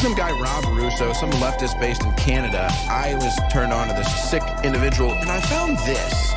some guy, Rob Russo, some leftist based in Canada. I was turned on to this sick individual, and I found this.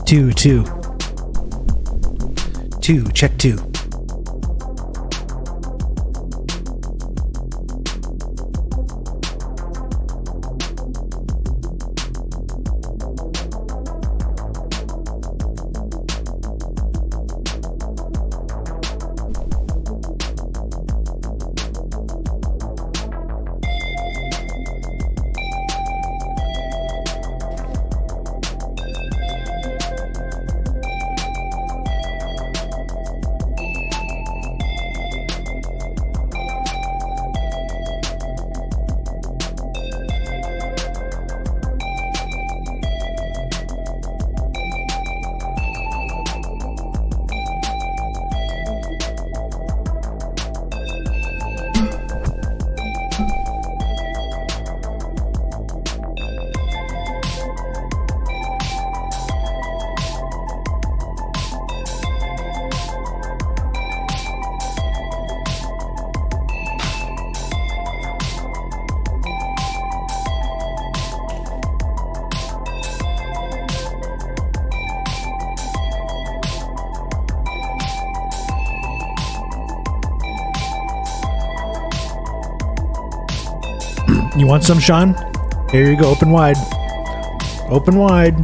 Two. Check two. You want some, Sean? Here you go. Open wide. Open wide.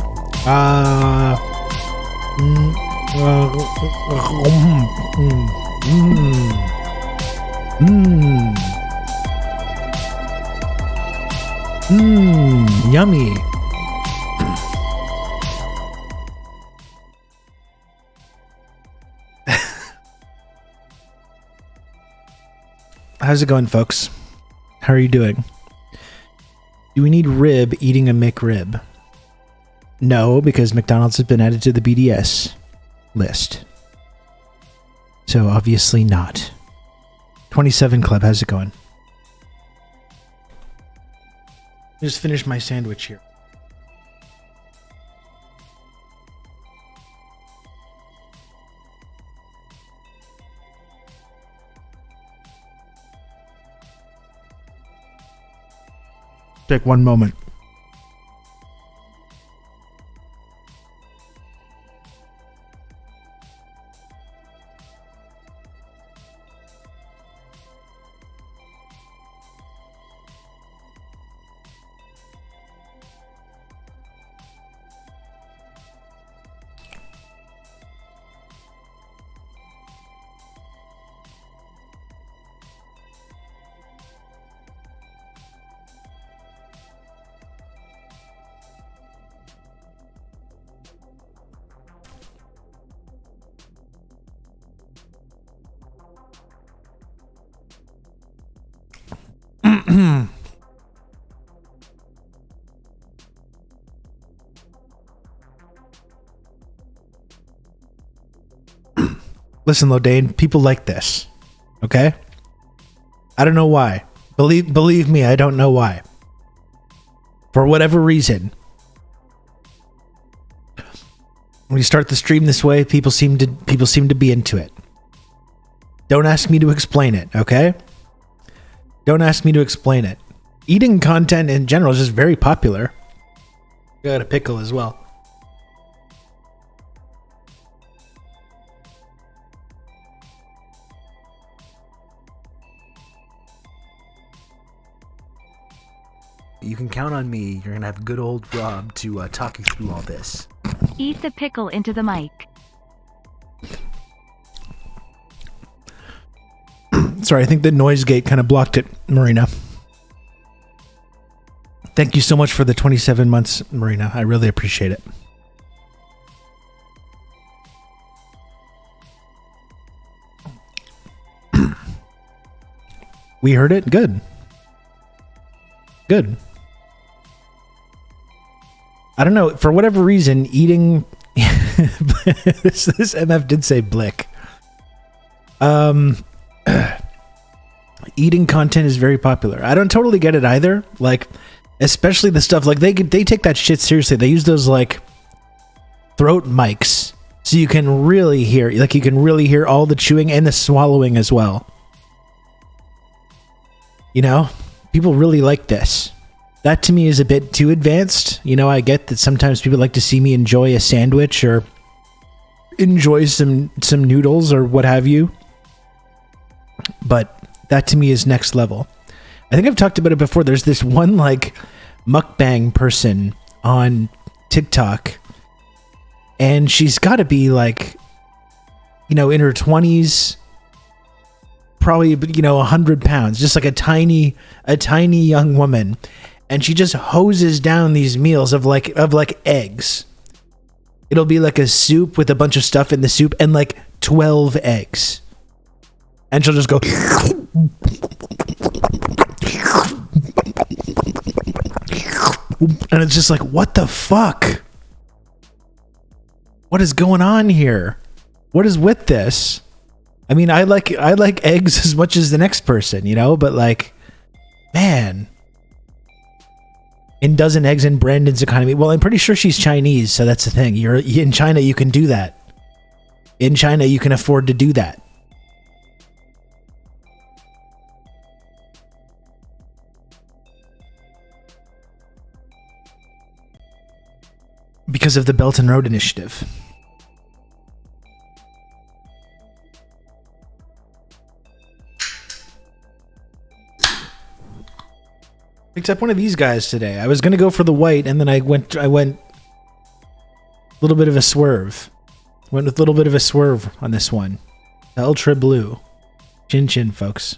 Yummy. How's it going, folks? How are you doing? Do we need rib eating a McRib? No, because McDonald's has been added to the BDS list. So obviously not. 27 Club, how's it going? Just finish my sandwich here. Take one moment. Listen, Lodane, people like this. Okay? I don't know why. Believe me, I don't know why. For whatever reason. When you start the stream this way, people seem to be into it. Don't ask me to explain it, okay? Don't ask me to explain it. Eating content in general is just very popular. I got a pickle as well. You can count on me. You're gonna have good old Rob to talk you through all this. Eat the pickle into the mic. Sorry, I think the noise gate kind of blocked it, Marina. Thank you so much for the 27 months, Marina. I really appreciate it. We heard it? Good. Good. I don't know, for whatever reason, eating this MF did say blick. Eating content is very popular. I don't totally get it either. Like, especially the stuff like they take that shit seriously. They use those like throat mics so you can really hear, like you can really hear all the chewing and the swallowing as well. You know, people really like this. That to me is a bit too advanced. You know, I get that sometimes people like to see me enjoy a sandwich or enjoy some noodles or what have you. But that to me is next level. I think I've talked about it before. There's this one like mukbang person on TikTok, and she's got to be like, you know, in her 20s, probably, you know, 100 pounds, just like a tiny young woman. And she just hoses down these meals of like eggs. It'll be like a soup with a bunch of stuff in the soup and like 12 eggs. And she'll just go. And it's just like, what the fuck? What is going on here? What is with this? I mean, I like eggs as much as the next person, you know, but like, man. In dozen eggs in Brandon's economy. Well, I'm pretty sure she's Chinese, so that's the thing. You're in China, you can do that. In China, you can afford to do that. Because of the Belt and Road Initiative. Picked up one of these guys today. I was going to go for the white, and then I went a little bit of a swerve. Went with a little bit of a swerve on this one. The Ultra Blue. Chin chin, folks.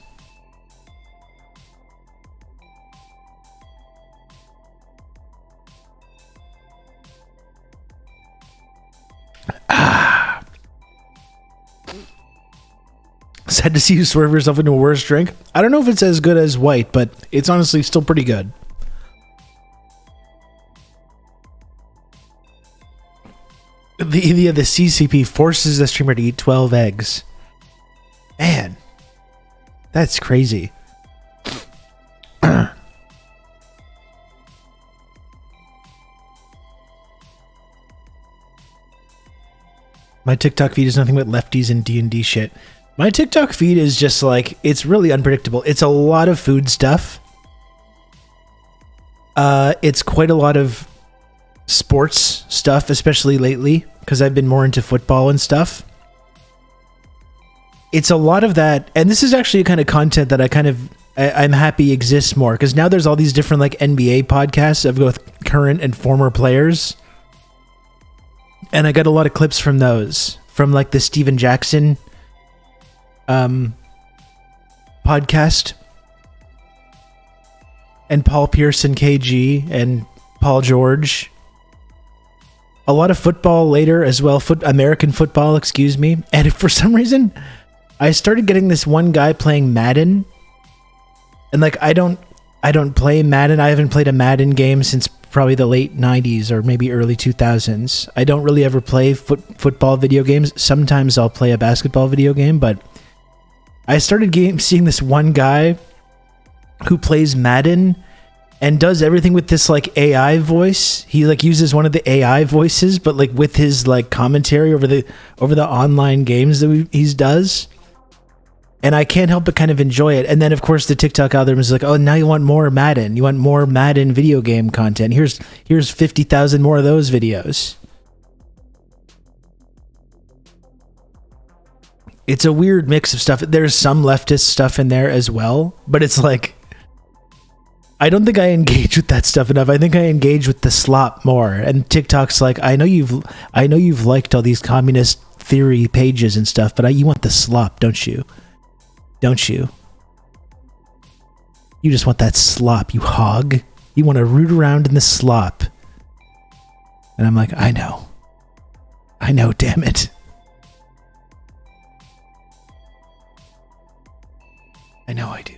Sad to see you swerve yourself into a worse drink. I don't know if it's as good as white, but it's honestly still pretty good. The CCP forces the streamer to eat 12 eggs. Man, that's crazy. My TikTok feed is nothing but lefties and D&D shit. My TikTok feed is just like, it's really unpredictable. It's a lot of food stuff. It's quite a lot of sports stuff, especially lately, because I've been more into football and stuff. It's a lot of that, and this is actually a kind of content that I'm happy exists more, because now there's all these different like NBA podcasts of both current and former players. And I got a lot of clips from those, from like the Steven Jackson podcast, and Paul Pierce and KG and Paul George. A lot of football later as well, American football, excuse me. And for some reason, I started getting this one guy playing Madden, and like I don't play Madden. I haven't played a Madden game since probably the late 90s or maybe early 2000s. I don't really ever play football video games. Sometimes I'll play a basketball video game, but I started seeing this one guy who plays Madden and does everything with this like AI voice. He like uses one of the AI voices, but like with his like commentary over the online games that he does. And I can't help but kind of enjoy it. And then of course the TikTok algorithm is like, oh, now you want more Madden. You want more Madden video game content. Here's 50,000 more of those videos. It's a weird mix of stuff. There's some leftist stuff in there as well, but it's like, I don't think I engage with that stuff enough. I think I engage with the slop more. And TikTok's like, I know you've liked all these communist theory pages and stuff, but you want the slop, don't you? Don't you? You just want that slop, you hog. You want to root around in the slop. And I'm like, I know, damn it. I know I do.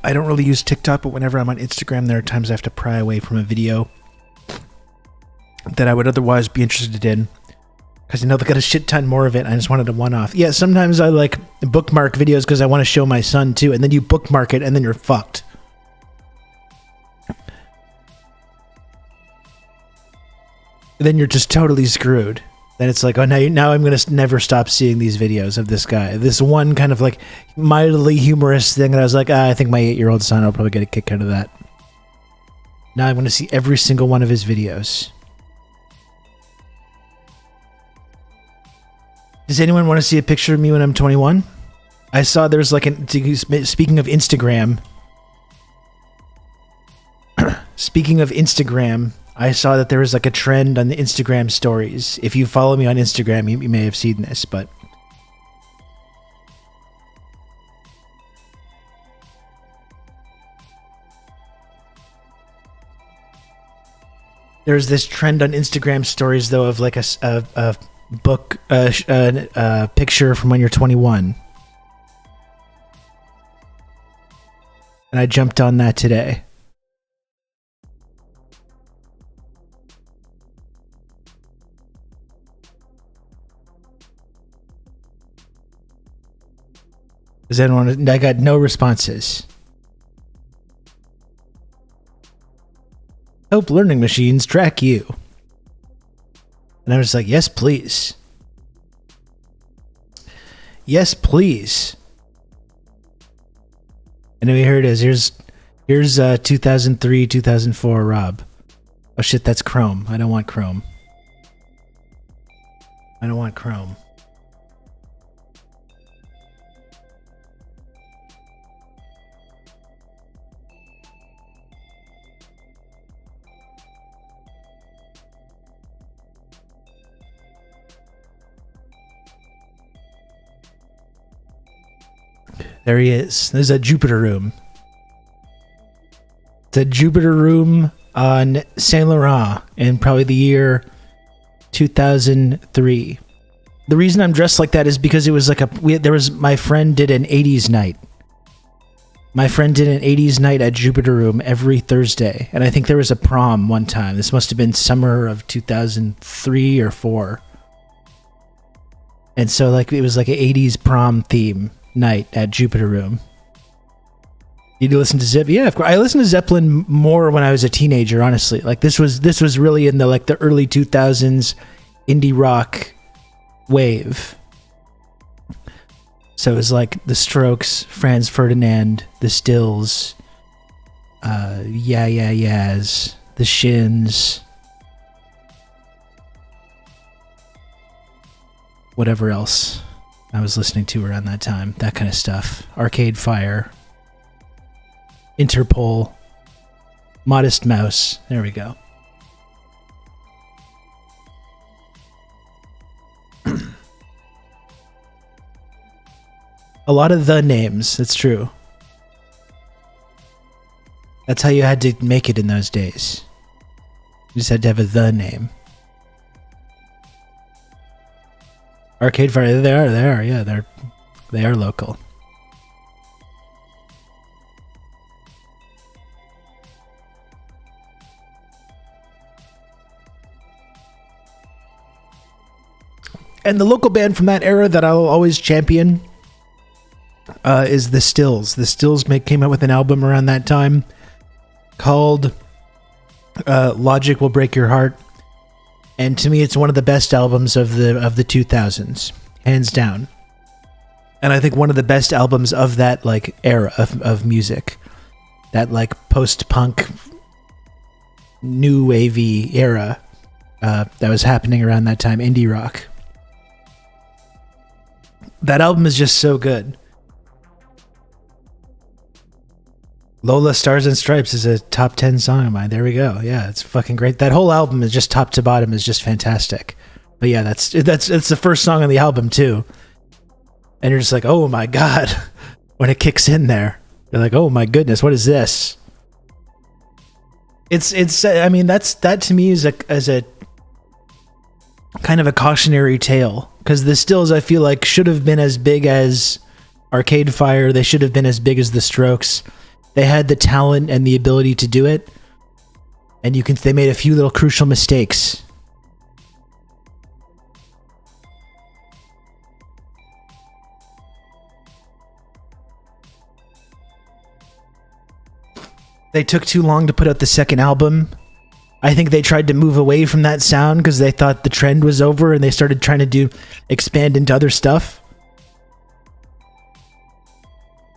I don't really use TikTok, but whenever I'm on Instagram, there are times I have to pry away from a video that I would otherwise be interested in, because I know they got a shit ton more of it. I just wanted a one-off. Yeah, sometimes I like bookmark videos because I want to show my son too, and then you bookmark it and then you're fucked. then you're just totally screwed. Then it's like, oh, now I'm going to never stop seeing these videos of this guy. This one kind of like mildly humorous thing that I was like, I think my 8-year-old son will probably get a kick out of that. Now I'm going to see every single one of his videos. Does anyone want to see a picture of me when I'm 21? I saw there's like speaking of Instagram. Speaking of Instagram, I saw that there was like a trend on the Instagram stories. If you follow me on Instagram, you may have seen this, but there's this trend on Instagram stories though of like a book, a picture from when you're 21. And I jumped on that today. Does anyone? I got no responses. Help learning machines track you. And I was like, yes, please. Yes, please. Anyway, here it is. Here's 2003, 2004 Rob. Oh shit, that's Chrome. I don't want Chrome. I don't want Chrome. There he is. There's a Jupiter room. The Jupiter room on Saint Laurent in probably the year 2003. The reason I'm dressed like that is because it was like my friend did an 80s night. My friend did an 80s night at Jupiter room every Thursday. And I think there was a prom one time. This must have been summer of 2003 or 4. And so like it was like an 80s prom theme night at Jupiter room. Did you listen to Zeppelin? Yeah, of course. I listened to Zeppelin more when I was a teenager, honestly. Like this was really in the early 2000s indie rock wave. So it was like the Strokes, Franz Ferdinand, the Stills, Yeah Yeah Yeahs, the Shins, whatever else I was listening to around that time. That kind of stuff. Arcade Fire, Interpol, Modest Mouse. There we go. A lot of the names. That's true. That's how you had to make it in those days. You just had to have a the name. Arcade Fire, they are, yeah, they are local. And the local band from that era that I'll always champion is the Stills. The Stills came out with an album around that time called Logic Will Break Your Heart. And to me, it's one of the best albums of the 2000s, hands down. And I think one of the best albums of that like era of music, that like post-punk, new wavy era that was happening around that time, indie rock. That album is just so good. Lola Stars and Stripes is a top 10 song of mine. There we go. Yeah, it's fucking great. That whole album is just top to bottom is just fantastic. But yeah, that's the first song on the album too. And you're just like, oh my god, when it kicks in there, you're like, oh my goodness, what is this? It's. I mean, that to me is a kind of a cautionary tale, because the Stills I feel like should have been as big as Arcade Fire. They should have been as big as the Strokes. They had the talent and the ability to do it, and they made a few little crucial mistakes. They took too long to put out the second album. I think they tried to move away from that sound because they thought the trend was over and they started trying to expand into other stuff.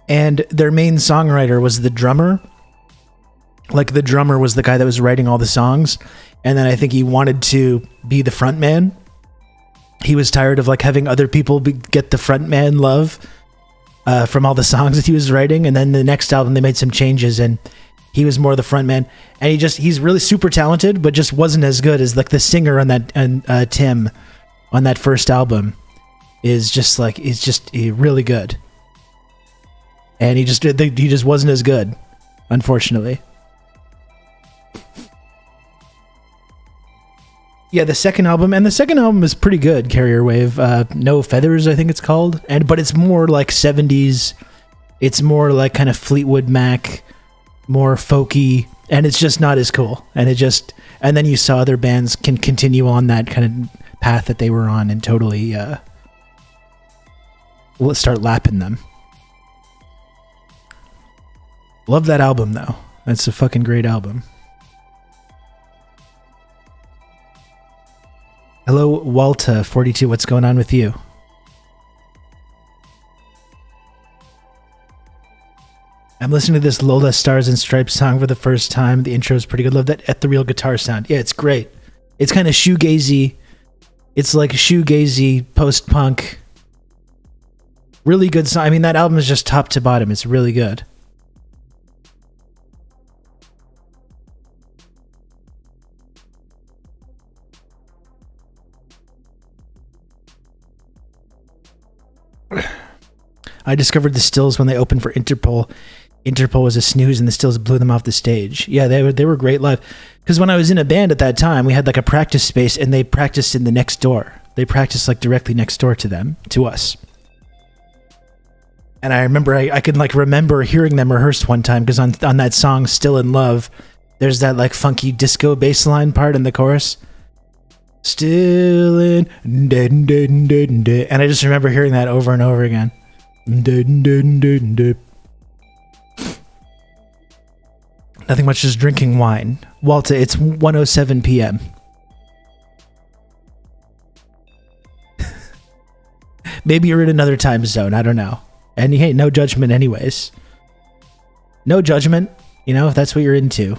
And their main songwriter was the drummer. Like, the drummer was the guy that was writing all the songs. And then I think he wanted to be the front man. He was tired of like having other people get the front man love from all the songs that he was writing. And then the next album, they made some changes and he was more the front man. And he's really super talented, but just wasn't as good as like the singer on that, and Tim on that first album is just like, he's just really good. And he just wasn't as good, unfortunately. Yeah, the second album is pretty good. Carrier Wave, No Feathers, I think it's called, but it's more like 70s. It's more like kind of Fleetwood Mac, more folky, and it's just not as cool. And then you saw other bands can continue on that kind of path that they were on and totally let's start lapping them. Love that album though. That's a fucking great album. Hello, Walta42. What's going on with you? I'm listening to this Lola Stars and Stripes song for the first time. The intro is pretty good. Love that ethereal guitar sound. Yeah, it's great. It's kind of shoegazy. It's like shoegazy, post-punk. Really good song. I mean, that album is just top to bottom. It's really good. I discovered the Stills when they opened for Interpol. Interpol was a snooze and the Stills blew them off the stage. Yeah, they were great live. Because when I was in a band at that time, we had like a practice space and they practiced in the next door. They practiced like directly next door to us. And I remember, I could like remember hearing them rehearse one time because on that song, Still in Love, there's that like funky disco bass line part in the chorus. Still in, and I just remember hearing that over and over again. Nothing much, just drinking wine. Walter, it's 1:07 p.m. Maybe you're in another time zone, I don't know. And hey, no judgment anyways. No judgment, if that's what you're into.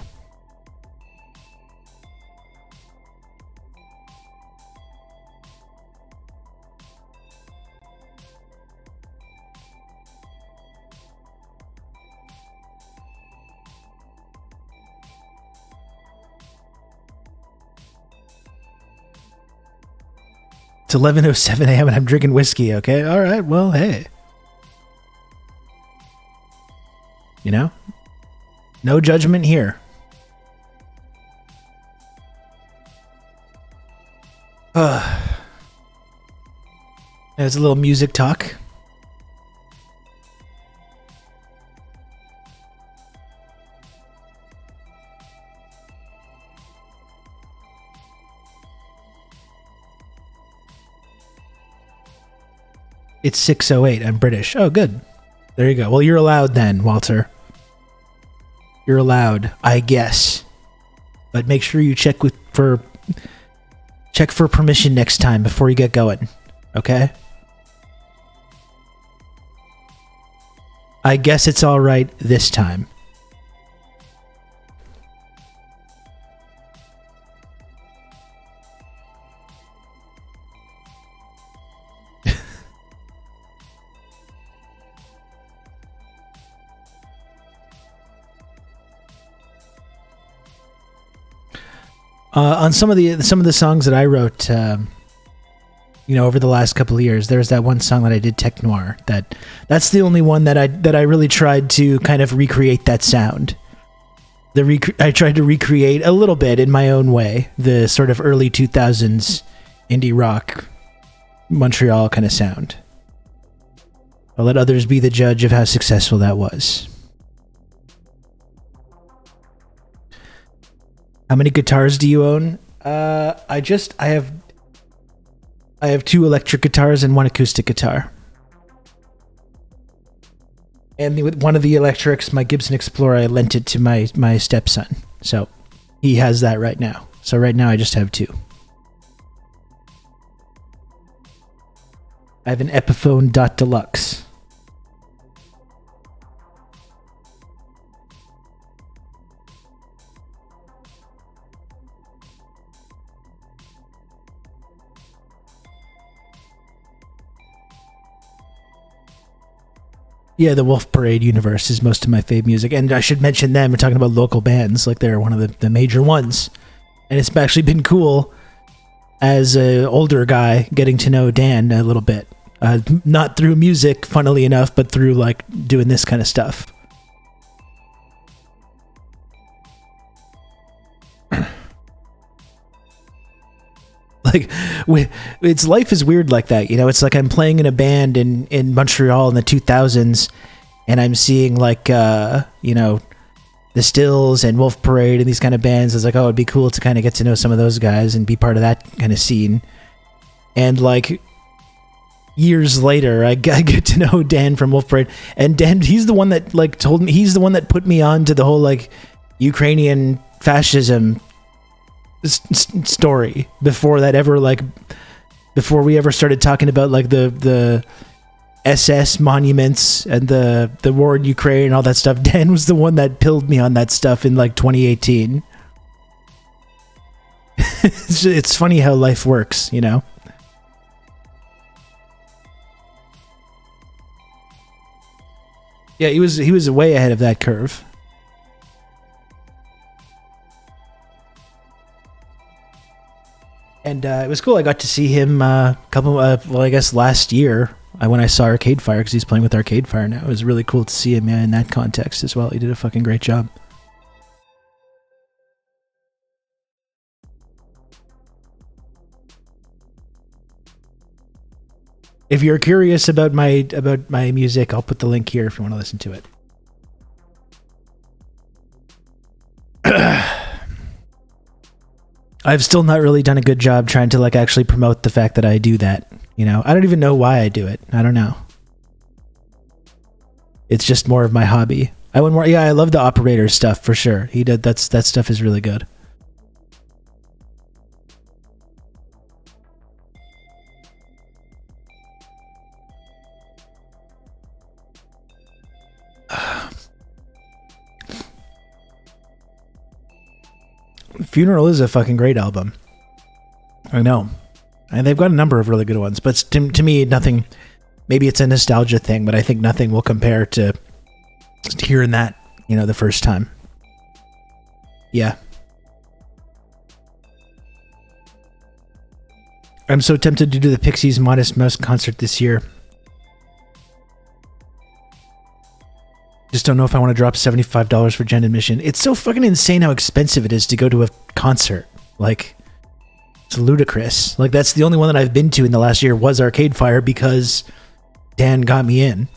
It's 11:07 a.m. and I'm drinking whiskey, okay? All right, well, hey. No judgment here. There's a little music talk. It's 6:08. I'm British. Oh, good. There you go. Well, you're allowed then, Walter. You're allowed, I guess. But make sure you check for permission next time before you get going. Okay? I guess it's all right this time. On some of the songs that I wrote, over the last couple of years, there's that one song that I did, Tech Noir. That's the only one that I really tried to kind of recreate that sound. I tried to recreate a little bit in my own way the sort of early 2000s indie rock Montreal kind of sound. I'll let others be the judge of how successful that was. How many guitars do you own? I have 2 electric guitars and 1 acoustic guitar. And one of the electrics, my Gibson Explorer, I lent it to my stepson. So he has that right now. So right now I just have 2. I have an Epiphone Dot Deluxe. Yeah, the Wolf Parade universe is most of my fave music. And I should mention them. We're talking about local bands. Like, they're one of the major ones. And it's actually been cool as an older guy getting to know Dan a little bit. Not through music, funnily enough, but through, like, doing this kind of stuff. Like, its life is weird like that, you know. It's like I'm playing in a band in Montreal in the 2000s, and I'm seeing, like, you know, the Stills and Wolf Parade and these kind of bands. It's like, oh, it'd be cool to kind of get to know some of those guys and be part of that kind of scene. And, like, years later, I get to know Dan from Wolf Parade, and Dan, he's the one that, like, told me, he's the one that put me on to the whole, like, Ukrainian fascism story before that ever, like, before we ever started talking about, like, the SS monuments and the war in Ukraine and all that stuff. Dan was the one that pilled me on that stuff in, like, 2018. It's funny how life works, you know. Yeah, he was way ahead of that curve. And it was cool. I got to see him I guess last year when I saw Arcade Fire, because he's playing with Arcade Fire now. It was really cool to see him in that context as well. He did a fucking great job. If you're curious about my music, I'll put the link here if you want to listen to it. I've still not really done a good job trying to, like, actually promote the fact that I do that. You know, I don't even know why I do it. I don't know. It's just more of my hobby. I love the Operator stuff for sure. He did that stuff is really good. Funeral is a fucking great album. I know. And they've got a number of really good ones, but to me, nothing, maybe it's a nostalgia thing, but I think nothing will compare to just hearing that, you know, the first time. Yeah. I'm so tempted to do the Pixies Modest Mouse concert this year. Just don't know if I want to drop $75 for gen admission. It's so fucking insane how expensive it is to go to a concert. Like, it's ludicrous. Like, that's the only one that I've been to in the last year was Arcade Fire because Dan got me in.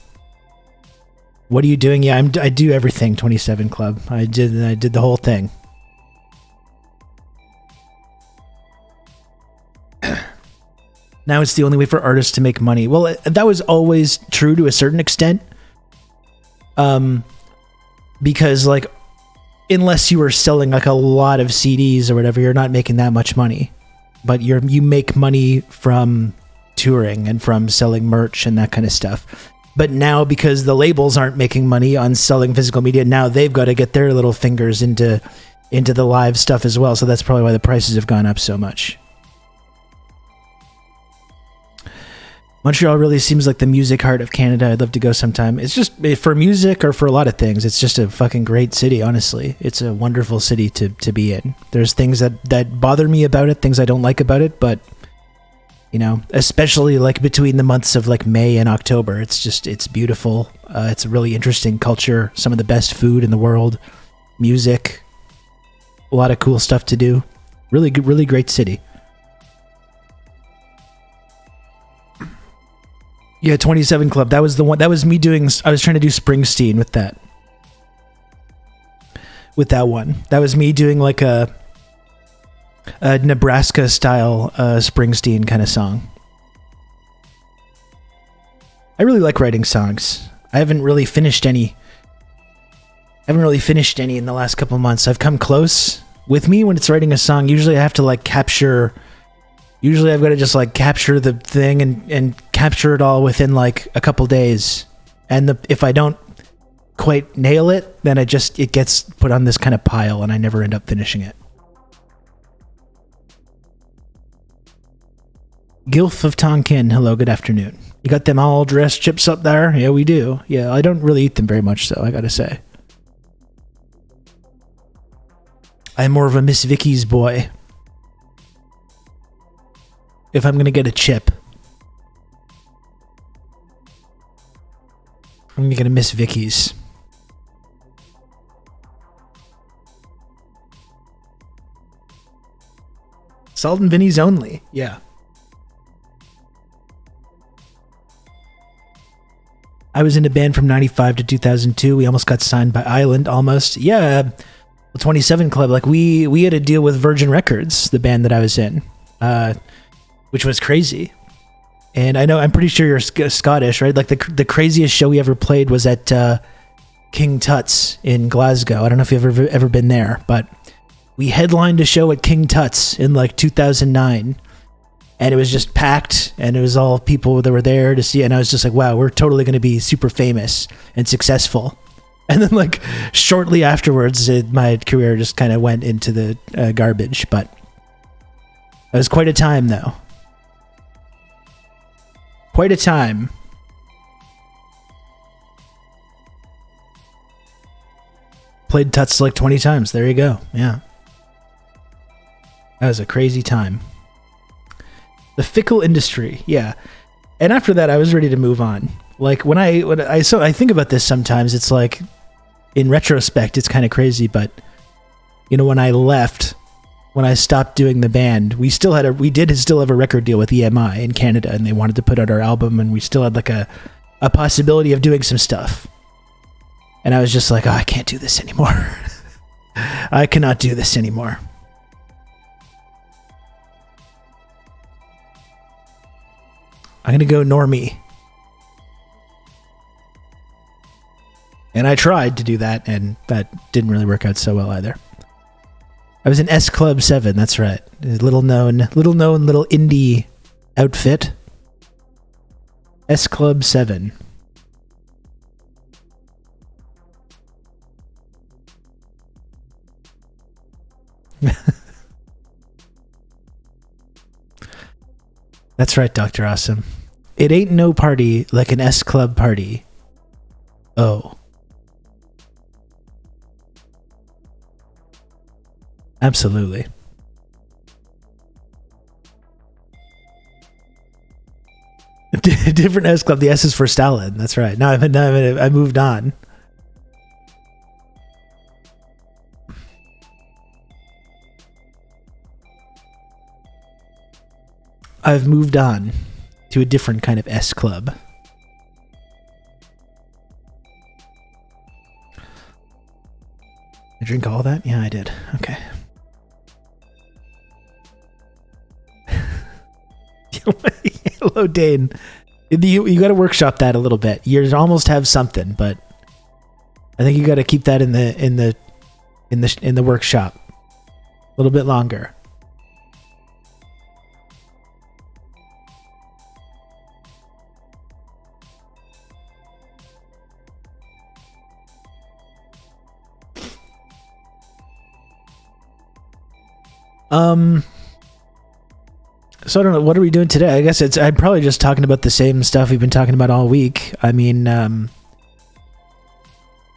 What are you doing? Yeah, I do everything, 27 Club. I did the whole thing. Now it's the only way for artists to make money. Well, that was always true to a certain extent. Because, like, unless you were selling, like, a lot of CDs or whatever, you're not making that much money. But you make money from touring and from selling merch and that kind of stuff. But now, because the labels aren't making money on selling physical media, now they've got to get their little fingers into the live stuff as well. So that's probably why the prices have gone up so much. Montreal really seems like the music heart of Canada. I'd love to go sometime. It's just, for music or for a lot of things, it's just a fucking great city, honestly. It's a wonderful city to be in. There's things that bother me about it, things I don't like about it, but, you know, especially, like, between the months of, like, May and October, it's beautiful. It's a really interesting culture, some of the best food in the world, music, a lot of cool stuff to do. Really good, really great city. Yeah, 27 Club. That was the one. That was me doing. I was trying to do Springsteen with that. With that one, that was me doing, like, a Nebraska style Springsteen kind of song. I really like writing songs. I haven't really finished any in the last couple of months. I've come close, with me, when it's writing a song, usually I have to like capture. Usually I've got to just like capture the thing and capture it all within like a couple days. And if I don't quite nail it, then it gets put on this kind of pile and I never end up finishing it. Gilf of Tonkin, hello, good afternoon. You got them all dressed chips up there? Yeah, we do. Yeah, I don't really eat them very much, though, I gotta say. I'm more of a Miss Vicky's boy. If I'm gonna get a chip, I'm gonna get a Miss Vicky's. Salt and Vinny's only, yeah. I was in a band from 95 to 2002. We almost got signed by Island, almost. Yeah, 27 Club. Like, we had a deal with Virgin Records, the band that I was in, which was crazy. And I'm pretty sure you're Scottish, right? Like, the craziest show we ever played was at King Tut's in Glasgow. I don't know if you've ever been there, but we headlined a show at King Tut's in, like, 2009. And it was just packed, and it was all people that were there to see. And I was just like, wow, we're totally going to be super famous and successful. And then, like, shortly afterwards, my career just kind of went into the garbage. But it was quite a time, though. Quite a time. Played Tuts like 20 times. There you go. Yeah. That was a crazy time. The fickle industry, yeah. And after that, I was ready to move on. Like, when I think about this sometimes, it's like, in retrospect, it's kind of crazy, but, you know, when I left, when I stopped doing the band, we did still have a record deal with EMI in Canada, and they wanted to put out our album, and we still had like a possibility of doing some stuff. And I was just like, oh, I can't do this anymore. I cannot do this anymore. I'm going to go normie. And I tried to do that, and that didn't really work out so well either. I was in S Club 7, that's right. Little known little indie outfit. S Club 7. That's right, Dr. Awesome. It ain't no party like an S Club party. Oh. Absolutely. Different S Club. The S is for Stalin. That's right. Now I moved on. I've moved on to a different kind of S Club. I drink all that? Yeah, I did. Okay. Hello, Dane. You got to workshop that a little bit. You almost have something, but I think you got to keep that in the workshop a little bit longer. So I don't know, what are we doing today? I guess I'm probably just talking about the same stuff we've been talking about all week. I mean,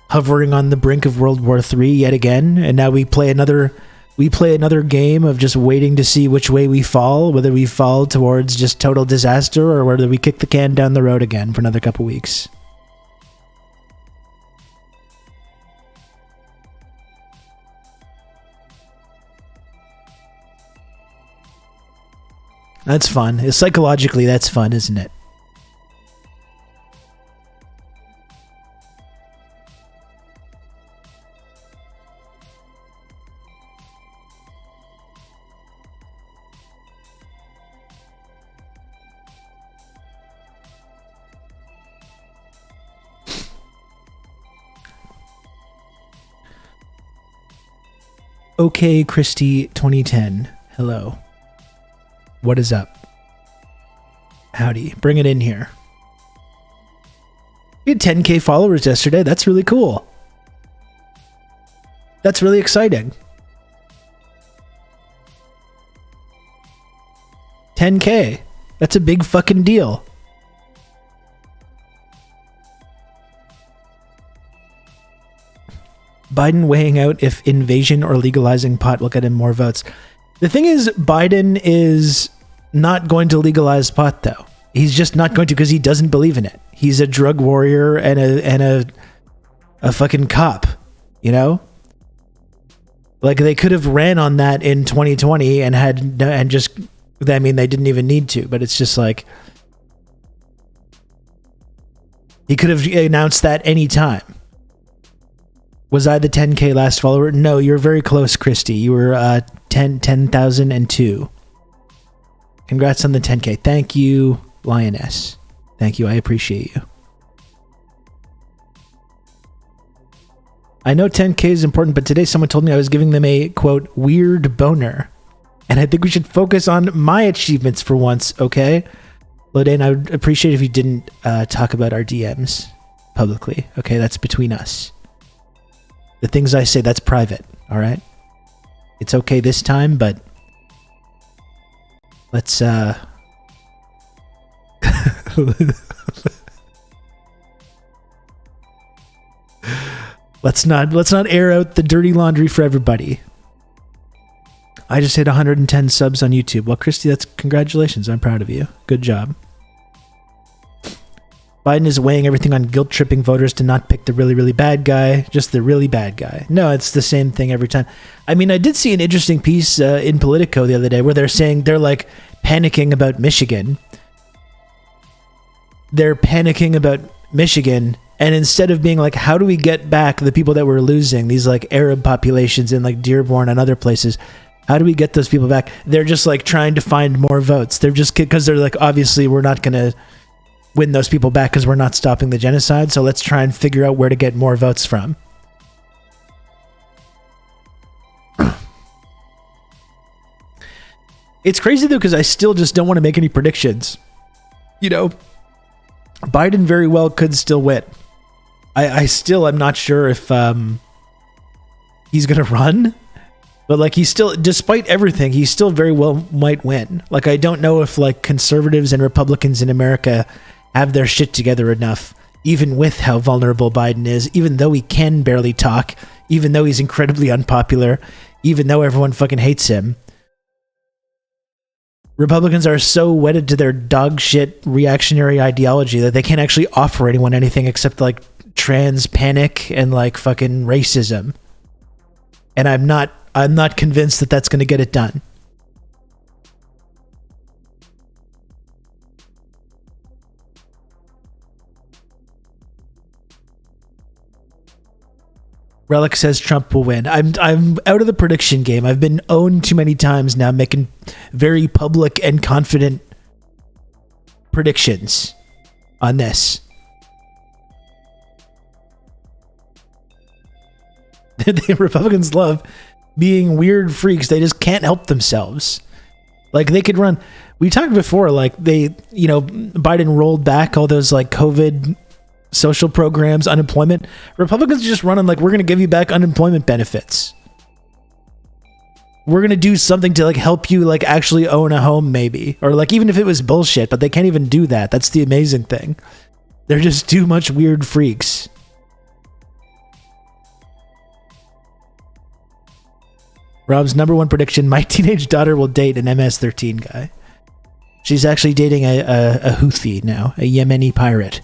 hovering on the brink of World War III yet again, and now we play another game of just waiting to see which way we fall, whether we fall towards just total disaster or whether we kick the can down the road again for another couple weeks. That's fun. Psychologically, that's fun, isn't it? Okay, Christy 2010. Hello. What is up? Howdy. Bring it in here. You had 10K followers yesterday. That's really cool. That's really exciting. 10K. That's a big fucking deal. Biden weighing out if invasion or legalizing pot will get him more votes. The thing is, Biden is not going to legalize pot, though. He's just not going to because he doesn't believe in it. He's a drug warrior and a fucking cop, you know? Like, they could have ran on that in 2020 and just, I mean, they didn't even need to, but it's just like, he could have announced that any time. Was I the 10K last follower? No, you're very close, Christy. You were 10,002. Congrats on the 10K. Thank you, Lioness. Thank you. I appreciate you. I know 10K is important, but today someone told me I was giving them a, quote, weird boner. And I think we should focus on my achievements for once, okay? Lodane, I would appreciate if you didn't talk about our DMs publicly. Okay, that's between us. The things I say, that's private, all right? It's okay this time, but let's let's not air out the dirty laundry for everybody. I just hit 110 subs on YouTube. Well, Christy, that's congratulations. I'm proud of you. Good job. Biden is weighing everything on guilt-tripping voters to not pick the really, really bad guy, just the really bad guy. No, it's the same thing every time. I mean, I did see an interesting piece in Politico the other day where they're saying they're like panicking about Michigan. They're panicking about Michigan, and instead of being like, how do we get back the people that we're losing, these like Arab populations in like Dearborn and other places, how do we get those people back? They're just like trying to find more votes. They're just, because they're like, obviously we're not going to win those people back because we're not stopping the genocide, so let's try and figure out where to get more votes from. It's crazy though, because I still just don't want to make any predictions. You know, Biden very well could still win. I still am not sure if he's going to run, but like he's still, despite everything, he still very well might win. Like, I don't know if like conservatives and Republicans in America have their shit together enough, even with how vulnerable Biden is, even though he can barely talk, even though he's incredibly unpopular, even though everyone fucking hates him. Republicans are so wedded to their dog shit reactionary ideology that they can't actually offer anyone anything except like trans panic and like fucking racism. And I'm not convinced that that's going to get it done. Relic says Trump will win. I'm out of the prediction game. I've been owned too many times now, making very public and confident predictions on this. The Republicans love being weird freaks. They just can't help themselves. Like, they could run. We talked before, like, Biden rolled back all those like COVID social programs, unemployment. Republicans are just running like, we're going to give you back unemployment benefits. We're going to do something to like help you like actually own a home, maybe. Or like, even if it was bullshit, but they can't even do that. That's the amazing thing. They're just too much weird freaks. Rob's number one prediction: my teenage daughter will date an MS-13 guy. She's actually dating a Houthi now, a Yemeni pirate.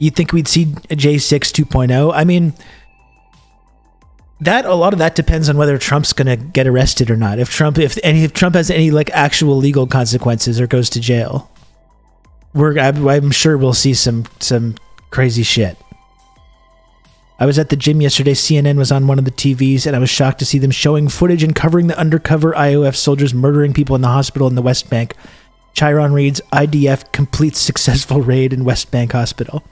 You think we'd see a J6 2.0? I mean, a lot of that depends on whether Trump's going to get arrested or not. If Trump has any like actual legal consequences or goes to jail, I'm sure we'll see some crazy shit. I was at the gym yesterday. CNN was on one of the TVs, and I was shocked to see them showing footage and covering the undercover IOF soldiers murdering people in the hospital in the West Bank. Chiron reads, IDF completes successful raid in West Bank hospital.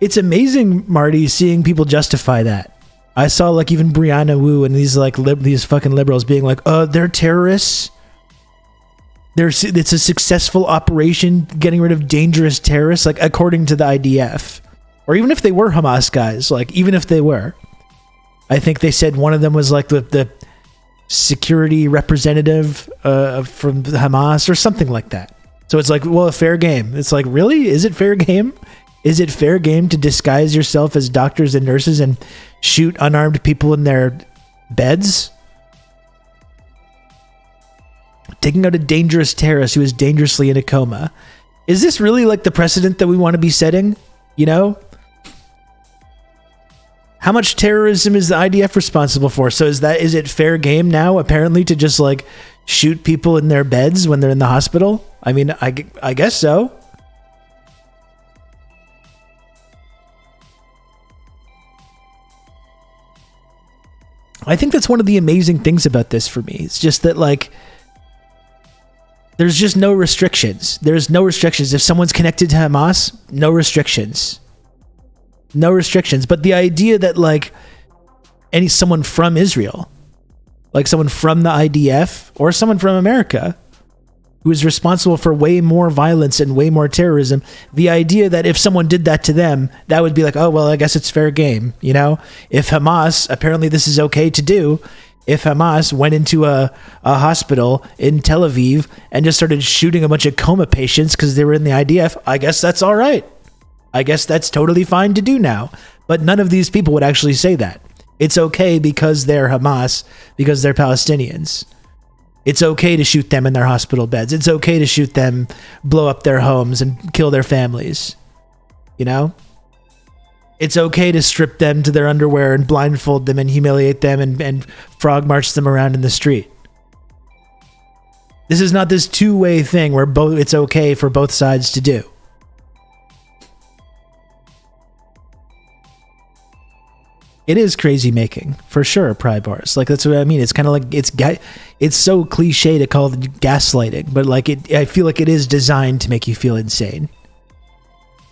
It's amazing, Marty, seeing people justify that. I saw like even Brianna Wu and these like these fucking liberals being like, they're terrorists. It's a successful operation getting rid of dangerous terrorists, like according to the IDF. Or even if they were Hamas guys, like even if they were. I think they said one of them was like the security representative from Hamas or something like that. So it's like, well, a fair game. It's like, really? Is it fair game? Is it fair game to disguise yourself as doctors and nurses and shoot unarmed people in their beds? Taking out a dangerous terrorist who is dangerously in a coma. Is this really like the precedent that we want to be setting? You know? How much terrorism is the IDF responsible for? So is it fair game now, apparently, to just like shoot people in their beds when they're in the hospital? I mean, I guess so. I think that's one of the amazing things about this for me. It's just that, like, there's just no restrictions. There's no restrictions. If someone's connected to Hamas, no restrictions. No restrictions. But the idea that, like, someone from Israel, like someone from the IDF or someone from America who is responsible for way more violence and way more terrorism, the idea that if someone did that to them, that would be like, oh, well, I guess it's fair game, you know? If Hamas, apparently this is okay to do, if Hamas went into a hospital in Tel Aviv and just started shooting a bunch of coma patients because they were in the IDF, I guess that's all right. I guess that's totally fine to do now. But none of these people would actually say that. It's okay because they're Hamas, because they're Palestinians. It's okay to shoot them in their hospital beds. It's okay to shoot them, blow up their homes, and kill their families. You know? It's okay to strip them to their underwear and blindfold them and humiliate them and frog march them around in the street. This is not this two-way thing where it's okay for both sides to do. It is crazy making, for sure, pry bars. Like, that's what I mean. It's kind of like, it's so cliche to call it gaslighting, but like, I feel like it is designed to make you feel insane.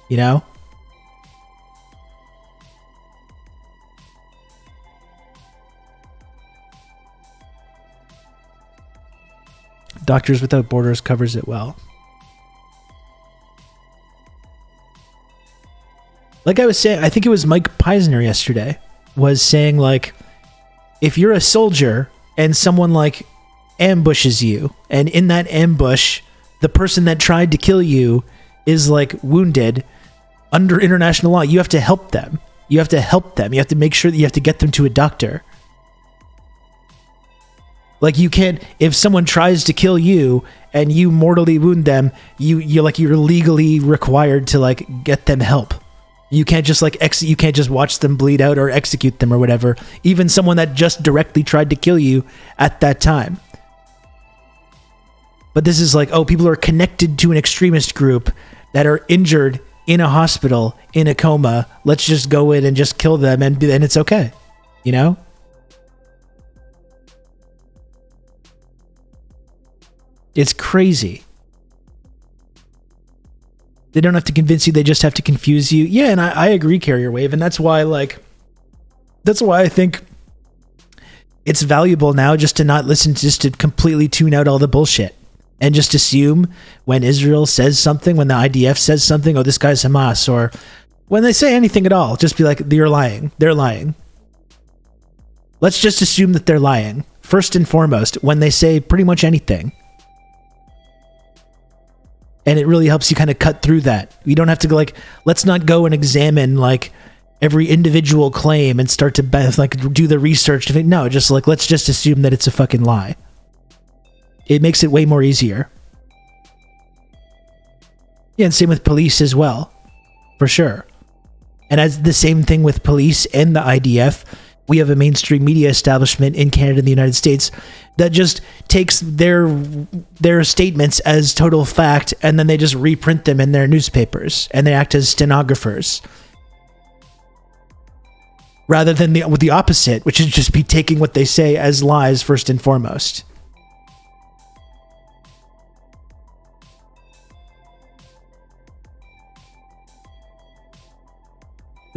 You know? Doctors Without Borders covers it well. Like I was saying, I think it was Mike Peisner yesterday, was saying, like, if you're a soldier and someone, like, ambushes you, and in that ambush, the person that tried to kill you is, like, wounded, under international law, you have to help them. You have to help them. You have to make sure that you have to get them to a doctor. Like, you can't, if someone tries to kill you and you mortally wound them, you're legally required to, like, get them help. You can't just you can't just watch them bleed out or execute them or whatever. Even someone that just directly tried to kill you at that time. But this is like, oh, people are connected to an extremist group that are injured in a hospital, in a coma. Let's just go in and just kill them and it's okay. You know? It's crazy. They don't have to convince you, they just have to confuse you. Yeah, and I agree, Carrier Wave, and that's why I think it's valuable now just to not listen, just to completely tune out all the bullshit and just assume when Israel says something, when the IDF says something, oh, this guy's Hamas, or when they say anything at all, just be like, you're lying. They're lying. Let's just assume that they're lying. First and foremost, when they say pretty much anything. And it really helps you kind of cut through that. You don't have to go, like, let's not go and examine, like, every individual claim and start to, like, do the research. No, just, like, let's just assume that it's a fucking lie. It makes it way more easier. Yeah, and same with police as well. For sure. And as the same thing with police and the IDF, we have a mainstream media establishment in Canada and the United States that just takes their statements as total fact, and then they just reprint them in their newspapers, and they act as stenographers. Rather than the opposite, which is just be taking what they say as lies first and foremost.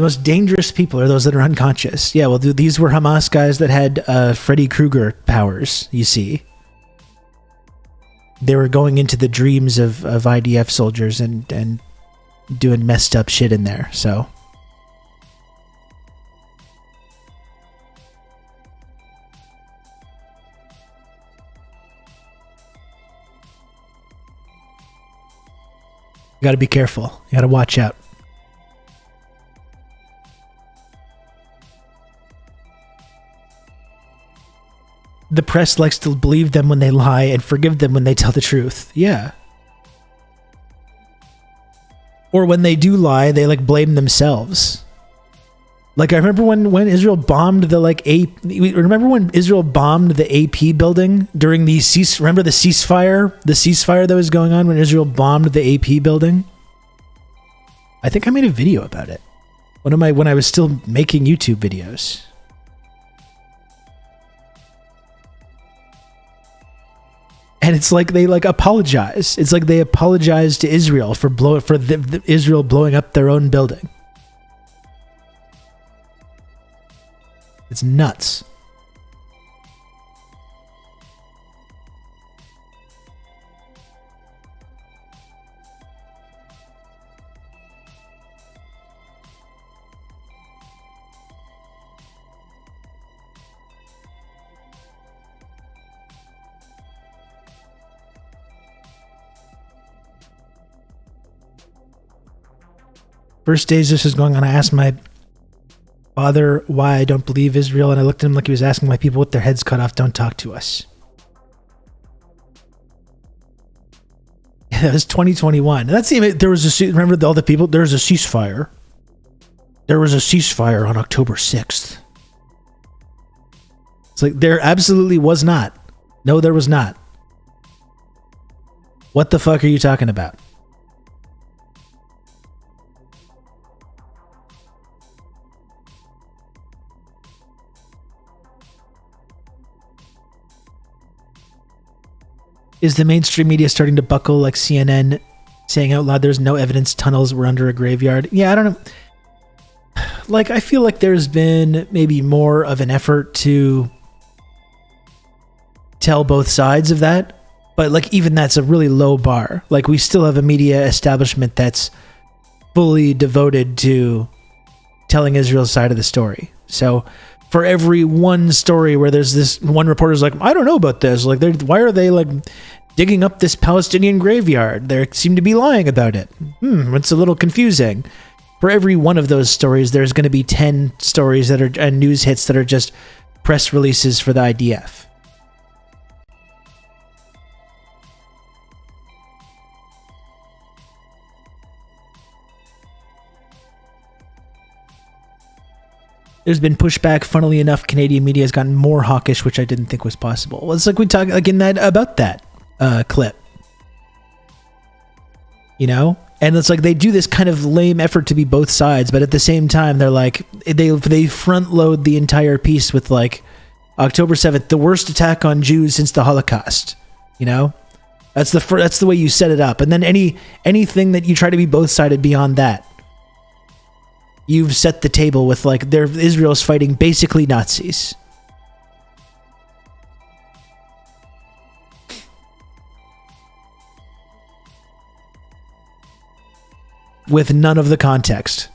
The most dangerous people are those that are unconscious. Yeah, well, these were Hamas guys that had Freddy Krueger powers, you see. They were going into the dreams of IDF soldiers and doing messed up shit in there, so... You gotta be careful. You gotta watch out. The press likes to believe them when they lie and forgive them when they tell the truth. Yeah. Or when they do lie, they like blame themselves. Like I remember when Israel bombed the remember when Israel bombed the AP building during the remember the ceasefire? The ceasefire that was going on when Israel bombed the AP building? I think I made a video about it. When I was still making YouTube videos. And it's like they like apologize. It's like they apologize to Israel for Israel blowing up their own building. It's nuts. First days this was going on, I asked my father why I don't believe Israel, and I looked at him like he was asking why people with their heads cut off don't talk to us. It was 2021. And that's even, there was remember all the people, there was a ceasefire. There was a ceasefire on October 6th. It's like, there absolutely was not. No, there was not. What the fuck are you talking about? Is the mainstream media starting to buckle like CNN saying out loud there's no evidence tunnels were under a graveyard? Yeah, I don't know. Like, I feel like there's been maybe more of an effort to tell both sides of that. But like, even that's a really low bar. Like, we still have a media establishment that's fully devoted to telling Israel's side of the story. So for every one story where there's this one reporter's like, I don't know about this. Like, why are they like digging up this Palestinian graveyard? They seem to be lying about it. It's a little confusing. For every one of those stories, there's going to be 10 stories that are and news hits that are just press releases for the IDF. There's been pushback. Funnily enough, Canadian media has gotten more hawkish, which I didn't think was possible. Well, it's like we talk like in that about that clip, you know, and it's like they do this kind of lame effort to be both sides, but at the same time, they're like they front load the entire piece with like October 7th, the worst attack on Jews since the Holocaust. You know, that's the way you set it up, and then anything that you try to be both sided beyond that, you've set the table with like Israel's fighting basically Nazis. With none of the context.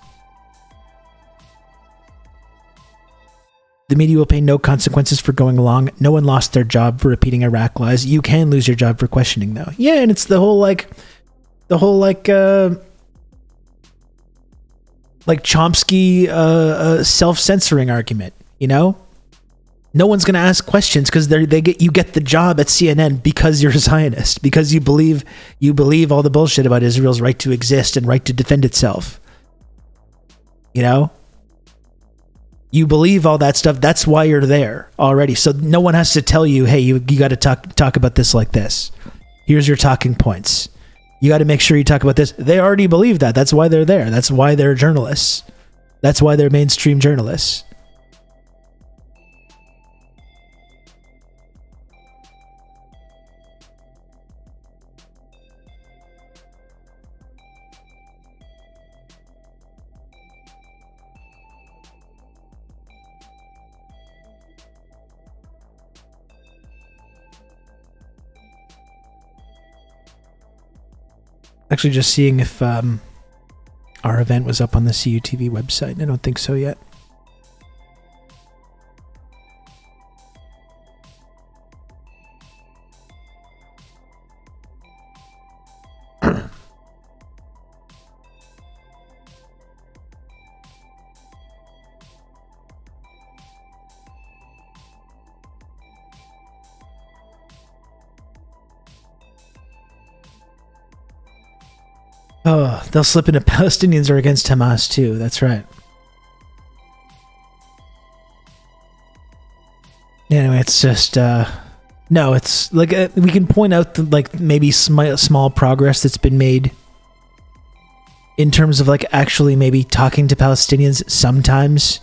The media will pay no consequences for going along. No one lost their job for repeating Iraq lies. You can lose your job for questioning though. Yeah, and it's the whole Chomsky self-censoring argument, you know? No one's going to ask questions because you get the job at CNN because you're a Zionist, because you believe all the bullshit about Israel's right to exist and right to defend itself. You know? You believe all that stuff. That's why you're there already. So no one has to tell you, hey, you got to talk about this like this. Here's your talking points. You got to make sure you talk about this. They already believe that. That's why they're there. That's why they're journalists. That's why they're mainstream journalists. Actually, just seeing if our event was up on the CUTV website. I don't think so yet. Oh, they'll slip into Palestinians are against Hamas too. That's right. Anyway, it's just no. It's like we can point out like maybe small progress that's been made in terms of like actually maybe talking to Palestinians sometimes.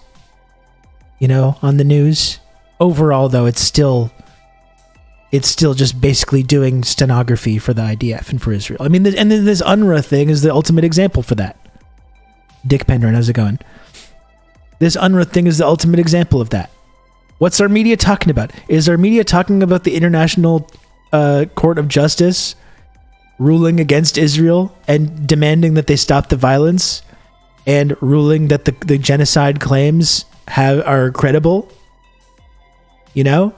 You know, on the news. Overall, though, it's still just basically doing stenography for the IDF and for Israel. I mean, and then this UNRWA thing is the ultimate example for that. Dick Pendrin, how's it going? This UNRWA thing is the ultimate example of that. What's our media talking about? Is our media talking about the International Court of Justice ruling against Israel and demanding that they stop the violence and ruling that the genocide claims are credible? You know?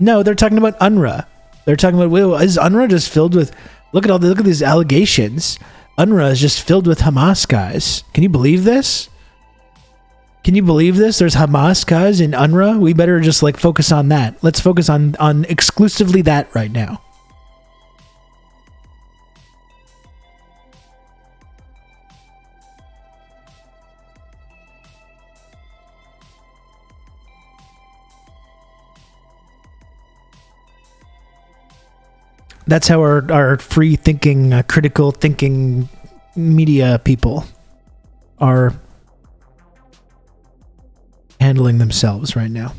No, they're talking about UNRWA. They're talking about, well, is UNRWA just filled with, look at these allegations. UNRWA is just filled with Hamas guys. Can you believe this? Can you believe this? There's Hamas guys in UNRWA. We better just like focus on that. Let's focus on exclusively that right now. That's how our free thinking, critical thinking media people are handling themselves right now.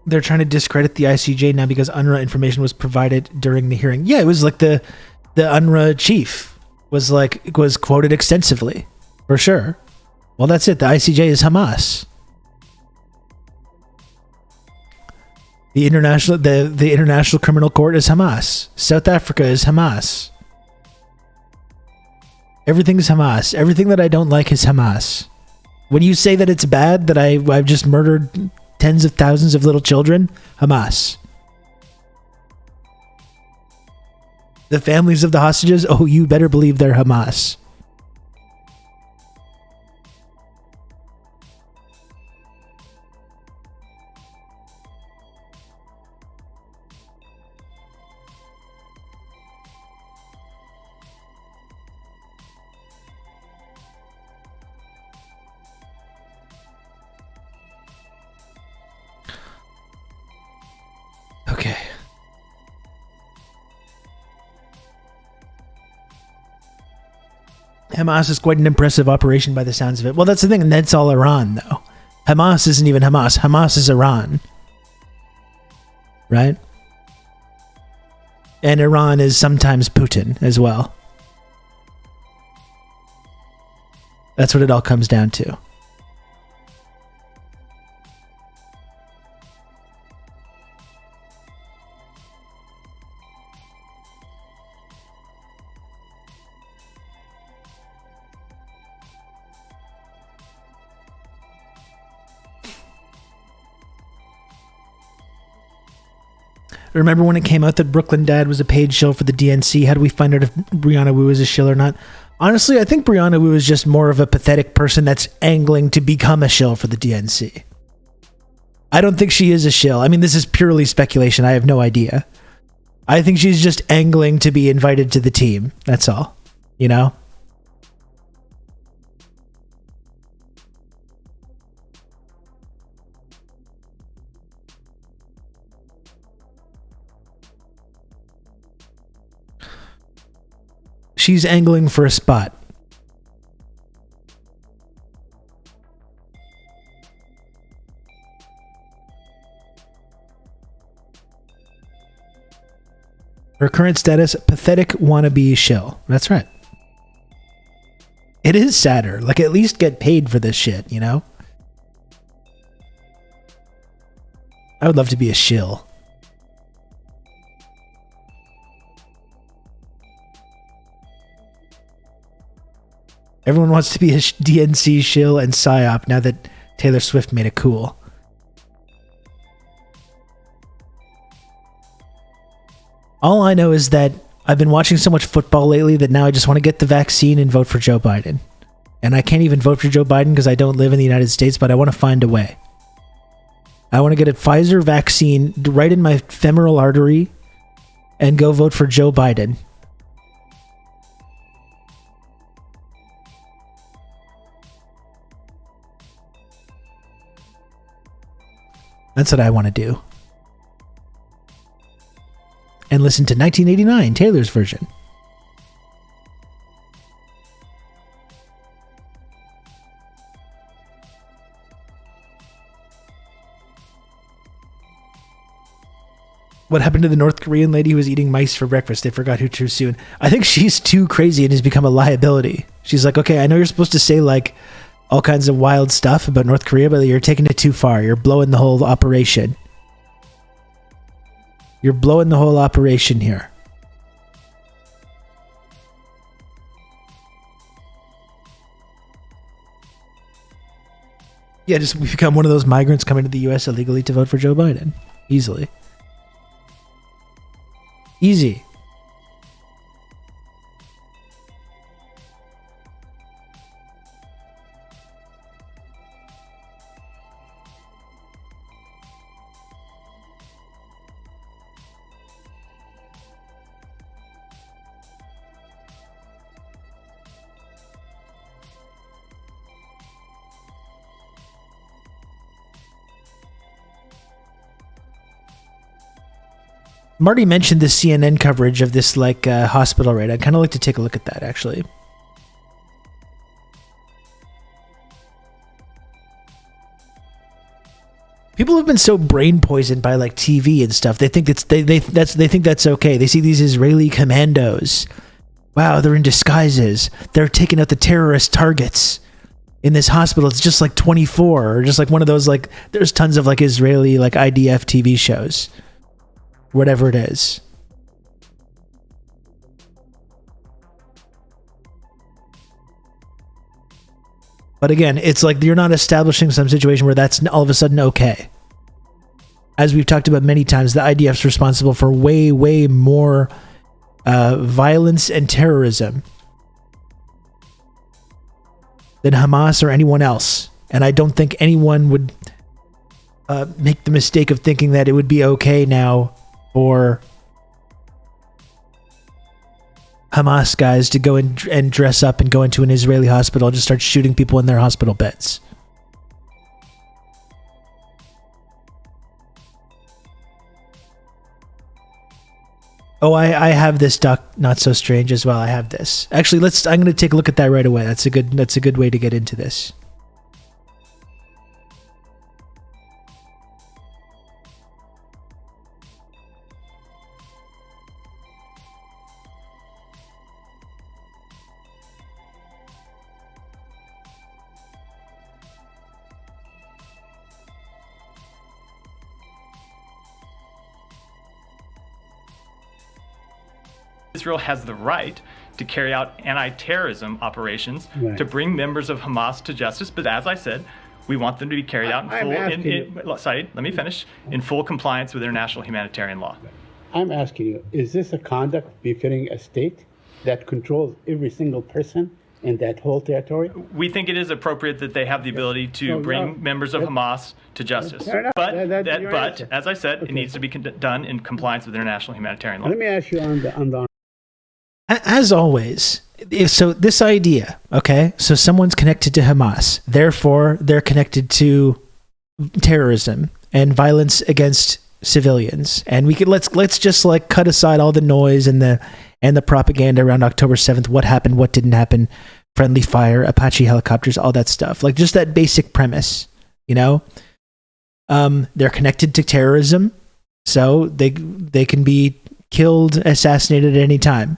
They're trying to discredit the ICJ now because UNRWA information was provided during the hearing. Yeah, it was like the UNRWA chief was quoted extensively, for sure. Well, that's it. The ICJ is Hamas. The International Criminal Court is Hamas. South Africa is Hamas. Everything is Hamas. Everything that I don't like is Hamas. When you say that it's bad that I've just murdered tens of thousands of little children, Hamas. The families of the hostages, oh, you better believe they're Hamas. Okay. Hamas is quite an impressive operation by the sounds of it. Well, that's the thing, and that's all Iran, though. Hamas isn't even Hamas. Hamas is Iran. Right? And Iran is sometimes Putin as well. That's what it all comes down to. Remember when it came out that Brooklyn Dad was a paid shill for the DNC? How do we find out if Brianna Wu is a shill or not? Honestly, I think Brianna Wu is just more of a pathetic person that's angling to become a shill for the DNC. I don't think she is a shill. I mean, this is purely speculation. I have no idea. I think she's just angling to be invited to the team. That's all. You know? She's angling for a spot. Her current status, pathetic wannabe shill. That's right. It is sadder. Like, at least get paid for this shit, you know? I would love to be a shill. Everyone wants to be a DNC shill and psyop now that Taylor Swift made it cool. All I know is that I've been watching so much football lately that now I just want to get the vaccine and vote for Joe Biden. And I can't even vote for Joe Biden because I don't live in the United States, but I want to find a way. I want to get a Pfizer vaccine right in my femoral artery and go vote for Joe Biden. That's what I want to do. And listen to 1989, Taylor's version. What happened to the North Korean lady who was eating mice for breakfast? They forgot who too soon. I think she's too crazy and has become a liability. She's like, okay, I know you're supposed to say like all kinds of wild stuff about North Korea, but you're taking it too far. You're blowing the whole operation. You're blowing the whole operation here. Yeah, just become one of those migrants coming to the U.S. illegally to vote for Joe Biden. Easily. Easy. Marty mentioned the CNN coverage of this like hospital raid. I'd kind of like to take a look at that, actually. People have been so brain poisoned by like TV and stuff. They think they think that's okay. They see these Israeli commandos. Wow, they're in disguises. They're taking out the terrorist targets in this hospital. It's just like 24, or just like one of those like. There's tons of like Israeli like IDF TV shows. Whatever it is. But again, it's like you're not establishing some situation where that's all of a sudden okay. As we've talked about many times, the IDF's responsible for way, way more violence and terrorism than Hamas or anyone else. And I don't think anyone would make the mistake of thinking that it would be okay now for Hamas guys to go and dress up and go into an Israeli hospital and just start shooting people in their hospital beds. Oh, I have this Doc Not So Strange as well. I have this. Actually, I'm going to take a look at that right away. That's a good way to get into this. Israel has the right to carry out anti-terrorism operations to bring members of Hamas to justice. But as I said, we want them to be carried out in full, Saeed, let me finish, in full compliance with international humanitarian law. I'm asking you, is this a conduct befitting a state that controls every single person in that whole territory? We think it is appropriate that they have the ability to bring members of Hamas to justice. But as I said, it needs to be done in compliance with international humanitarian law. Let me ask you on the as always, so this idea, okay, so someone's connected to Hamas, therefore they're connected to terrorism and violence against civilians, and we could let's just like cut aside all the noise and the propaganda around October 7th, what happened, what didn't happen, friendly fire, Apache helicopters, all that stuff, like just that basic premise, you know. They're connected to terrorism, so they can be killed, assassinated at any time.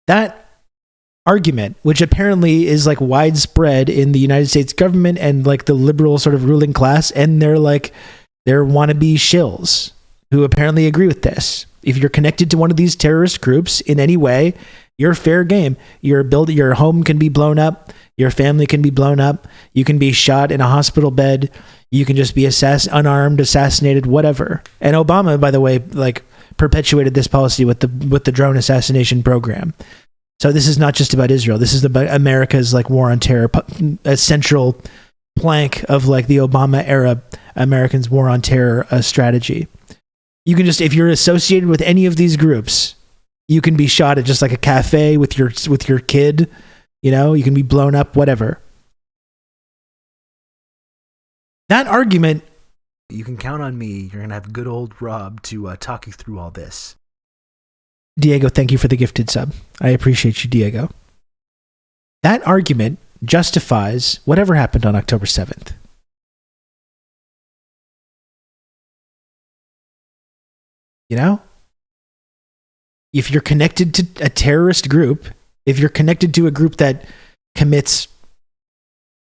That argument, which apparently is like widespread in the United States government and like the liberal sort of ruling class, and they're wannabe shills who apparently agree with this. If you're connected to one of these terrorist groups in any way, you're fair game. Your home can be blown up. Your family can be blown up. You can be shot in a hospital bed. You can just be unarmed, assassinated, whatever. And Obama, by the way, like perpetuated this policy with the drone assassination program. So this is not just about Israel. This is about America's like war on terror, a central plank of like the Obama era Americans' war on terror strategy. You can just, if you're associated with any of these groups, you can be shot at just like a cafe with your kid. You know, you can be blown up, whatever. That argument, you can count on me. You're gonna have good old Rob to talk you through all this. Diego, thank you for the gifted sub. I appreciate you, Diego. That argument justifies whatever happened on October 7th. You know? If you're connected to a terrorist group, if you're connected to a group that commits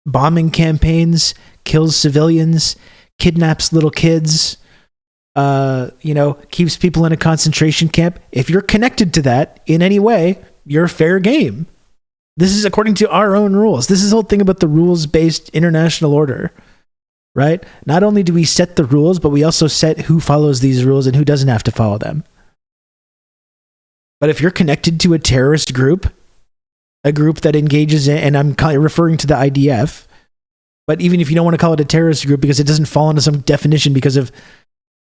bombing campaigns, kills civilians, kidnaps little kids, keeps people in a concentration camp. If you're connected to that in any way, you're fair game. This is according to our own rules. This is the whole thing about the rules-based international order, right? Not only do we set the rules, but we also set who follows these rules and who doesn't have to follow them. But if you're connected to a terrorist group, a group that engages in, and I'm referring to the IDF, but even if you don't want to call it a terrorist group because it doesn't fall into some definition because of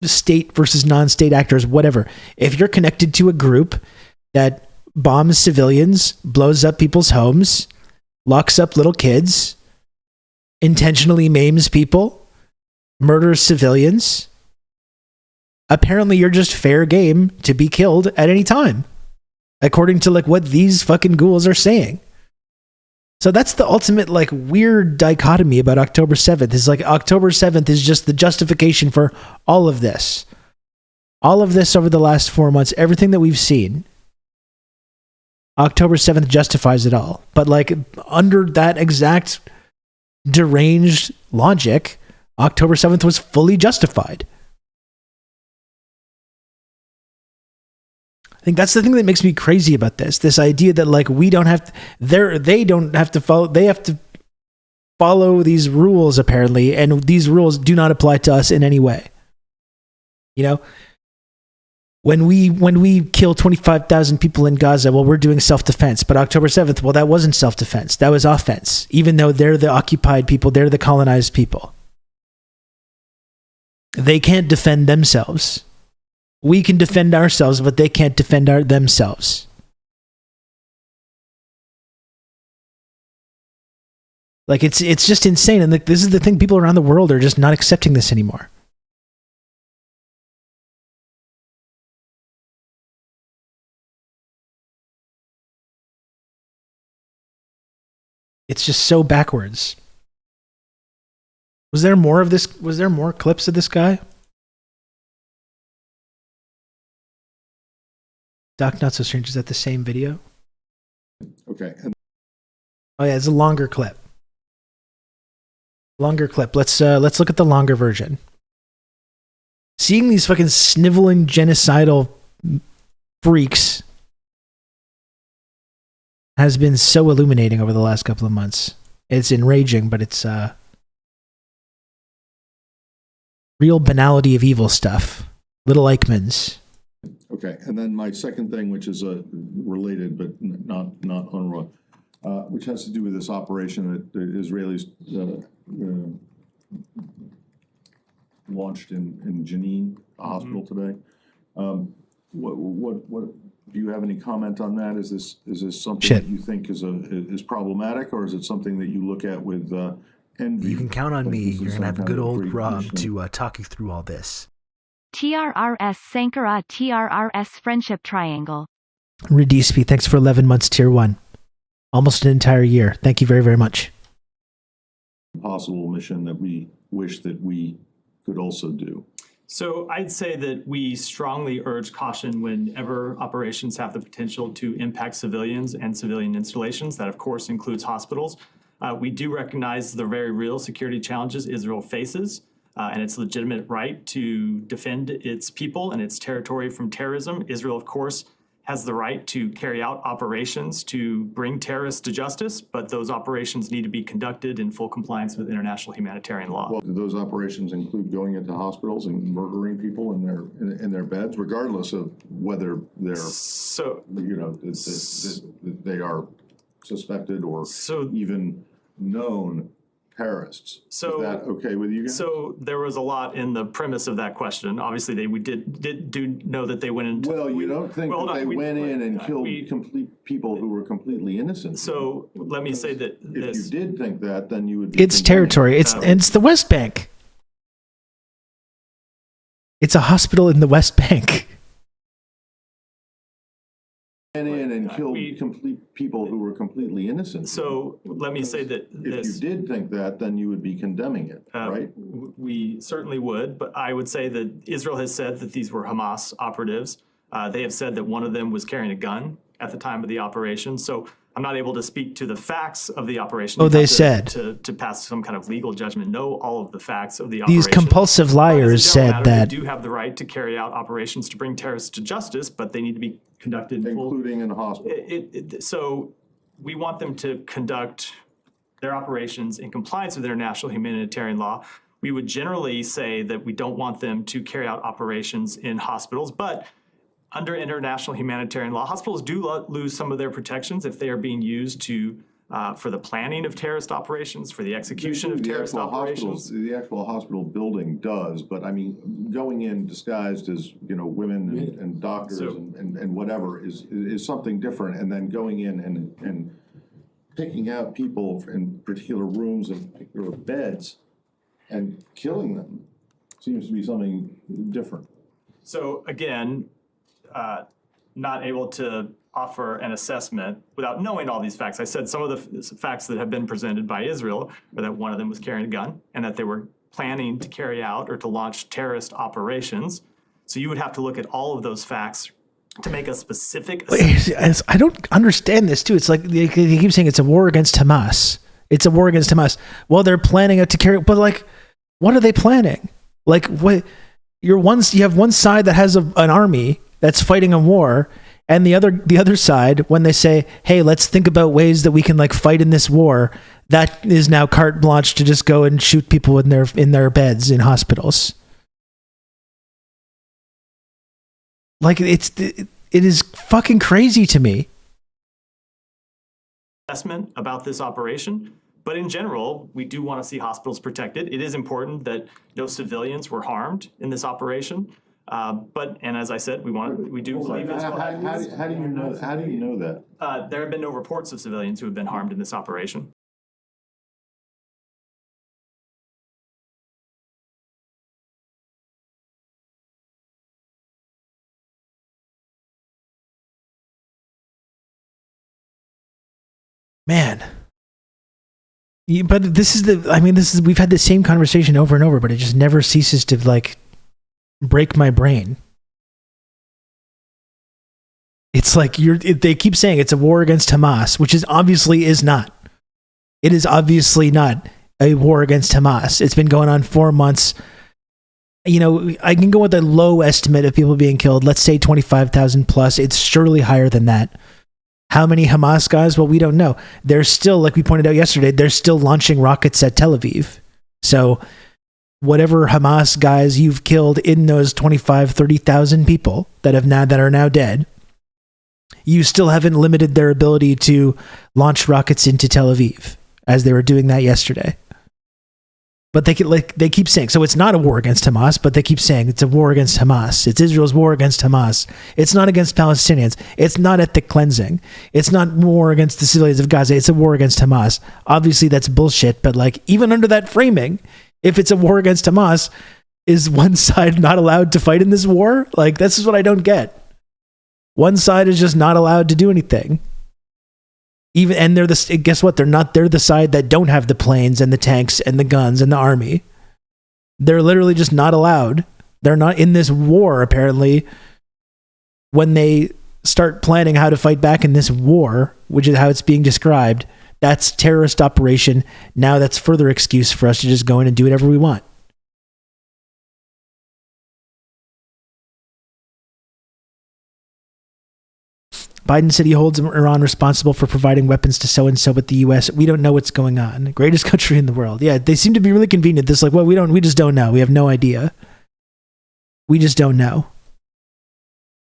state versus non-state actors, whatever. If you're connected to a group that bombs civilians, blows up people's homes, locks up little kids, intentionally maims people, murders civilians, apparently you're just fair game to be killed at any time, according to like what these fucking ghouls are saying. So that's the ultimate like weird dichotomy about October 7th. Is like October 7th is just the justification for all of this. All of this over the last 4 months, everything that we've seen. October 7th justifies it all. But like under that exact deranged logic, October 7th was fully justified. I think that's the thing that makes me crazy about this idea that like we don't have to, they don't have to follow, they have to follow these rules apparently, and these rules do not apply to us in any way. You know, when we kill 25,000 people in Gaza, well, we're doing self-defense, but October 7th, well, that wasn't self-defense, that was offense, even though they're the occupied people, they're the colonized people. They can't defend themselves. We can defend ourselves, but they can't defend themselves. Like it's just insane, and like this is the thing: people around the world are just not accepting this anymore. It's just so backwards. Was there more of this? Was there more clips of this guy? Doc Not So Strange, is that the same video? Okay. Oh yeah, it's a longer clip. Longer clip. Let's look at the longer version. Seeing these fucking sniveling genocidal freaks has been so illuminating over the last couple of months. It's enraging, but it's real banality of evil stuff. Little Eichmanns. Okay, and then my second thing, which is related but not UNRWA, which has to do with this operation that the Israelis launched in Jenin, a hospital today. What do you have any comment on that? Is this something that you think is problematic, or is it something that you look at with envy? You can count on me. You're gonna have good old Rob to talk you through all this. TRRS Sankara TRRS Friendship Triangle. Redispi, thanks for 11 months tier 1. Almost an entire year. Thank you very, very much. Possible mission that we wish that we could also do. So I'd say that we strongly urge caution whenever operations have the potential to impact civilians and civilian installations. That, of course, includes hospitals. We do recognize the very real security challenges Israel faces and its legitimate right to defend its people and its territory from terrorism. Israel, of course, has the right to carry out operations to bring terrorists to justice, but those operations need to be conducted in full compliance with international humanitarian law. Well, do those operations include going into hospitals and murdering people in their beds, regardless of whether they're they are suspected or even known terrorists? So, is that okay with you guys? So there was a lot in the premise of that question. Obviously, we did know that they went into. Well, you don't think that they went in and killed complete people who were completely innocent. So let me say that if you did think that, then you would. It's territory. It's the West Bank. It's a hospital in the West Bank. Went in and killed complete people who were completely innocent. So let me say that if you did think that, then you would be condemning it, right? We certainly would, but I would say that Israel has said that these were Hamas operatives. They have said that one of them was carrying a gun at the time of the operation. So I'm not able to speak to the facts of the operation. Oh, they said to pass some kind of legal judgment. Know all of the facts of the operation. These compulsive liars said that they do have the right to carry out operations to bring terrorists to justice, but they need to be conducted including in hospitals. So we want them to conduct their operations in compliance with international humanitarian law. We would generally say that we don't want them to carry out operations in hospitals, but under international humanitarian law, hospitals do lose some of their protections if they are being used to for the planning of terrorist operations, for the execution of terrorist operations. The actual hospital building does, but I mean, going in disguised as women and doctors and whatever is something different, and then going in and picking out people in particular rooms and particular beds and killing them seems to be something different. So again, not able to offer an assessment without knowing all these facts. I said some of the facts that have been presented by Israel are that one of them was carrying a gun and that they were planning to carry out or to launch terrorist operations. So you would have to look at all of those facts to make a specific assessment. I don't understand this too. It's like they keep saying it's a war against Hamas. It's a war against Hamas. Well, they're planning it to carry, but like, what are they planning? Like, what? You have one side that has an army that's fighting a war, and the other side, when they say, hey, let's think about ways that we can like fight in this war, that is now carte blanche to just go and shoot people in their beds in hospitals. Like it is fucking crazy to me. Assessment about this operation, but in general, we do want to see hospitals protected. It is important that no civilians were harmed in this operation. And as I said, we do believe Israel. How do you know that? There have been no reports of civilians who have been harmed in this operation. Man. But we've had the same conversation over and over, but it just never ceases to like break my brain. It's like they keep saying it's a war against Hamas, which obviously is not. It is obviously not a war against Hamas. It's been going on 4 months. I can go with a low estimate of people being killed. Let's say 25,000 plus. It's surely higher than that. How many Hamas guys? Well, we don't know. They're still, like we pointed out yesterday, they're still launching rockets at Tel Aviv. So whatever Hamas guys you've killed in those 25, 30,000 people that are now dead, you still haven't limited their ability to launch rockets into Tel Aviv, as they were doing that yesterday. But they keep saying, so it's not a war against Hamas, but they keep saying it's a war against Hamas. It's Israel's war against Hamas. It's not against Palestinians. It's not ethnic cleansing. It's not war against the civilians of Gaza. It's a war against Hamas. Obviously, that's bullshit, but like even under that framing, if it's a war against Hamas, is one side not allowed to fight in this war? Like, this is what I don't get. One side is just not allowed to do anything. And guess what? They're the side that don't have the planes and the tanks and the guns and the army. They're literally just not allowed They're not in this war, apparently. When they start planning how to fight back in this war, which is how it's being described, that's terrorist operation. Now that's further excuse for us to just go in and do whatever we want. Biden said he holds Iran responsible for providing weapons to so-and-so, but the U.S., we don't know what's going on. Greatest country in the world. Yeah, they seem to be really convenient. This like, well, we just don't know. We have no idea. We just don't know.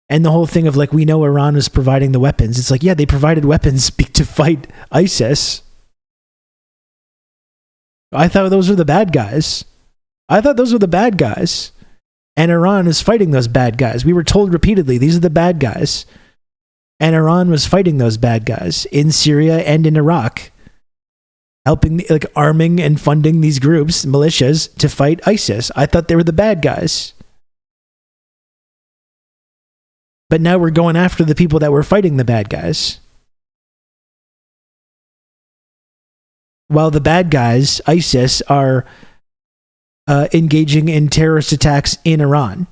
And the whole thing of like, we know Iran is providing the weapons. It's like, yeah, they provided weapons to fight ISIS. I thought those were the bad guys. And Iran is fighting those bad guys. We were told repeatedly, these are the bad guys. And Iran was fighting those bad guys in Syria and in Iraq. Helping, like, arming and funding these groups, militias, to fight ISIS. I thought they were the bad guys. But now we're going after the people that were fighting the bad guys. While the bad guys, ISIS, are engaging in terrorist attacks in Iran.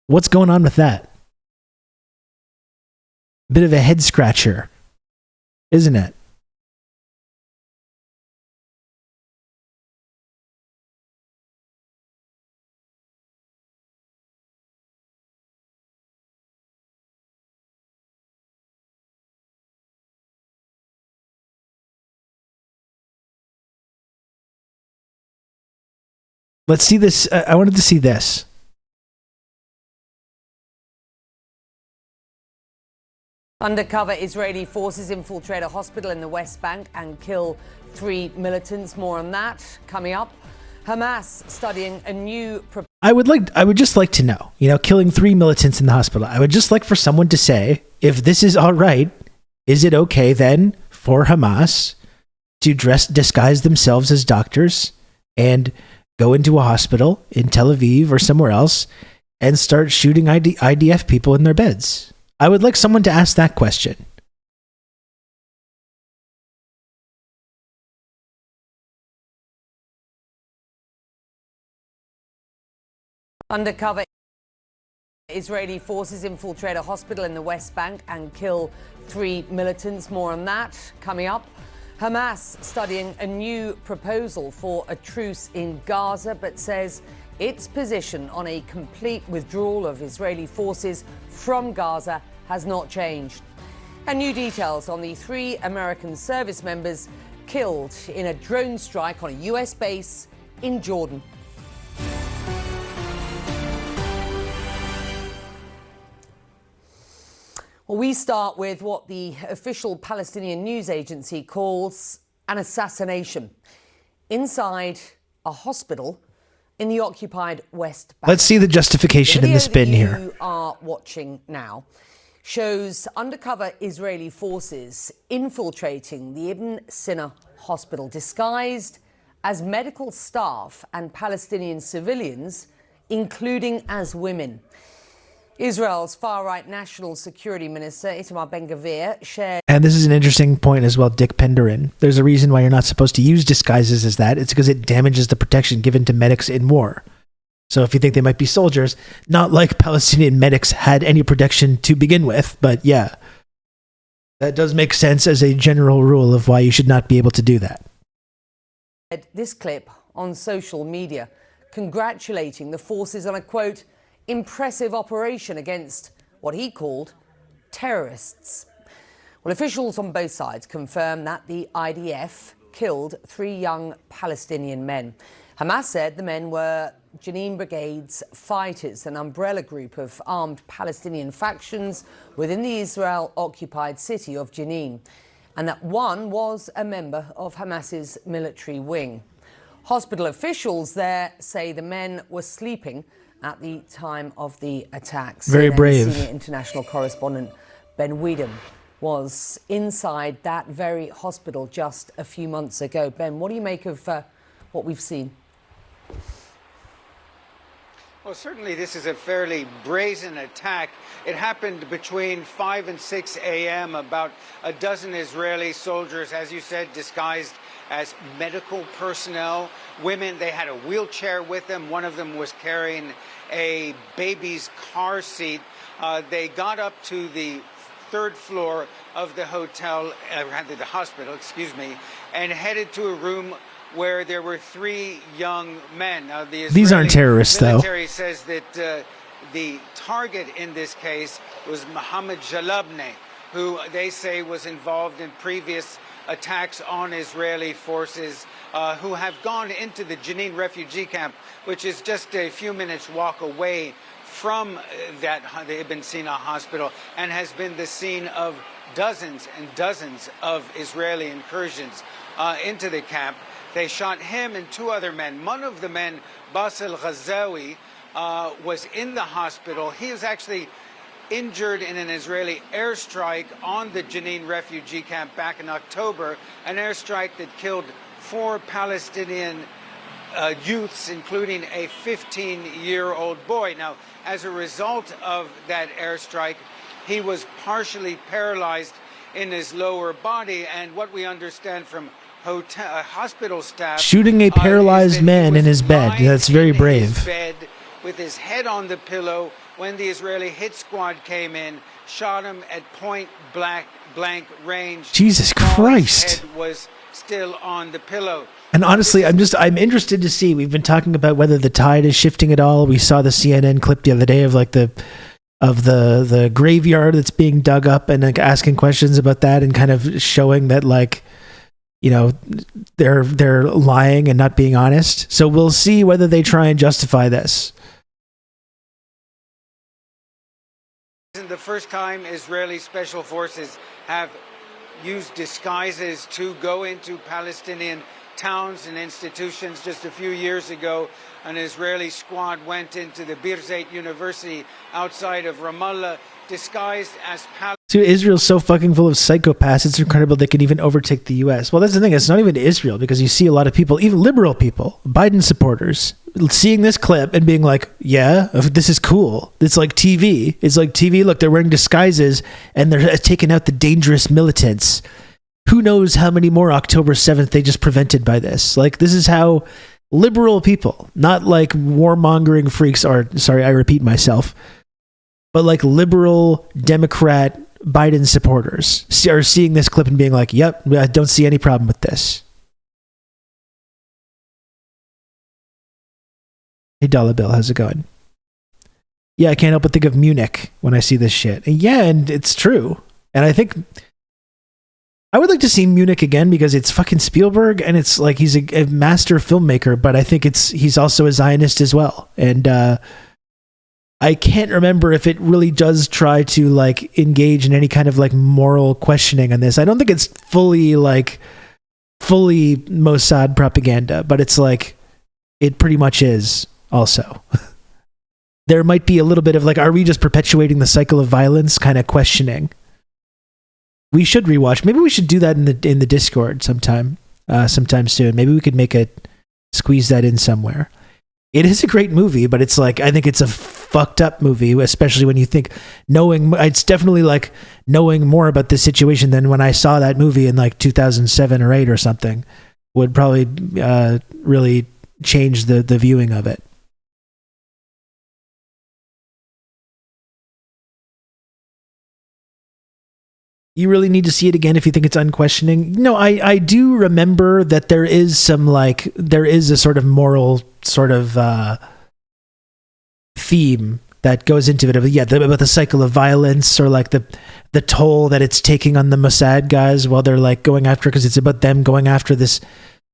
What's going on with that? Bit of a head scratcher, isn't it? Let's see this. I wanted to see this. Undercover Israeli forces infiltrate a hospital in the West Bank and kill 3 militants. More on that coming up. Hamas studying a new... I would just like to know, killing 3 militants in the hospital. I would just like for someone to say, if this is all right, is it okay then for Hamas to disguise themselves as doctors and go into a hospital in Tel Aviv or somewhere else and start shooting IDF people in their beds? I would like someone to ask that question. Undercover Israeli forces infiltrate a hospital in the West Bank and kill 3 militants. More on that coming up. Hamas studying a new proposal for a truce in Gaza, but says its position on a complete withdrawal of Israeli forces from Gaza has not changed. And new details on the 3 American service members killed in a drone strike on a US base in Jordan. Well, we start with what the official Palestinian news agency calls an assassination inside a hospital in the occupied West Bank. Let's see the justification in the spin here. You are watching now shows undercover Israeli forces infiltrating the Ibn Sina hospital disguised as medical staff and Palestinian civilians, including as women. Israel's far-right National Security Minister, Itamar Ben-Gvir, shared... And this is an interesting point as well, Dick Penderin. There's a reason why you're not supposed to use disguises as that. It's because it damages the protection given to medics in war. So if you think they might be soldiers, not like Palestinian medics had any protection to begin with, but yeah. That does make sense as a general rule of why you should not be able to do that. This clip on social media congratulating the forces on a, quote, impressive operation against what he called terrorists. Well, officials on both sides confirm that the IDF killed 3 young Palestinian men. Hamas said the men were Jenin Brigade's fighters, an umbrella group of armed Palestinian factions within the Israel-occupied city of Jenin, and that one was a member of Hamas's military wing. Hospital officials there say the men were sleeping at the time of the attacks. Very brave. Senior international correspondent Ben Weedham was inside that very hospital just a few months ago. Ben, what do you make of what we've seen? Well, certainly this is a fairly brazen attack. It happened between 5 and 6 a.m. About a dozen Israeli soldiers, as you said, disguised as medical personnel. Women, they had a wheelchair with them. One of them was carrying a baby's car seat. They got up to the third floor of the hospital, and headed to a room where there were 3 young men. Now, the Israeli These aren't terrorists, though. Military says that the target in this case was Mohammed Jalabne, who they say was involved in previous attacks on Israeli forces, who have gone into the Jenin refugee camp, which is just a few minutes walk away from that Ibn Sina hospital, and has been the scene of dozens and dozens of Israeli incursions into the camp. They shot him and 2 other men. One of the men, Basil Ghazawi, was in the hospital. He was actually injured in an Israeli airstrike on the Jenin refugee camp back in October, an airstrike that killed 4 Palestinian youths, including a 15-year-old boy. Now, as a result of that airstrike, he was partially paralyzed in his lower body, and what we understand from hospital staff, shooting a paralyzed man in his bed. That's very brave. His bed with his head on the pillow when the Israeli hit squad came in, shot him at point blank range. Jesus Christ! His head was still on the pillow. And honestly, I'm interested to see. We've been talking about whether the tide is shifting at all. We saw the CNN clip the other day of like the graveyard that's being dug up, and like asking questions about that, and kind of showing that like, you know, they're lying and not being honest. So we'll see whether they try and justify this. This isn't the first time Israeli special forces have used disguises to go into Palestinian towns and institutions. Just a few years ago, an Israeli squad went into the Birzeit University outside of Ramallah, disguised as Palestinian. So Israel's so fucking full of psychopaths, it's incredible they can even overtake the US. Well, that's the thing, it's not even Israel, because you see a lot of people, even liberal people, Biden supporters, seeing this clip and being like, yeah, this is cool. It's like TV. It's like TV, look, they're wearing disguises and they're taking out the dangerous militants. Who knows how many more October 7th they just prevented by this. Like, this is how liberal people, not like warmongering freaks are, sorry, I repeat myself, but like liberal Democrat Biden supporters are seeing this clip and being like, yep, I don't see any problem with this. Hey, Dollar Bill, how's it going? Yeah, I can't help but think of Munich when I see this shit. And yeah, and it's true. And I think I would like to see Munich again because it's fucking Spielberg, and it's like he's a master filmmaker, but I think he's also a Zionist as well. And I can't remember if it really does try to like engage in any kind of like moral questioning on this. I don't think it's fully Mossad propaganda, but it's like it pretty much is also. There might be a little bit of like, are we just perpetuating the cycle of violence kind of questioning? We should rewatch. Maybe we should do that in the Discord sometime soon. Maybe we could squeeze that in somewhere. It is a great movie, but it's like, I think it's a fucked up movie, especially when you think it's definitely like knowing more about this situation than when I saw that movie in like 2007 or 8 or something would probably really change the viewing of it. You really need to see it again if you think it's unquestioning. No, I do remember that there is a sort of moral sort of theme that goes into it. About the cycle of violence, or like the toll that it's taking on the Mossad guys while they're like going after, because it's about them going after these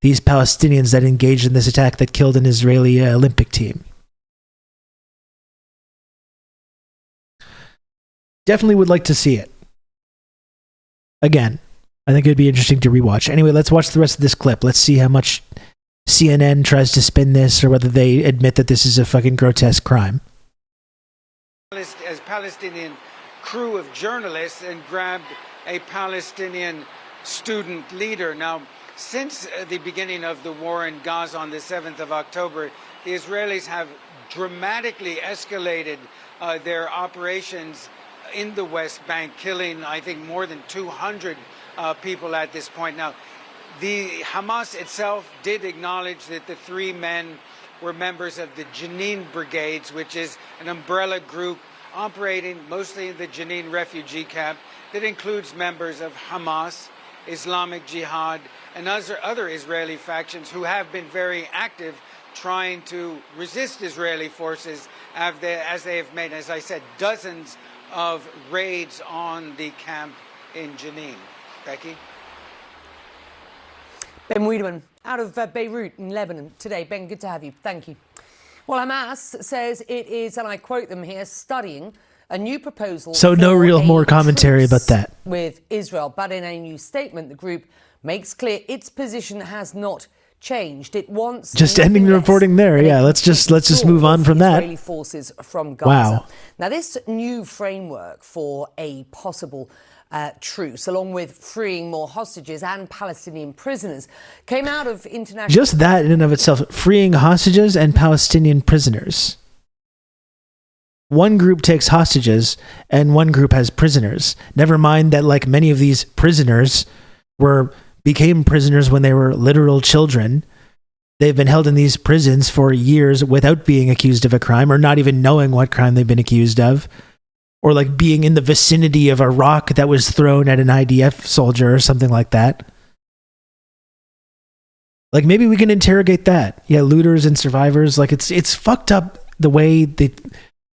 Palestinians that engaged in this attack that killed an Israeli Olympic team. Definitely would like to see it. Again, I think it'd be interesting to rewatch. Anyway, let's watch the rest of this clip. Let's see how much CNN tries to spin this, or whether they admit that this is a fucking grotesque crime. As Palestinian crew of journalists and grabbed a Palestinian student leader. Now, since the beginning of the war in Gaza on the 7th of October, the Israelis have dramatically escalated their operations in the West Bank, killing, I think, more than 200 people at this point. Now, the Hamas itself did acknowledge that the 3 men were members of the Jenin Brigades, which is an umbrella group operating mostly in the Jenin refugee camp that includes members of Hamas, Islamic Jihad, and other Israeli factions who have been very active trying to resist Israeli forces as they have made, as I said, dozens of raids on the camp in Jenin. Becky? Ben Wiedemann, out of Beirut in Lebanon today. Ben, good to have you. Thank you. Well, Hamas says it is, and I quote them here, studying a new proposal. So no real more commentary about that. With Israel, but in a new statement, the group makes clear its position has not changed. It wants just ending the reporting there. Yeah, let's just move on from that. Israeli forces from Gaza. Wow. Now, this new framework for a possible truce, along with freeing more hostages and Palestinian prisoners, came out of international... Just that in and of itself, freeing hostages and Palestinian prisoners. One group takes hostages and one group has prisoners. Never mind that, like, many of these prisoners became prisoners when they were literal children. They've been held in these prisons for years without being accused of a crime or not even knowing what crime they've been accused of. Or like being in the vicinity of a rock that was thrown at an IDF soldier or something like that. Like maybe we can interrogate that. Yeah, looters and survivors. Like it's fucked up the way the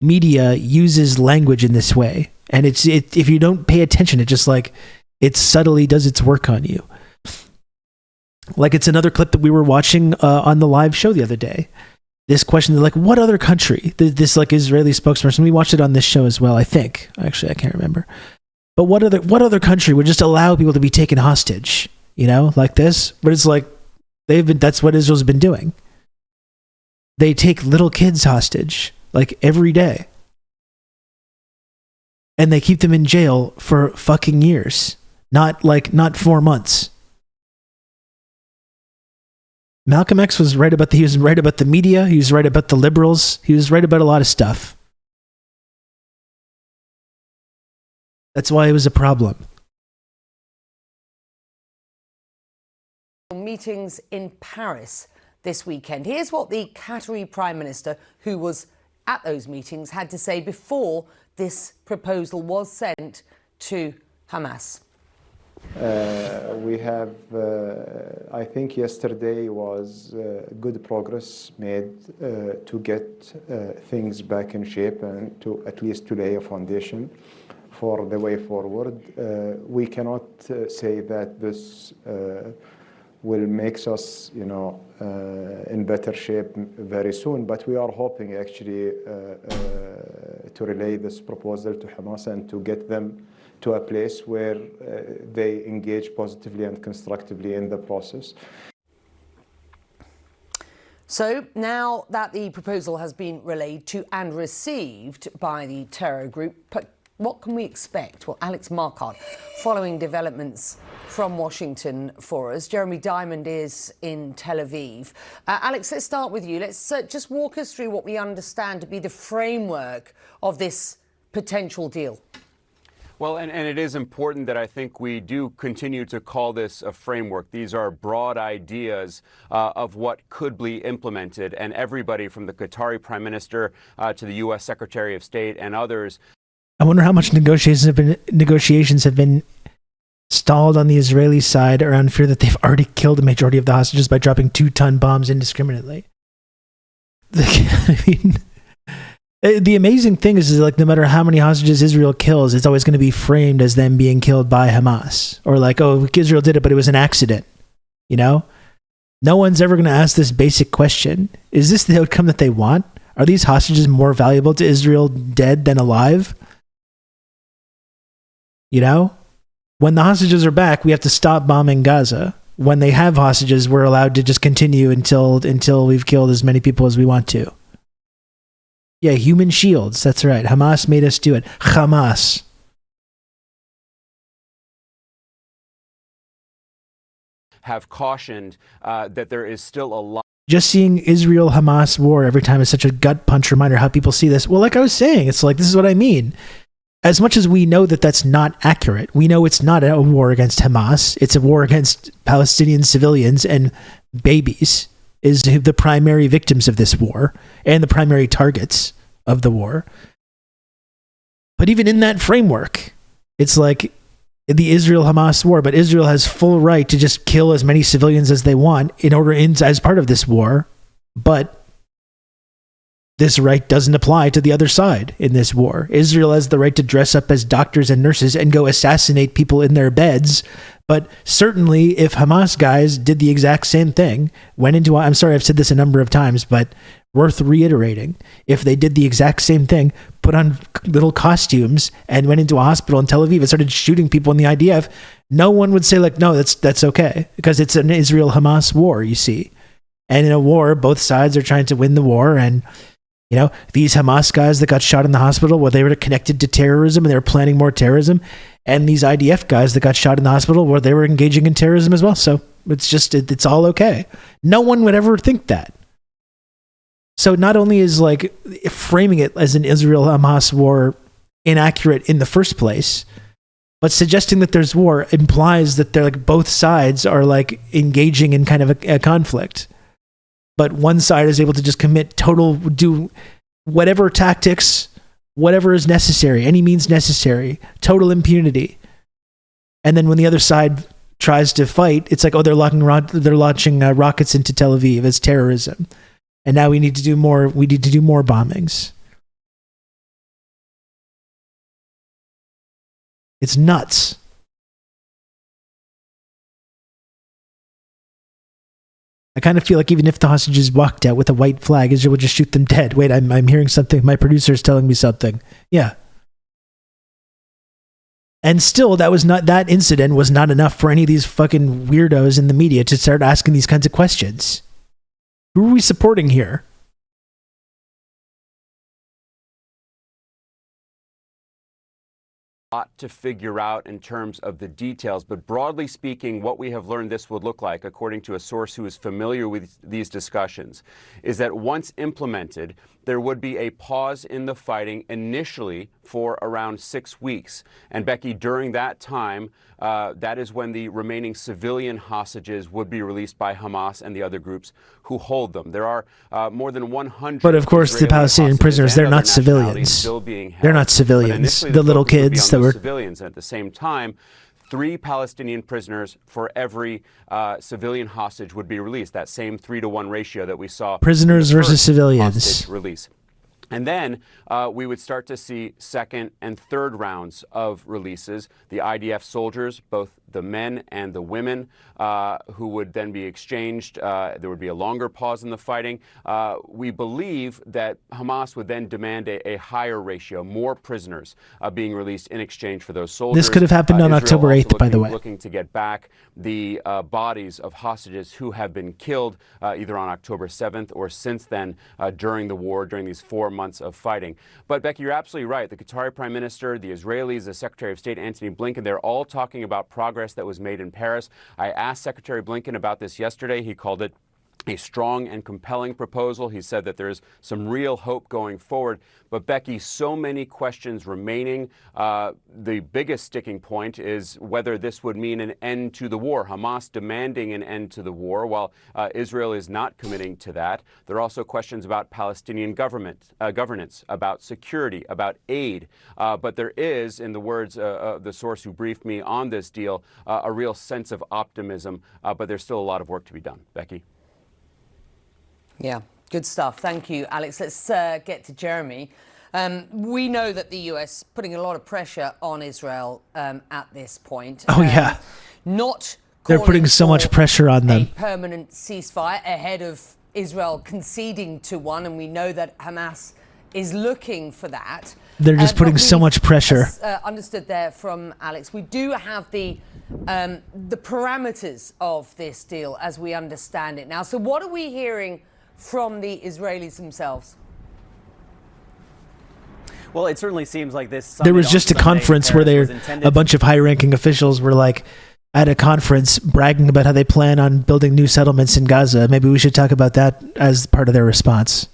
media uses language in this way. And if you don't pay attention, it subtly does its work on you. Like it's another clip that we were watching on the live show the other day. This question, like, what other country? This like Israeli spokesperson. We watched it on this show as well, I think. Actually, I can't remember. But what other country would just allow people to be taken hostage? You know, like this. But it's like that's what Israel's been doing. They take little kids hostage like every day, and they keep them in jail for fucking years. Not 4 months. Malcolm X was right about he was right about the media. He was right about the liberals. He was right about a lot of stuff. That's why it was a problem. Meetings in Paris this weekend. Here's what the Qatari Prime Minister, who was at those meetings, had to say before this proposal was sent to Hamas. We have, I think yesterday was good progress made to get things back in shape and to at least to lay a foundation for the way forward. We cannot say that this will make us, in better shape very soon, but we are hoping actually to relay this proposal to Hamas and to get them to a place where they engage positively and constructively in the process. So now that the proposal has been relayed to and received by the terror group, what can we expect? Well, Alex Marquardt, following developments from Washington for us. Jeremy Diamond is in Tel Aviv. Alex, let's start with you. Let's just walk us through what we understand to be the framework of this potential deal. Well, and it is important that I think we do continue to call this a framework. These are broad ideas of what could be implemented, and everybody from the Qatari Prime Minister to the U.S. Secretary of State and others. I wonder how much negotiations have been stalled on the Israeli side around fear that they've already killed the majority of the hostages by dropping 2-ton bombs indiscriminately. I mean, the amazing thing is like no matter how many hostages Israel kills, it's always going to be framed as them being killed by Hamas. Or like, oh, Israel did it, but it was an accident. You know? No one's ever going to ask this basic question. Is this the outcome that they want? Are these hostages more valuable to Israel dead than alive? You know? When the hostages are back, we have to stop bombing Gaza. When they have hostages, we're allowed to just continue until we've killed as many people as we want to. Yeah, human shields. That's right. Hamas made us do it. Hamas. Have cautioned that there is still a lot just seeing Israel-Hamas war every time is such a gut punch reminder how people see this. Well, like I was saying, it's like, this is what I mean. As much as we know that that's not accurate, we know it's not a war against Hamas. It's a war against Palestinian civilians, and babies is the primary victims of this war and the primary targets of the war. But even in that framework, it's like the Israel-Hamas war, but Israel has full right to just kill as many civilians as they want as part of this war. But this right doesn't apply to the other side in this war. Israel has the right to dress up as doctors and nurses and go assassinate people in their beds. But certainly if Hamas guys did the exact same thing, I'm sorry, I've said this a number of times, but worth reiterating. If they did the exact same thing, put on little costumes and went into a hospital in Tel Aviv and started shooting people in the IDF, no one would say like, no, that's okay, because it's an Israel-Hamas war, you see. And in a war, both sides are trying to win the war, and these Hamas guys that got shot in the hospital, well, they were connected to terrorism and they were planning more terrorism. And these IDF guys that got shot in the hospital, well, they were engaging in terrorism as well. So it's all okay. No one would ever think that. So not only is like framing it as an Israel-Hamas war inaccurate in the first place, but suggesting that there's war implies that they're like both sides are like engaging in kind of a conflict. But one side is able to just do whatever tactics, whatever is necessary, any means necessary, total impunity. And then when the other side tries to fight, it's like, oh, they're launching rockets into Tel Aviv as terrorism. And now we need to do more bombings. It's nuts. I kind of feel like even if the hostages walked out with a white flag, Israel would just shoot them dead. Wait, I'm hearing something. My producer's telling me something. Yeah. And still, that incident was not enough for any of these fucking weirdos in the media to start asking these kinds of questions. Who are we supporting here? To figure out in terms of the details, but broadly speaking, what we have learned this would look like, according to a source who is familiar with these discussions, is that once implemented, there would be a pause in the fighting initially for around 6 weeks. And Becky, during that time, that is when the remaining civilian hostages would be released by Hamas and the other groups who hold them. There are more than 100. But of course, the Palestinian prisoners, they're not civilians. They're not civilians. The little kids that were civilians. At the same time, 3 Palestinian prisoners for every civilian hostage would be released. That same 3-to-1 ratio that we saw. Prisoners versus civilians. Release. And then we would start to see second and third rounds of releases. The IDF soldiers, both the men and the women, who would then be exchanged. There would be a longer pause in the fighting. We believe that Hamas would then demand a higher ratio, more prisoners being released in exchange for those soldiers. This could have happened on October 8th, by the way. Looking to get back the bodies of hostages who have been killed either on October 7th or since then during the war, during these 4 months of fighting. But Becky, you're absolutely right. The Qatari Prime Minister, the Israelis, the Secretary of State, Antony Blinken, they're all talking about progress that was made in Paris. I asked Secretary Blinken about this yesterday. He called it a strong and compelling proposal. He said that there's some real hope going forward. But Becky, so many questions remaining. The biggest sticking point is whether this would mean an end to the war. Hamas demanding an end to the war, while Israel is not committing to that. There are also questions about Palestinian governance, about security, about aid. But there is, in the words of the source who briefed me on this deal, a real sense of optimism. But there's still a lot of work to be done. Becky? Yeah, good stuff. Thank you, Alex. Let's get to Jeremy. We know that the US putting a lot of pressure on Israel at this point. Oh, yeah. They're putting so much pressure on them. A permanent ceasefire ahead of Israel conceding to one, and we know that Hamas is looking for that. They're just putting so much pressure. Understood there from Alex. We do have the parameters of this deal as we understand it now. So what are we hearing from the Israelis themselves? Well, it certainly seems like this. There was just a conference where a bunch of high-ranking officials were like, at a conference bragging about how they plan on building new settlements in Gaza. Maybe we should talk about that as part of their response.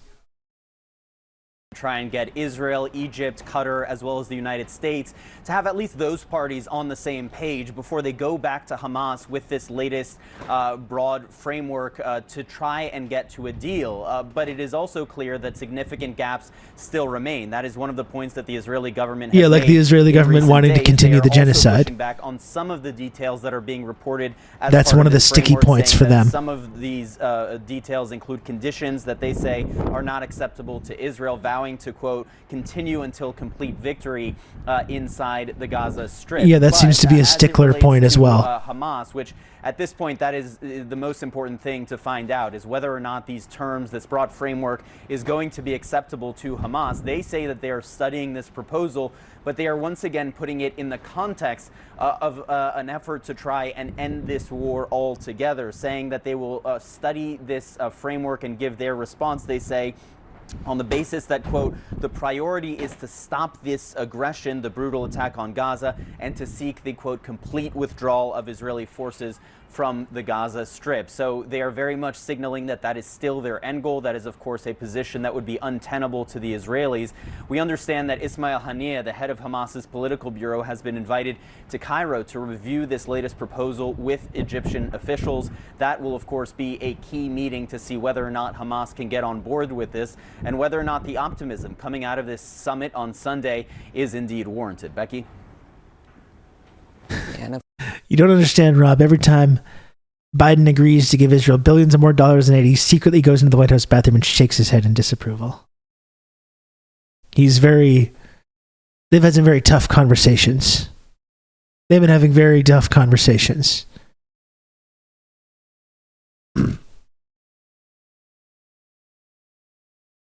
Try and get Israel, Egypt, Qatar, as well as the United States to have at least those parties on the same page before they go back to Hamas with this latest broad framework to try and get to a deal. But it is also clear that significant gaps still remain. That is one of the points that the Israeli government has like made the Israeli government wanting to continue the genocide. Pushing back on some of the details that are being reported as That's one of the sticky points for them. Some of these details include conditions that they say are not acceptable to Israel, vowing to, quote, continue until complete victory inside the Gaza Strip. Yeah, that seems to be a stickler point as well. Hamas, which at this point, that is the most important thing to find out, is whether or not these terms, this broad framework, is going to be acceptable to Hamas. They say that they are studying this proposal, but they are once again putting it in the context of an effort to try and end this war altogether, saying that they will study this framework and give their response. They say, on the basis that, quote, the priority is to stop this aggression, the brutal attack on Gaza, and to seek the, quote, complete withdrawal of Israeli forces from the Gaza Strip. So they are very much signaling that that is still their end goal. That is, of course, a position that would be untenable to the Israelis. We understand that Ismail Haniyeh, the head of Hamas's political bureau, has been invited to Cairo to review this latest proposal with Egyptian officials. That will, of course, be a key meeting to see whether or not Hamas can get on board with this and whether or not the optimism coming out of this summit on Sunday is indeed warranted. Becky? You don't understand, Rob. Every time Biden agrees to give Israel billions of more dollars in aid, he secretly goes into the White House bathroom and shakes his head in disapproval. They've had some very tough conversations. They've been having very tough conversations.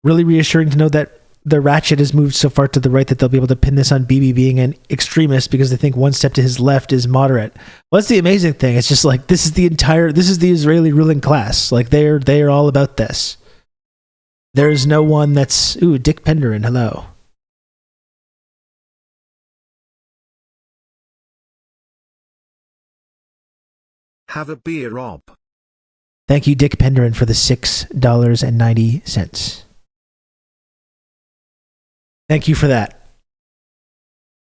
Really reassuring to know that the ratchet has moved so far to the right that they'll be able to pin this on Bibi being an extremist because they think one step to his left is moderate. Well, that's the amazing thing. It's just like, this is the Israeli ruling class. Like, they are all about this. There's no one that's, Dick Penderin, hello. Have a beer, Rob. Thank you, Dick Penderin, for the $6.90. Thank you for that.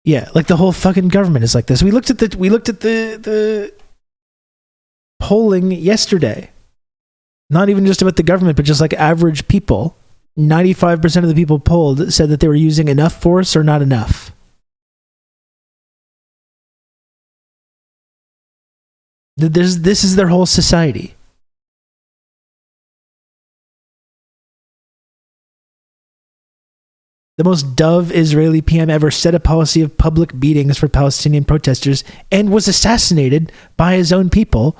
Yeah, like the whole fucking government is like this. We looked at the polling yesterday. Not even just about the government, but just like average people. 95% of the people polled said that they were using enough force or not enough. This is their whole society. The most dove Israeli PM ever set a policy of public beatings for Palestinian protesters and was assassinated by his own people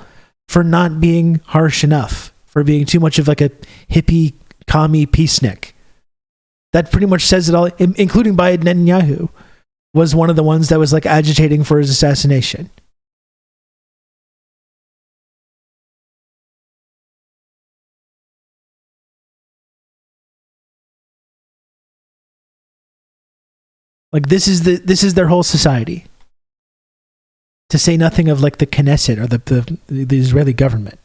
for not being harsh enough, for being too much of like a hippie, commie peacenik. That pretty much says it all, including by Netanyahu, was one of the ones that was like agitating for his assassination. Like this is their whole society. To say nothing of like the Knesset or the Israeli government.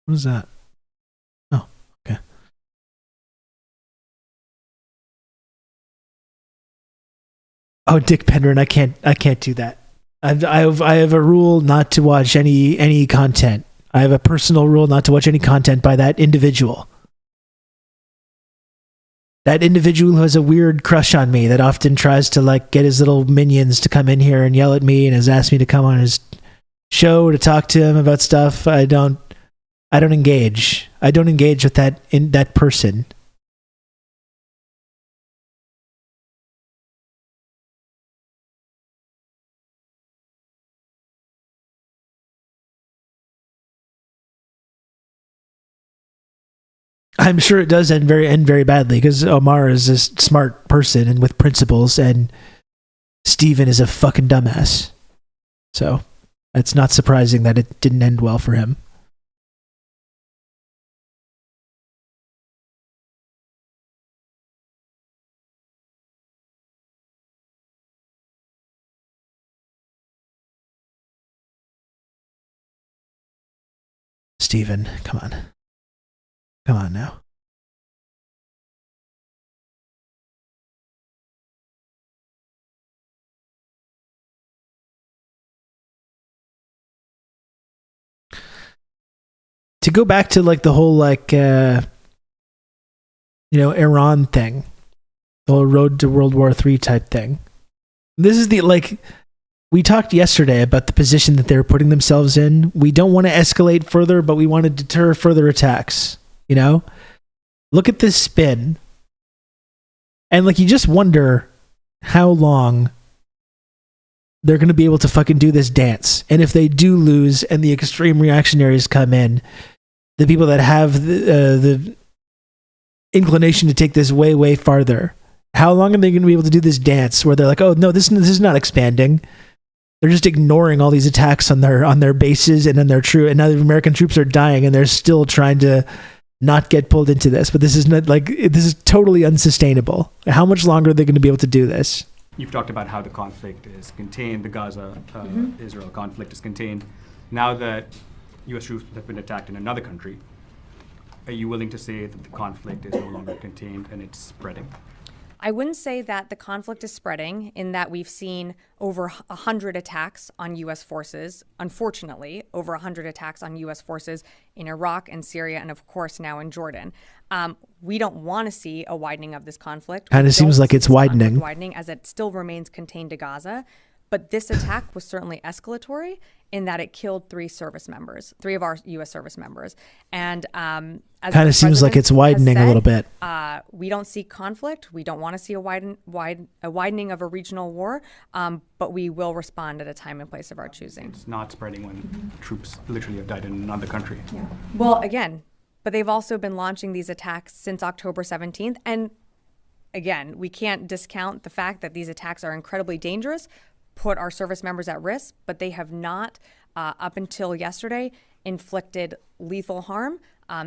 What is that? Oh, okay. Oh, Dick Penderin, I can't do that. I have a rule not to watch any content. I have a personal rule not to watch any content by that individual. That individual who has a weird crush on me that often tries to like get his little minions to come in here and yell at me and has asked me to come on his show to talk to him about stuff. I don't engage. I don't engage with that person. I'm sure it does end very badly because Omar is a smart person and with principles, and Steven is a fucking dumbass. So it's not surprising that it didn't end well for him. Steven. Come on. Come on now. To go back to like the whole like Iran thing, the whole road to World War III type thing. This is the we talked yesterday about the position that they're putting themselves in. We don't want to escalate further, but we want to deter further attacks. Look at this spin, and you just wonder how long they're going to be able to fucking do this dance. And if they do lose and the extreme reactionaries come in, the people that have the inclination to take this way, way farther, how long are they going to be able to do this dance where they're like, oh, no, this is not expanding. They're just ignoring all these attacks on their bases and on their and now the American troops are dying and they're still trying to not get pulled into this. But this is not this is totally unsustainable. How much longer are they going to be able to do this? You've talked about how the conflict is contained, the Gaza-Israel conflict is contained. Now that U.S. troops have been attacked in another country, are you willing to say that the conflict is no longer contained and it's spreading? I wouldn't say that the conflict is spreading in that we've seen over 100 attacks on U.S. forces, unfortunately, over 100 attacks on U.S. forces in Iraq and Syria and, of course, now in Jordan. We don't want to see a widening of this conflict. Kind of seems like it's widening. Widening as it still remains contained to Gaza. But this attack was certainly escalatory in that it killed three of our U.S. service members. And as kind of seems like it's widening a little bit. We don't see conflict. We don't want to see a widening of a regional war, but we will respond at a time and place of our choosing. It's not spreading when troops literally have died in another country. Yeah. Well, again, but they've also been launching these attacks since October 17th. And again, we can't discount the fact that these attacks are incredibly dangerous, put our service members at risk, but they have not, up until yesterday, inflicted lethal harm.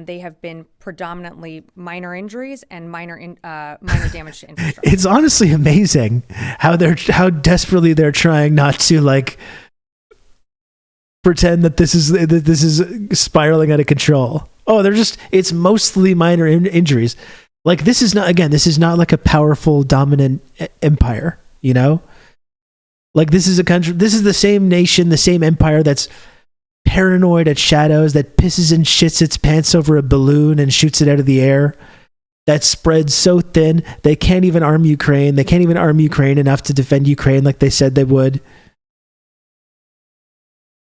They have been predominantly minor injuries and minor damage to infrastructure. It's honestly amazing how desperately they're trying not to pretend that this is spiraling out of control. Oh, it's mostly minor injuries. This is not like a powerful dominant empire, this is a country, this is the same nation, the same empire that's paranoid at shadows, that pisses and shits its pants over a balloon and shoots it out of the air, that spreads so thin they can't even arm Ukraine. They can't even arm Ukraine enough to defend Ukraine like they said they would.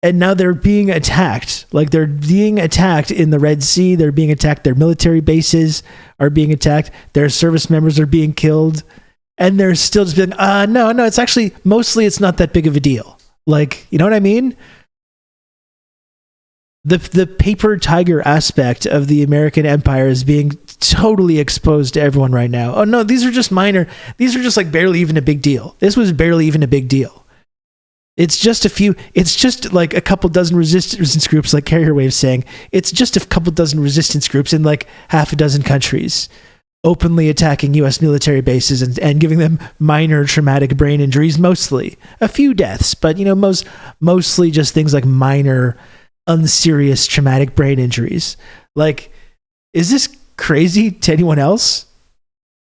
And now they're being attacked. They're being attacked in the Red Sea. They're being attacked. Their military bases are being attacked. Their service members are being killed. And they're still just being, no, it's actually, mostly it's not that big of a deal. You know what I mean? The paper tiger aspect of the American empire is being totally exposed to everyone right now. Oh no, these are just minor. These are just barely even a big deal. This was barely even a big deal. It's just a couple dozen resistance groups, like Carrier Wave saying. It's just a couple dozen resistance groups in half a dozen countries, openly attacking U.S. military bases and giving them minor traumatic brain injuries, mostly. A few deaths, but mostly just things like minor, unserious traumatic brain injuries. Is this crazy to anyone else?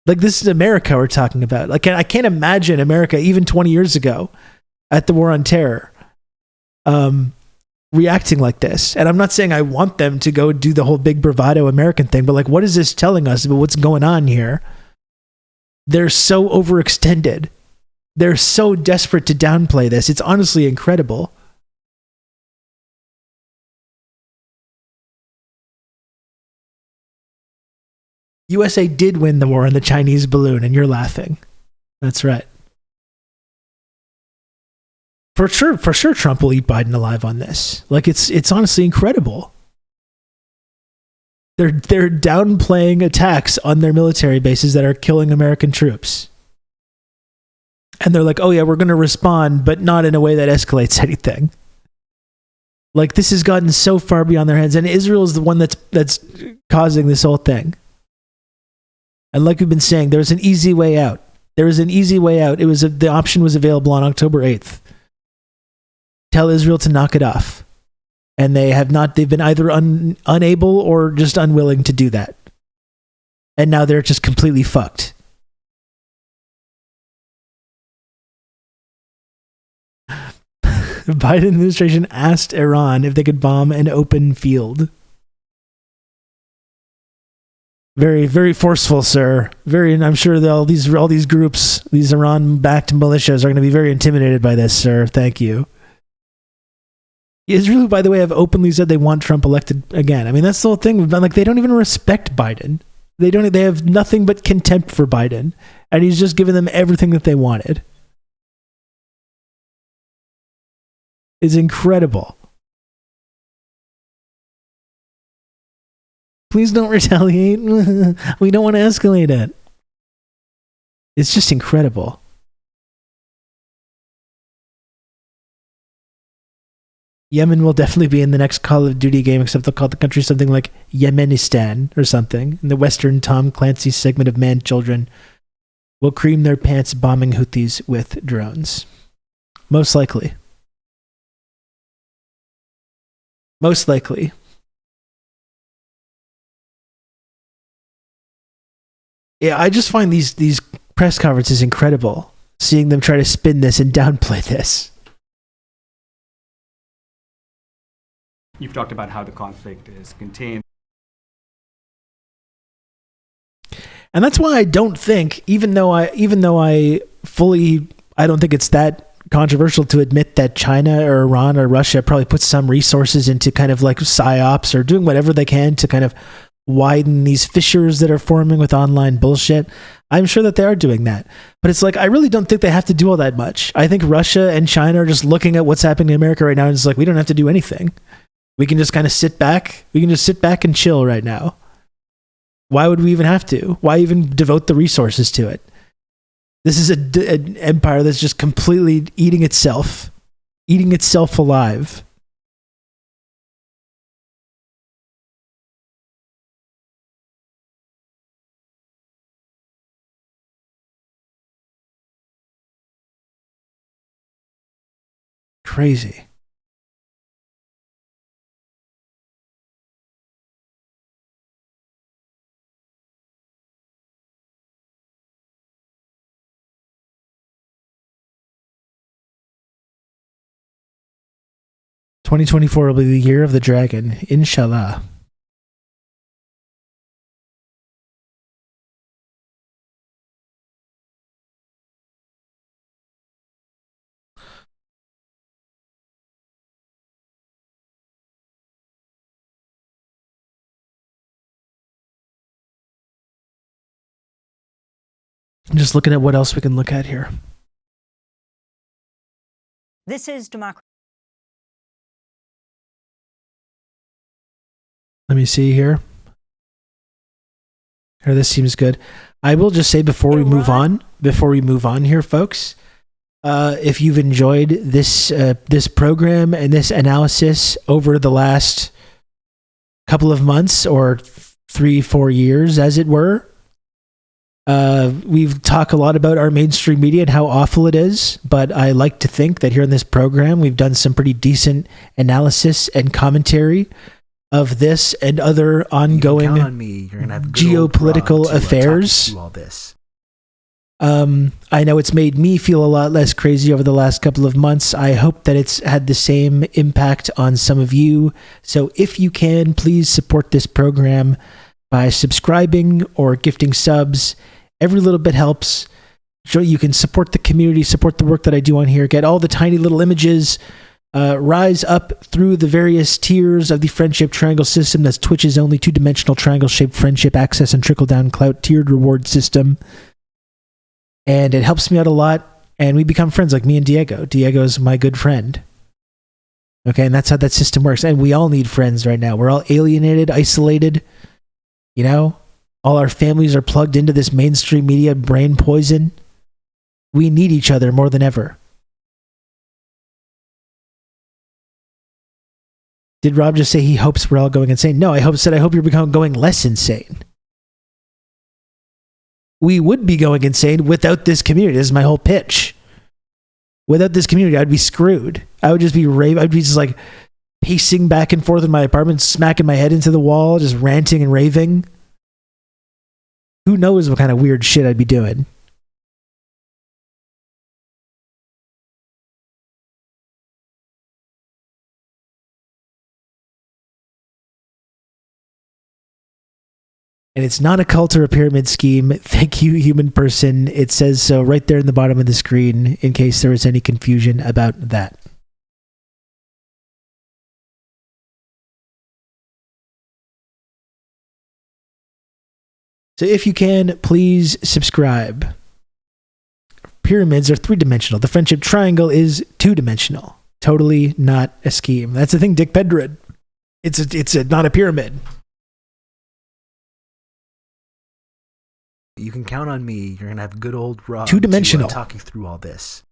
This is America we're talking about. I can't imagine America, even 20 years ago, at the War on Terror, reacting like this. And I'm not saying I want them to go do the whole big bravado American thing, but what is this telling us about what's going on here? They're so overextended. They're so desperate to downplay this. It's honestly incredible. USA did win the war on the Chinese balloon, and you're laughing. That's right. For sure, Trump will eat Biden alive on this. It's honestly incredible. They're downplaying attacks on their military bases that are killing American troops. And they're like, oh yeah, we're going to respond, but not in a way that escalates anything. This has gotten so far beyond their hands, and Israel is the one that's causing this whole thing. And like we've been saying, there's an easy way out. There is an easy way out. The option was available on October 8th. Tell Israel to knock it off. And they've been either unable or just unwilling to do that. And now they're just completely fucked. The Biden administration asked Iran if they could bomb an open field. Very, very forceful, sir. I'm sure that all these groups, these Iran-backed militias, are going to be very intimidated by this, sir. Thank you. Israel, by the way, have openly said they want Trump elected again. I mean, that's the whole thing. Like, they don't even respect Biden. They have nothing but contempt for Biden, and he's just given them everything that they wanted. It's incredible. Please don't retaliate. We don't want to escalate it. It's just incredible. Yemen will definitely be in the next Call of Duty game, except they'll call the country something like Yemenistan or something. In the Western Tom Clancy segment of Man Children will cream their pants bombing Houthis with drones. Most likely. Most likely. Yeah, I just find these press conferences incredible. Seeing them try to spin this and downplay this. You've talked about how the conflict is contained. And that's why I don't think, even though I don't think it's that controversial to admit that China or Iran or Russia probably put some resources into kind of like psyops or doing whatever they can to kind of widen these fissures that are forming with online bullshit. I'm sure that they are doing that. But it's like, I really don't think they have to do all that much. I think Russia and China are just looking at what's happening in America right now and it's like, we don't have to do anything. We can just kind of sit back. We can just sit back and chill right now. Why would we even have to? Why even devote the resources to it? This is an empire that's just completely eating itself alive. Crazy. "2024 will be the year of the dragon, inshallah." I'm just looking at what else we can look at here. This is democracy. Let me see here. Here, this seems good. I will just say before we move on here, folks, if you've enjoyed this program and this analysis over the last couple of months or 3-4 years, as it were, we've talked a lot about our mainstream media and how awful it is, but I like to think that here in this program we've done some pretty decent analysis and commentary of this and other ongoing geopolitical affairs. I know it's made me feel a lot less crazy over the last couple of months. I hope that it's had the same impact on some of you. So if you can, please support this program by subscribing or gifting subs. Every little bit helps. So you can support the community, support the work that I do on here, get all the tiny little images, rise up through the various tiers of the friendship triangle system. That's Twitch's only 2-dimensional triangle-shaped friendship access and trickle-down clout tiered reward system. And it helps me out a lot, and we become friends, like me and Diego. Diego's my good friend. Okay, and that's how that system works. And we all need friends right now. We're all alienated, isolated. You know, all our families are plugged into this mainstream media brain poison. We need each other more than ever. Did Rob just say he hopes we're all going insane? No, I hope you're going less insane. We would be going insane without this community. This is my whole pitch. Without this community, I'd be screwed. I would just be I'd be just like pacing back and forth in my apartment, smacking my head into the wall, just ranting and raving. Who knows what kind of weird shit I'd be doing. And it's not a cult or a pyramid scheme. Thank you, human person. It says so right there in the bottom of the screen in case there was any confusion about that. So if you can, please subscribe. Pyramids are 3-dimensional. The friendship triangle is 2-dimensional. Totally not a scheme. That's the thing, Dick Pedred. It's not a pyramid. You can count on me. You're going to have good old Rob 2-dimensional. to talk you through all this.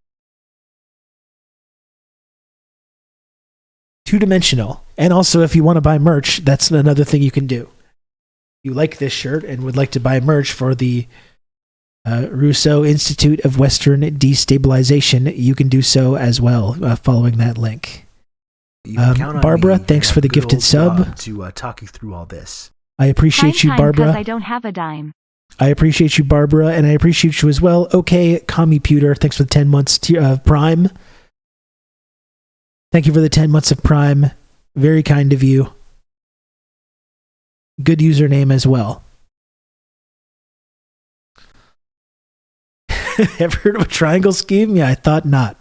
2-dimensional. And also, if you want to buy merch, that's another thing you can do. You like this shirt and would like to buy merch for the Rousseau Institute of Western Destabilization, you can do so as well, following that link. Barbara, thanks for the gifted sub. To talk you through all this. I appreciate you, Barbara. I don't have a dime. I appreciate you, Barbara, and I appreciate you as well. Okay, Computer, thanks for the 10 months of Prime. Thank you for the 10 months of Prime. Very kind of you. Good username as well. Ever heard of a triangle scheme? Yeah, I thought not.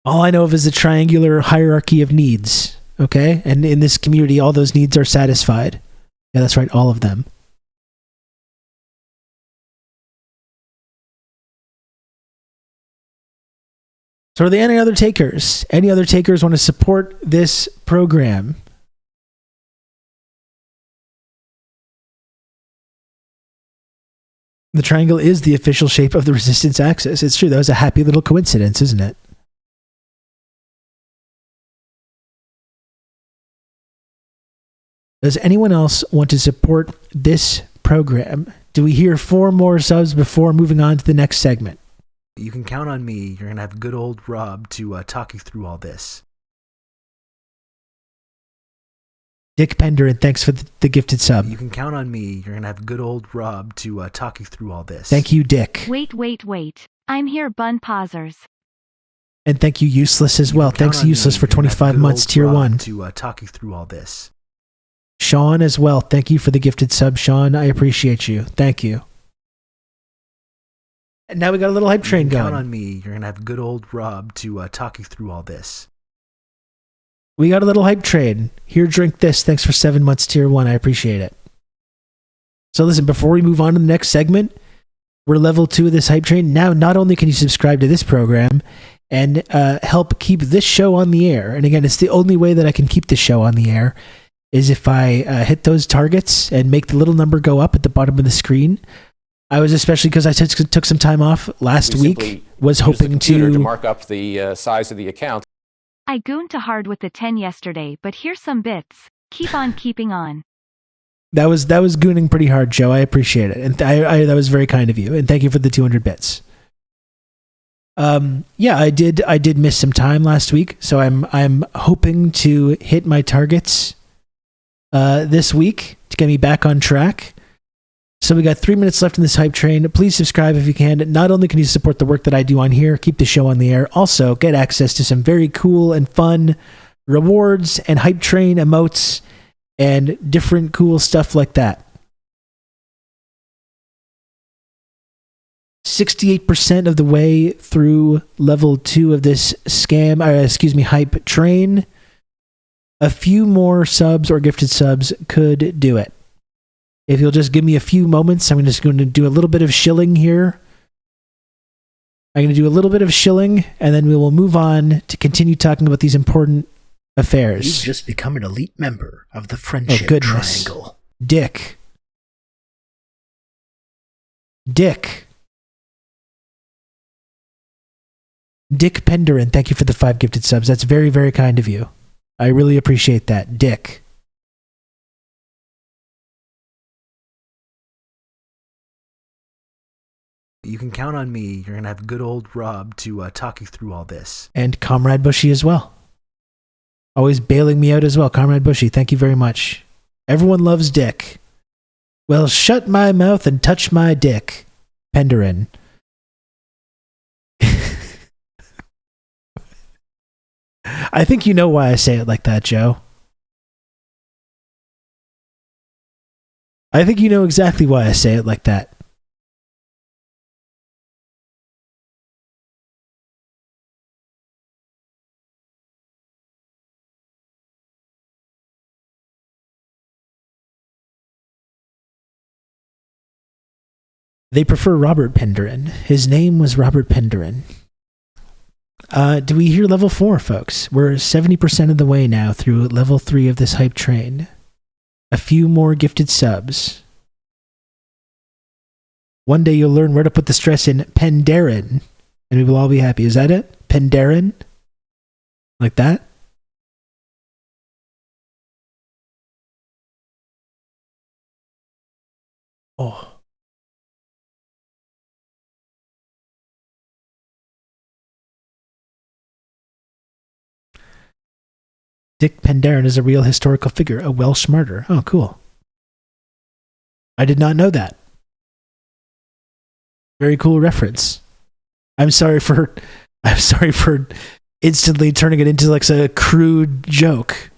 All I know of is a triangular hierarchy of needs. Okay? And in this community, all those needs are satisfied. Yeah, that's right, all of them. So are there any other takers? Any other takers want to support this program? The triangle is the official shape of the resistance axis. It's true. That was a happy little coincidence, isn't it? Does anyone else want to support this program? Do we hear 4 more subs before moving on to the next segment? You can count on me. You're going to have good old Rob to talk you through all this. Dick Penderin, thanks for the gifted sub. You can count on me. You're going to have good old Rob to talk you through all this. Thank you, Dick. Wait. I'm here, Bun Pausers. And thank you, Useless, as well. Thanks, Useless, for 25 months, Tier 1. To talk you through all this. Sean, as well. Thank you for the gifted sub, Sean. I appreciate you. Thank you. And now we got a little hype train going. Count on me. You're going to have good old Rob to talk you through all this. We got a little hype train. Here, drink this. Thanks for 7 months, Tier 1. I appreciate it. So listen, before we move on to the next segment, we're level 2 of this hype train. Now, not only can you subscribe to this program and help keep this show on the air, and again, it's the only way that I can keep this show on the air, is if I hit those targets and make the little number go up at the bottom of the screen. I was, especially because I took some time off last week, was hoping to mark up the size of the account. I gooned to hard with the 10 yesterday, but here's some bits. Keep on keeping on. That was gooning pretty hard, Joe. I appreciate it, and that was very kind of you. And thank you for the 200 bits. Yeah, I did miss some time last week, so I'm hoping to hit my targets this week to get me back on track. So we got 3 minutes left in this hype train. Please subscribe if you can. Not only can you support the work that I do on here, keep the show on the air, also get access to some very cool and fun rewards and hype train emotes and different cool stuff like that. 68% of the way through level 2 of this hype train. A few more subs or gifted subs could do it. If you'll just give me a few moments, I'm just going to do a little bit of shilling here. I'm going to do a little bit of shilling, and then we will move on to continue talking about these important affairs. You've just become an elite member of the Friendship Triangle. Dick Penderin, thank you for the 5 gifted subs. That's very, very kind of you. I really appreciate that. Dick. you can count on me. You're going to have good old Rob to talk you through all this. And Comrade Bushy as well. Always bailing me out as well. Comrade Bushy, thank you very much. Everyone loves Dick. Well, shut my mouth and touch my dick. Penderin. I think you know why I say it like that, Joe. I think you know exactly why I say it like that. They prefer Robert Penderin. His name was Robert Penderin. Do we hear level 4, folks? We're 70% of the way now through level 3 of this hype train. A few more gifted subs. One day you'll learn where to put the stress in Penderin, and we will all be happy. Is that it? Penderin? Like that? Oh. Dick Penderin is a real historical figure, a Welsh martyr. Oh, cool. I did not know that. Very cool reference. I'm sorry for instantly turning it into like a crude joke.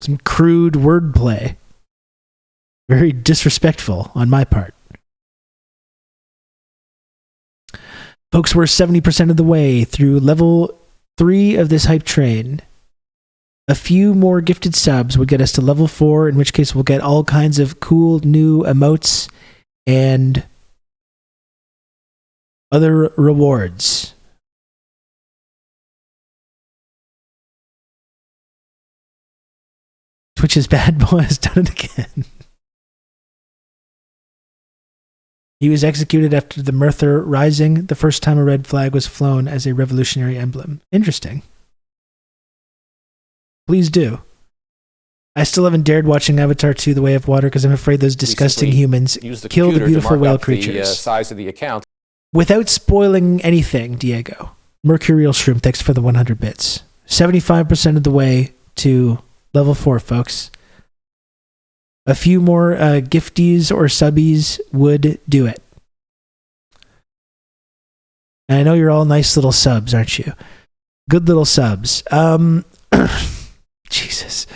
Some crude wordplay. Very disrespectful on my part. Folks, we're 70% of the way through level 3 of this hype train. A few more gifted subs would get us to level 4, in which case we'll get all kinds of cool new emotes and other rewards. Twitch's bad boy has done it again. He was executed after the Merthyr Rising, the first time a red flag was flown as a revolutionary emblem. Interesting. Please do. I still haven't dared watching Avatar 2 The Way of Water because I'm afraid those disgusting humans kill the beautiful whale creatures. The size of the account. Without spoiling anything, Diego, Mercurial Shroom, thanks for the 100 bits. 75% of the way to level 4, folks. A few more gifties or subbies would do it. And I know you're all nice little subs, aren't you? Good little subs. Jesus.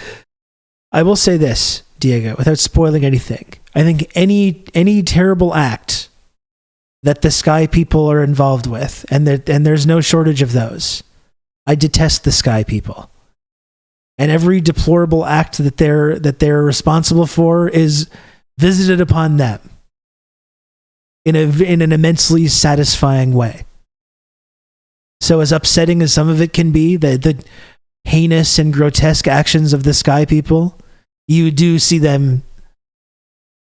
I will say this, Diego, without spoiling anything. I think any terrible act that the Sky people are involved with, and there's no shortage of those. I detest the Sky people. And every deplorable act that they're responsible for is visited upon them in an immensely satisfying way. So as upsetting as some of it can be, the heinous and grotesque actions of the Sky people, you do see them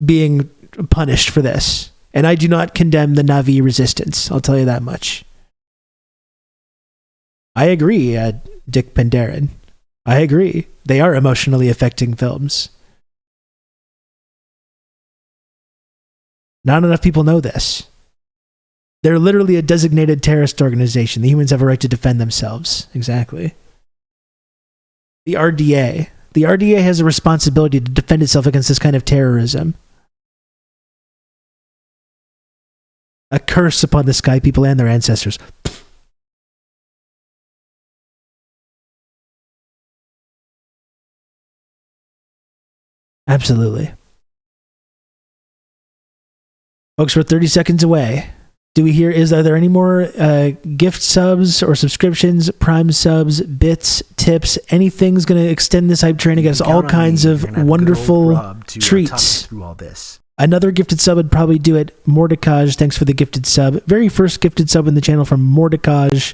being punished for this. And I do not condemn the Na'vi resistance, I'll tell you that much. I agree, Dick Penderin. I agree. They are emotionally affecting films. Not enough people know this. They're literally a designated terrorist organization. The humans have a right to defend themselves. Exactly. The RDA. The RDA has a responsibility to defend itself against this kind of terrorism. A curse upon the Sky people and their ancestors. Absolutely. Folks, we're 30 seconds away. Are there any more gift subs or subscriptions, Prime subs, bits, tips? Anything's going to extend this hype train to get us all kinds of wonderful treats. Through all this. Another gifted sub would probably do it. Mordecaj, thanks for the gifted sub. Very first gifted sub in the channel from Mordecaj.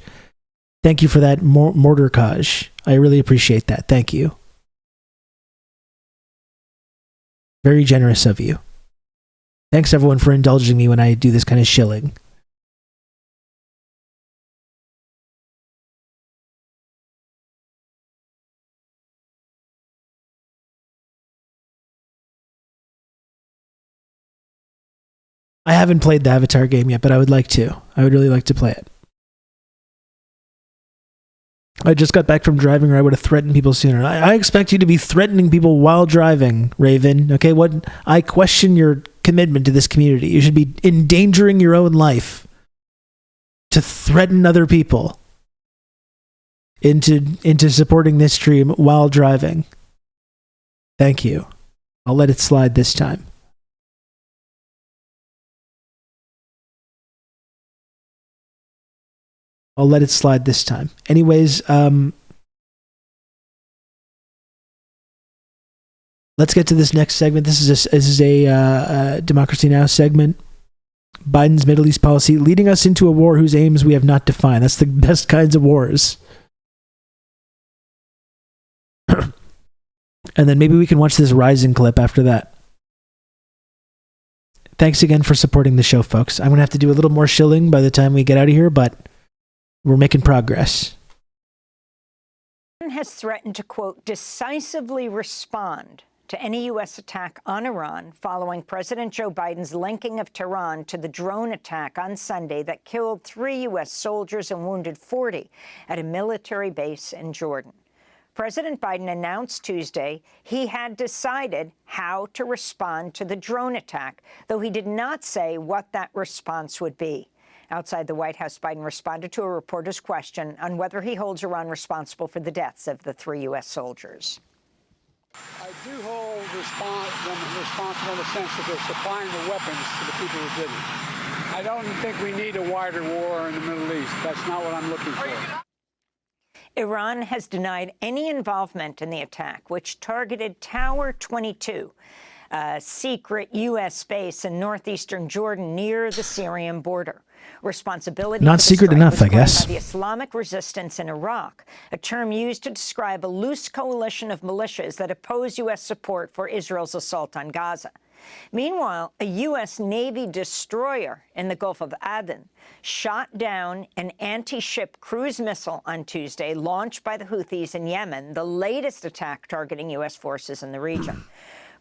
Thank you for that, Mordecaj. I really appreciate that. Thank you. Very generous of you. Thanks everyone for indulging me when I do this kind of shilling. I haven't played the Avatar game yet, but I would like to. I would really like to play it. I just got back from driving, or I would have threatened people sooner. I expect you to be threatening people while driving, Raven. Okay, I question your commitment to this community. You should be endangering your own life to threaten other people into supporting this stream while driving. Thank you. I'll let it slide this time. I'll let it slide this time. Anyways, let's get to this next segment. This is a Democracy Now! Segment. Biden's Middle East policy leading us into a war whose aims we have not defined. That's the best kinds of wars. And then maybe we can watch this Rising clip after that. Thanks again for supporting the show, folks. I'm going to have to do a little more shilling by the time we get out of here, but we're making progress. Has threatened to, quote, decisively respond to any U.S. attack on Iran following President Joe Biden's linking of Tehran to the drone attack on Sunday that killed 3 U.S. soldiers and wounded 40 at a military base in Jordan. President Biden announced Tuesday he had decided how to respond to the drone attack, though he did not say what that response would be. Outside the White House, Biden responded to a reporter's question on whether he holds Iran responsible for the deaths of the 3 U.S. soldiers. I do hold them responsible in the sense that they're supplying the weapons to the people who did it. I don't think we need a wider war in the Middle East. That's not what I'm looking for. Iran has denied any involvement in the attack, which targeted Tower 22, a secret U.S. base in northeastern Jordan near the Syrian border. Responsibility not secret enough, I guess. By the Islamic resistance in Iraq, a term used to describe a loose coalition of militias that oppose U.S. support for Israel's assault on Gaza. Meanwhile, a U.S. Navy destroyer in the Gulf of Aden shot down an anti-ship cruise missile on Tuesday launched by the Houthis in Yemen, the latest attack targeting U.S. forces in the region.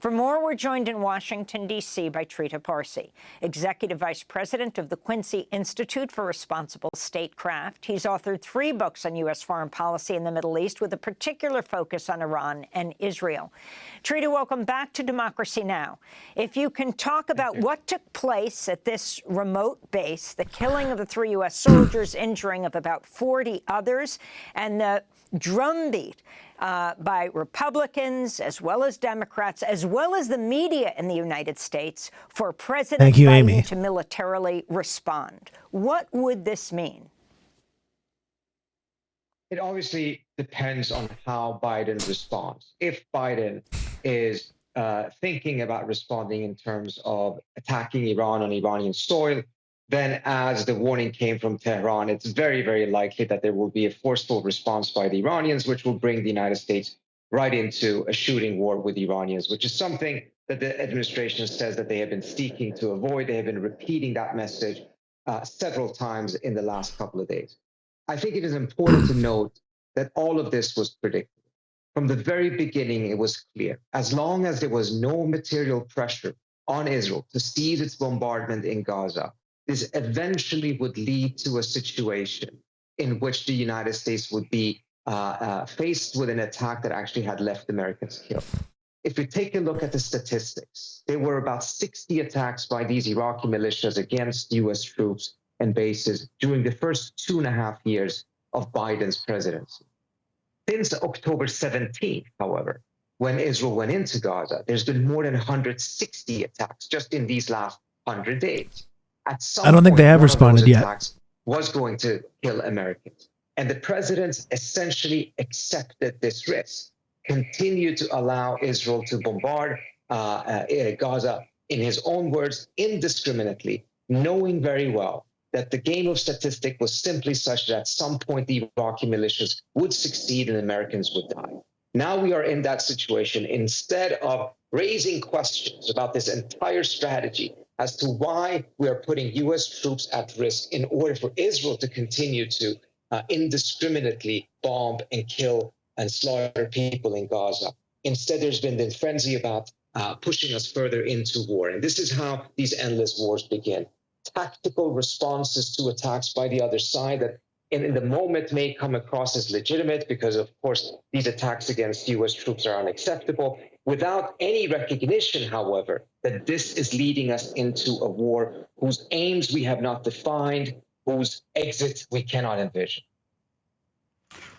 For more, we're joined in Washington, D.C. by Trita Parsi, Executive Vice President of the Quincy Institute for Responsible Statecraft. He's authored 3 books on U.S. foreign policy in the Middle East with a particular focus on Iran and Israel. Trita, welcome back to Democracy Now! If you can talk about what took place at this remote base, the killing of the 3 U.S. soldiers, injuring of about 40 others, and the drumbeat by Republicans, as well as Democrats, as well as the media in the United States, for President Biden Amy. to militarily respond. What would this mean? It obviously depends on how Biden responds. If Biden is thinking about responding in terms of attacking Iran on Iranian soil, then as the warning came from Tehran, it's very, very likely that there will be a forceful response by the Iranians, which will bring the United States right into a shooting war with the Iranians, which is something that the administration says that they have been seeking to avoid. They have been repeating that message several times in the last couple of days. I think it is important to note that all of this was predictable. From the very beginning, it was clear. As long as there was no material pressure on Israel to cease its bombardment in Gaza, this eventually would lead to a situation in which the United States would be faced with an attack that actually had left Americans killed. If you take a look at the statistics, there were about 60 attacks by these Iraqi militias against U.S. troops and bases during the first 2.5 years of Biden's presidency. Since October 17th, however, when Israel went into Gaza, there's been more than 160 attacks just in these last 100 days. At some I don't think point, they have one of responded those yet. attacks was going to kill Americans. And the president essentially accepted this risk, continued to allow Israel to bombard Gaza, in his own words, indiscriminately, knowing very well that the game of statistic was simply such that at some point the Iraqi militias would succeed and Americans would die. Now we are in that situation. Instead of raising questions about this entire strategy as to why we are putting U.S. troops at risk in order for Israel to continue to indiscriminately bomb and kill and slaughter people in Gaza. Instead, there's been the frenzy about pushing us further into war. And this is how these endless wars begin. Tactical responses to attacks by the other side that in the moment may come across as legitimate because, of course, these attacks against U.S. troops are unacceptable, without any recognition, however, that this is leading us into a war whose aims we have not defined, whose exit we cannot envision.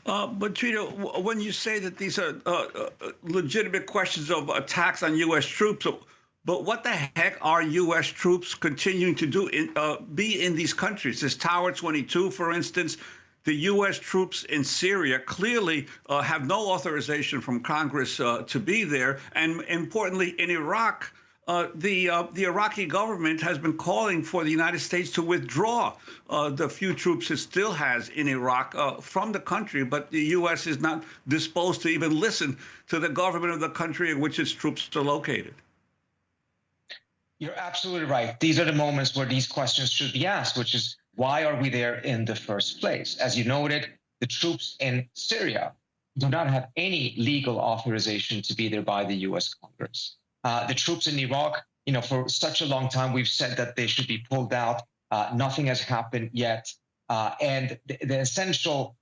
But Trito, when you say that these are legitimate questions of attacks on U.S. troops, but what the heck are U.S. troops continuing to do be in these countries? This Tower 22, for instance, the U.S. troops in Syria clearly have no authorization from Congress to be there. And importantly, in Iraq, the Iraqi government has been calling for the United States to withdraw the few troops it still has in Iraq from the country, but the U.S. is not disposed to even listen to the government of the country in which its troops are located. You're absolutely right. These are the moments where these questions should be asked, which is, why are we there in the first place? As you noted, the troops in Syria do not have any legal authorization to be there by the U.S. Congress. The troops in Iraq, for such a long time, we've said that they should be pulled out. Nothing has happened yet. And the essential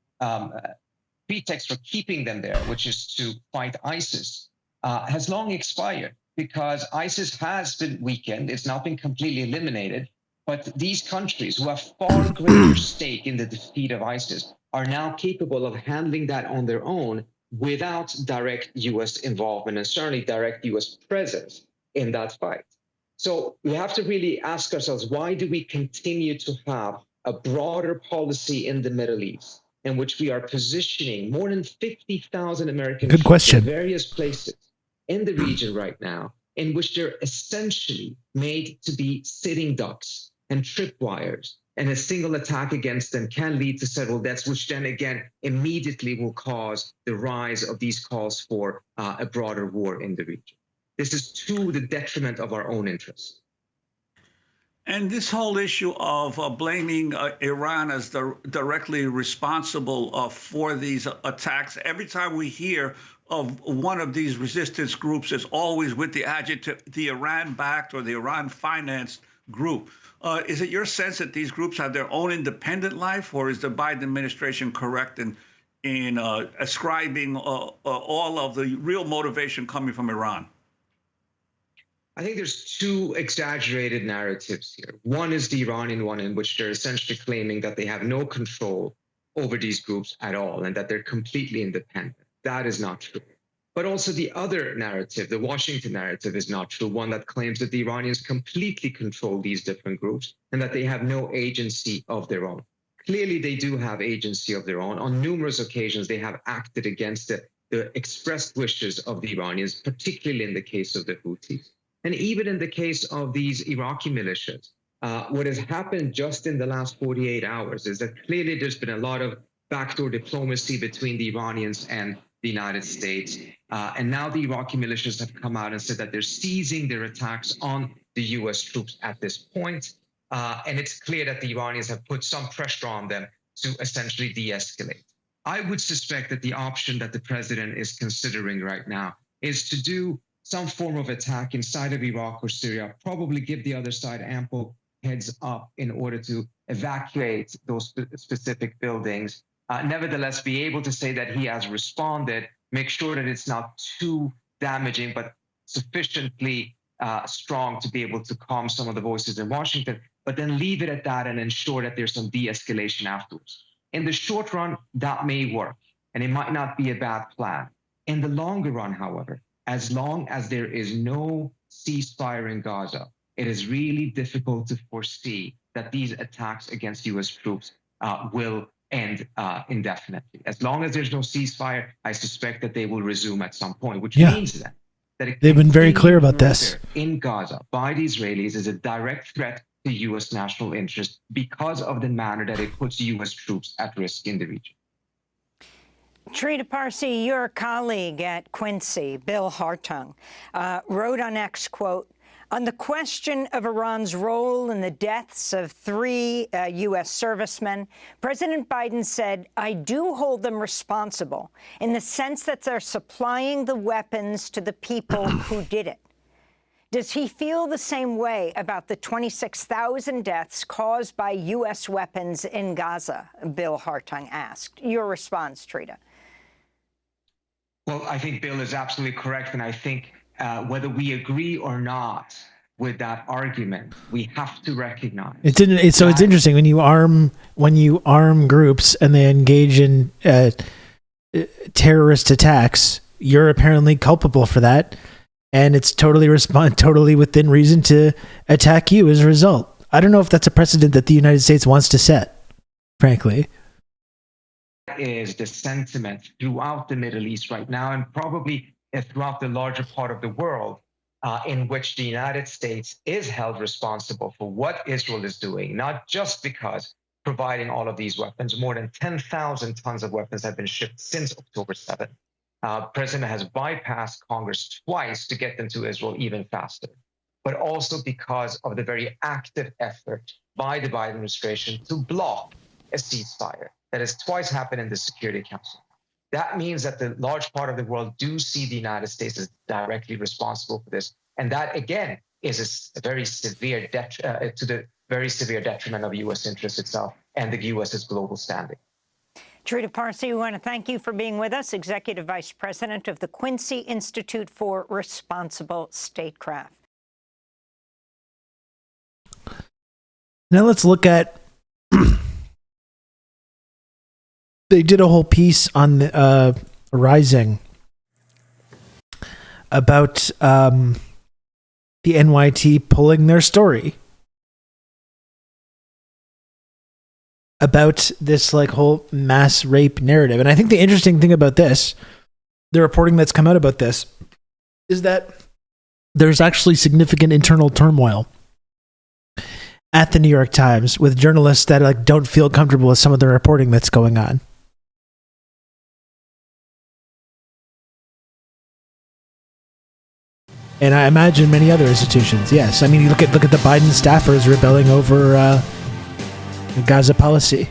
pretext for keeping them there, which is to fight ISIS, has long expired because ISIS has been weakened. It's not been completely eliminated. But these countries who have far greater stake in the defeat of ISIS are now capable of handling that on their own without direct U.S. involvement and certainly direct U.S. presence in that fight. So we have to really ask ourselves, why do we continue to have a broader policy in the Middle East in which we are positioning more than 50,000 American troops in various places in the region right now, in which they're essentially made to be sitting ducks and tripwires, and a single attack against them can lead to several deaths, which then again immediately will cause the rise of these calls for a broader war in the region. This is to the detriment of our own interests. And this whole issue of blaming Iran as directly responsible for these attacks, every time we hear of one of these resistance groups, is always with the adjective, the Iran-backed or the Iran-financed group. Is it your sense that these groups have their own independent life, or is the Biden administration correct in ascribing all of the real motivation coming from Iran? I think there's two exaggerated narratives here. One is the Iranian one, in which they're essentially claiming that they have no control over these groups at all and that they're completely independent. That is not true. But also the other narrative, the Washington narrative, is not true, one that claims that the Iranians completely control these different groups and that they have no agency of their own. Clearly, they do have agency of their own. On numerous occasions, they have acted against the expressed wishes of the Iranians, particularly in the case of the Houthis. And even in the case of these Iraqi militias, what has happened just in the last 48 hours is that clearly there's been a lot of backdoor diplomacy between the Iranians and the United States. And now the Iraqi militias have come out and said that they're ceasing their attacks on the U.S. troops at this point. And it's clear that the Iranians have put some pressure on them to essentially de-escalate. I would suspect that the option that the president is considering right now is to do some form of attack inside of Iraq or Syria, probably give the other side ample heads up in order to evacuate those specific buildings. Nevertheless, be able to say that he has responded, make sure that it's not too damaging, but sufficiently strong to be able to calm some of the voices in Washington, but then leave it at that and ensure that there's some de-escalation afterwards. In the short run, that may work, and it might not be a bad plan. In the longer run, however, as long as there is no ceasefire in Gaza, it is really difficult to foresee that these attacks against U.S. troops will end indefinitely. As long as there's no ceasefire, I suspect that they will resume at some point, which means that they've been very clear about this. In Gaza by the Israelis is a direct threat to U.S. national interest because of the manner that it puts U.S. troops at risk in the region. Trita Parsi, your colleague at Quincy, Bill Hartung, wrote on X, quote, on the question of Iran's role in the deaths of 3 U.S. servicemen, President Biden said, I do hold them responsible in the sense that they're supplying the weapons to the people who did it. Does he feel the same way about the 26,000 deaths caused by U.S. weapons in Gaza? Bill Hartung asked. Your response, Trita. Well, I think Bill is absolutely correct. And I think whether we agree or not with that argument, we have to recognize it's interesting when you arm groups and they engage in terrorist attacks. You're apparently culpable for that, and it's totally within reason to attack you as a result. I don't know if that's a precedent that the United States wants to set, frankly. Is the sentiment throughout the Middle East right now, and probably throughout the larger part of the world, in which the United States is held responsible for what Israel is doing, not just because providing all of these weapons. More than 10,000 tons of weapons have been shipped since October 7th. President has bypassed Congress twice to get them to Israel even faster, but also because of the very active effort by the Biden administration to block a ceasefire that has twice happened in the Security Council. That means that the large part of the world do see the United States as directly responsible for this. And that, again, is a very severe to the very severe detriment of U.S. interests itself and the U.S.'s global standing. Trita Parsi, we want to thank you for being with us, Executive Vice President of the Quincy Institute for Responsible Statecraft. Now let's look at... They did a whole piece on the Rising about the NYT pulling their story about this like whole mass rape narrative. And I think the interesting thing about this, the reporting that's come out about this, is that there's actually significant internal turmoil at the New York Times with journalists that like don't feel comfortable with some of the reporting that's going on. And I imagine many other institutions. Yes, I mean, you look at the Biden staffers rebelling over the Gaza policy.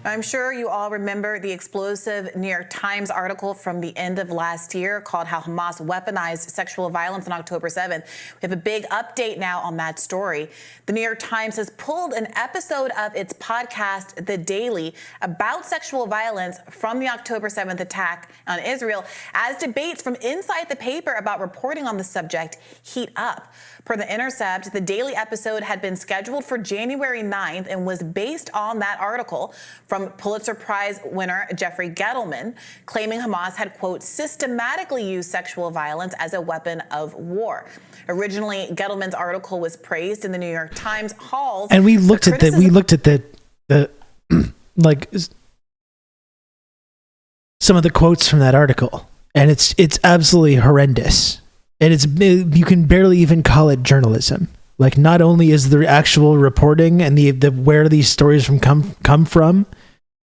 I'm sure you all remember the explosive New York Times article from the end of last year called How Hamas Weaponized Sexual Violence on October 7th. We have a big update now on that story. The New York Times has pulled an episode of its podcast, The Daily, about sexual violence from the October 7th attack on Israel as debates from inside the paper about reporting on the subject heat up. Per The Intercept, the Daily episode had been scheduled for January 9th and was based on that article from Pulitzer Prize winner Jeffrey Gettleman, claiming Hamas had, quote, systematically used sexual violence as a weapon of war. Originally, Gettleman's article was praised in the New York Times halls. And we looked at the like some of the quotes from that article, and it's absolutely horrendous. And you can barely even call it journalism. Like, not only is the actual reporting and the where these stories come from,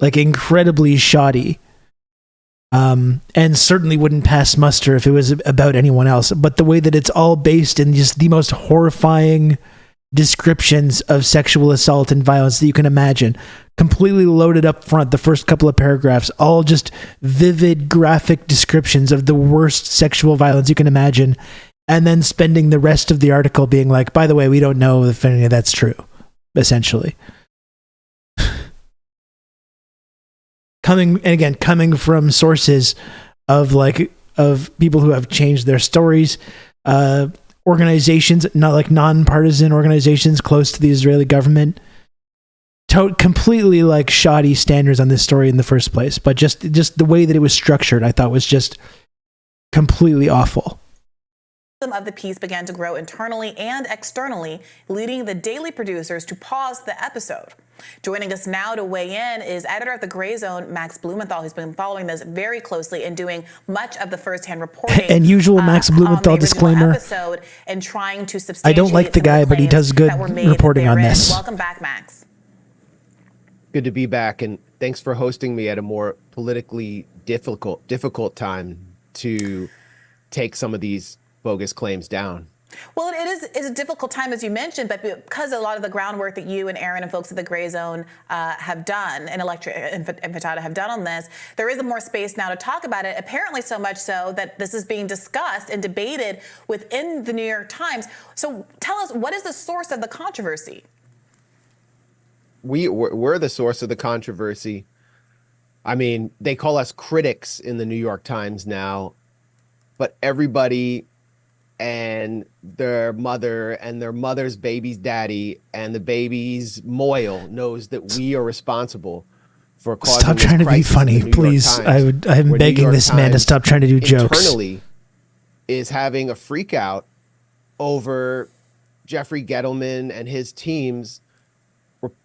like, incredibly shoddy, and certainly wouldn't pass muster if it was about anyone else. But the way that it's all based in just the most horrifying descriptions of sexual assault and violence that you can imagine, completely loaded up front, the first couple of paragraphs, all just vivid graphic descriptions of the worst sexual violence you can imagine, and then spending the rest of the article being like, by the way, we don't know if any of that's true, essentially. Coming from sources of people who have changed their stories, organizations, not like nonpartisan organizations close to the Israeli government, completely like shoddy standards on this story in the first place. But just the way that it was structured, I thought was just completely awful. Of the piece began to grow internally and externally, leading the Daily producers to pause the episode. Joining us now to weigh in is editor of the Gray Zone, Max Blumenthal, who's been following this very closely and doing much of the firsthand reporting. And usual Max Blumenthal disclaimer. Episode and trying to substantiate. I don't like the guy, but he does good reporting on this. Welcome back, Max. Good to be back, and thanks for hosting me at a more politically difficult time to take some of these bogus claims down. Well, it's a difficult time, as you mentioned, but because a lot of the groundwork that you and Aaron and folks at the Gray Zone have done, and Electric and Fatata have done on this, there is more space now to talk about it, apparently so much so that this is being discussed and debated within the New York Times. So tell us, what is the source of the controversy? We're the source of the controversy. I mean, they call us critics in the New York Times now, but everybody and their mother and their mother's baby's daddy and the baby's moil knows that we are responsible for causing Stop trying to be funny, please. I'm begging this man to stop trying to do jokes. Internally is having a freak out over Jeffrey Gettleman and his team's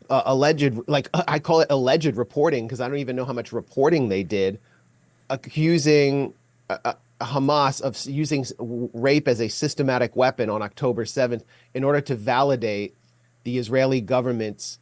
alleged, like I call it alleged reporting because I don't even know how much reporting they did, accusing Hamas of using rape as a systematic weapon on October 7th in order to validate the Israeli government's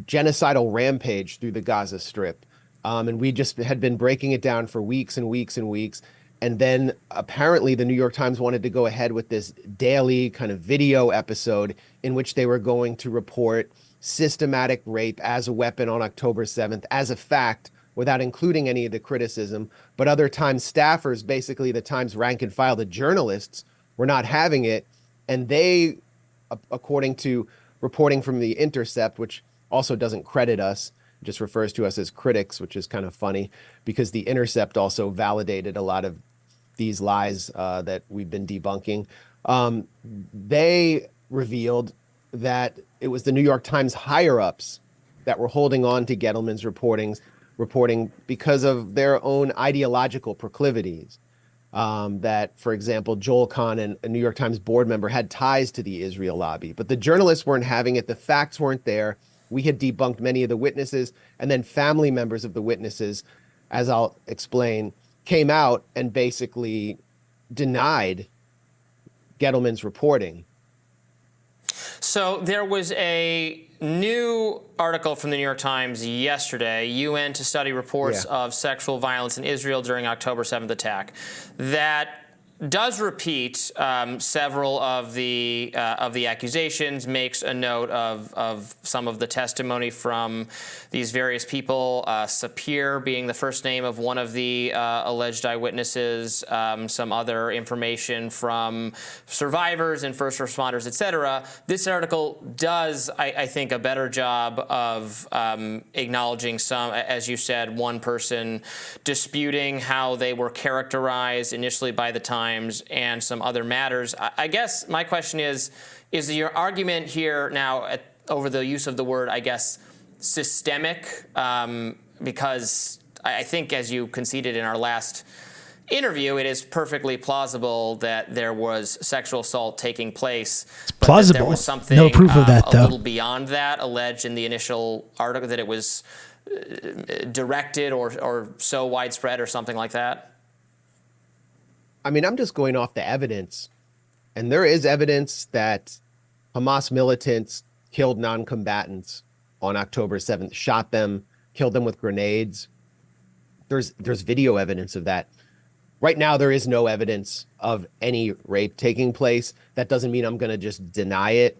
genocidal rampage through the Gaza Strip. And we just had been breaking it down for weeks and weeks and weeks. And then apparently the New York Times wanted to go ahead with this daily kind of video episode in which they were going to report systematic rape as a weapon on October 7th as a fact, without including any of the criticism. But other Times staffers, basically the Times rank and file, the journalists, were not having it. And they, according to reporting from The Intercept, which also doesn't credit us, just refers to us as critics, which is kind of funny because The Intercept also validated a lot of these lies that we've been debunking. They revealed that it was the New York Times higher-ups that were holding on to Gettleman's reporting because of their own ideological proclivities. That, for example, Joel Kahn, a New York Times board member, had ties to the Israel lobby, but the journalists weren't having it. The facts weren't there. We had debunked many of the witnesses, and then family members of the witnesses, as I'll explain, came out and basically denied Gettleman's reporting. So there was a new article from the New York Times yesterday, UN to study reports of sexual violence in Israel during October 7th attack, that does repeat several of the accusations, makes a note of some of the testimony from these various people, Sapir being the first name of one of the alleged eyewitnesses, some other information from survivors and first responders, etc. This article does, I think, a better job of acknowledging some, as you said, one person disputing how they were characterized initially by the Times and some other matters. I guess my question is your argument here now over the use of the word, I guess, systemic? Because I think, as you conceded in our last interview, it is perfectly plausible that there was sexual assault taking place. It's plausible. There was something, no proof of that, though. A little beyond that alleged in the initial article, that it was directed or so widespread or something like that. I mean, I'm just going off the evidence, and there is evidence that Hamas militants killed non-combatants on October 7th, shot them, killed them with grenades. There's video evidence of that. Right now, there is no evidence of any rape taking place. That doesn't mean I'm going to just deny it,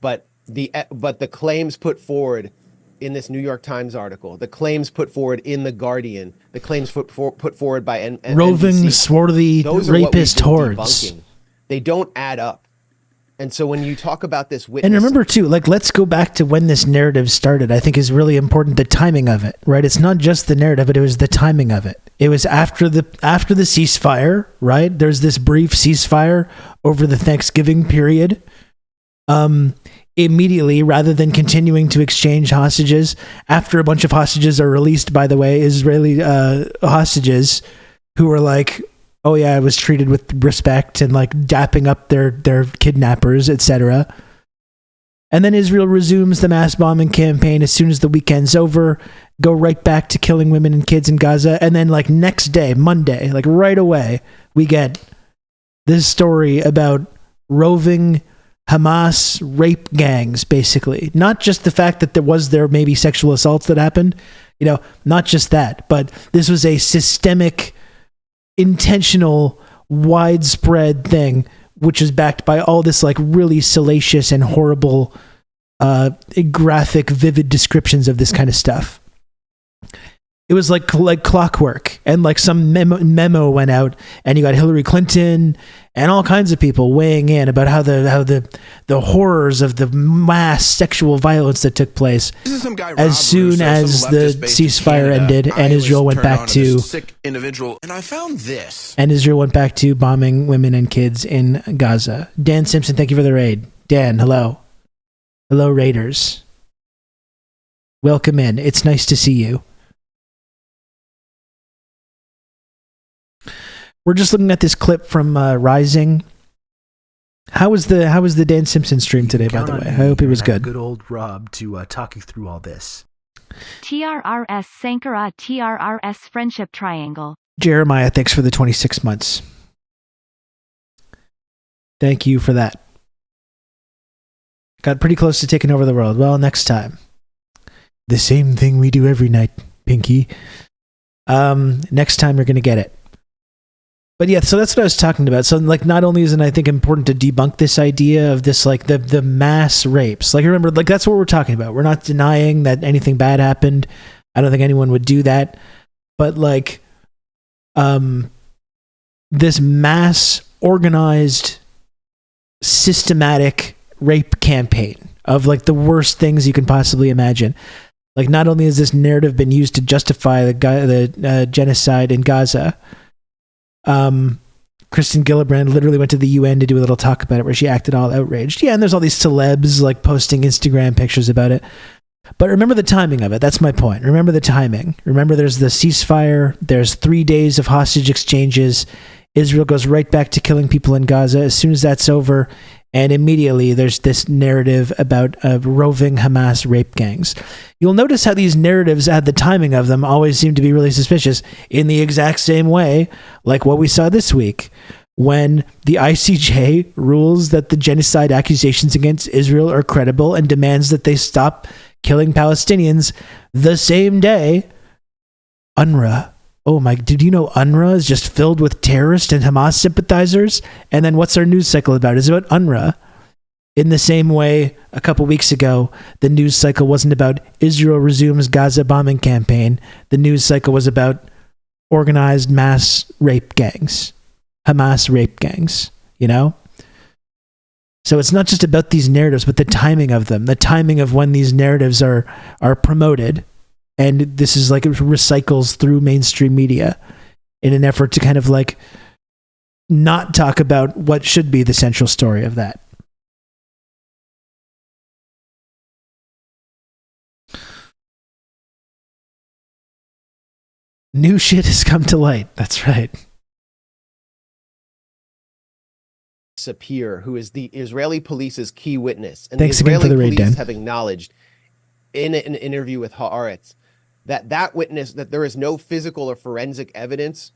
but the claims put forward in this New York Times article, the claims put forward in The Guardian, the claims put forward by roving, NBC, swarthy rapist hordes. They don't add up. And so when you talk about this witness... And remember, too, like, let's go back to when this narrative started. I think is really important, the timing of it, right? It's not just the narrative, but it was the timing of it. It was after the ceasefire, right? There's this brief ceasefire over the Thanksgiving period. Immediately, rather than continuing to exchange hostages, after a bunch of hostages are released, by the way, Israeli hostages who were like, oh yeah, I was treated with respect, and like dapping up their kidnappers, etc. And then Israel resumes the mass bombing campaign as soon as the weekend's over, go right back to killing women and kids in Gaza. And then like next day, Monday, like right away, we get this story about roving Hamas rape gangs, basically. Not just the fact that there maybe sexual assaults that happened, not just that, but this was a systemic, intentional, widespread thing which is backed by all this like really salacious and horrible, graphic, vivid descriptions of this kind of stuff. It was like clockwork, and like some memo went out, and you got Hillary Clinton and all kinds of people weighing in about how the horrors of the mass sexual violence that took place as soon as the ceasefire ended and Israel went back to sick individual, and I found this. And Israel went back to bombing women and kids in Gaza. Dan Simpson, thank you for the raid. Dan, hello. Hello, Raiders. Welcome in. It's nice to see you. We're just looking at this clip from Rising. How was the Dan Simpson stream today, by the way? I hope it was good. Good old Rob to talk you through all this. TRRS Sankara TRRS Friendship Triangle. Jeremiah, thanks for the 26 months. Thank you for that. Got pretty close to taking over the world. Well, next time. The same thing we do every night, Pinky. Next time you're going to get it. But yeah, so that's what I was talking about. So like, not only is it, I think, important to debunk this idea of this, like the mass rapes. Like, remember, like that's what we're talking about. We're not denying that anything bad happened. I don't think anyone would do that. But like, this mass organized, systematic rape campaign of like the worst things you can possibly imagine. Like, not only has this narrative been used to justify the genocide in Gaza. Kristen Gillibrand literally went to the UN to do a little talk about it where she acted all outraged. Yeah, and there's all these celebs like posting Instagram pictures about it. But remember the timing of it. That's my point. Remember the timing. Remember there's the ceasefire. There's 3 days of hostage exchanges. Israel goes right back to killing people in Gaza as soon as that's over. And immediately there's this narrative about roving Hamas rape gangs. You'll notice how these narratives at the timing of them always seem to be really suspicious in the exact same way, like what we saw this week when the ICJ rules that the genocide accusations against Israel are credible and demands that they stop killing Palestinians the same day. UNRWA. Oh my, did you know UNRWA is just filled with terrorist and Hamas sympathizers? And then what's our news cycle about? It's about UNRWA. In the same way, a couple weeks ago, the news cycle wasn't about Israel resumes Gaza bombing campaign. The news cycle was about organized mass rape gangs, Hamas rape gangs, you know? So it's not just about these narratives, but the timing of them, the timing of when these narratives are promoted. And this is like it recycles through mainstream media in an effort to kind of like not talk about what should be the central story of that. New shit has come to light. That's right. Sapir, who is the Israeli police's key witness. And Thanks the again Israeli for the raid, police Dan. have acknowledged in an interview with Haaretz that witness, that there is no physical or forensic evidence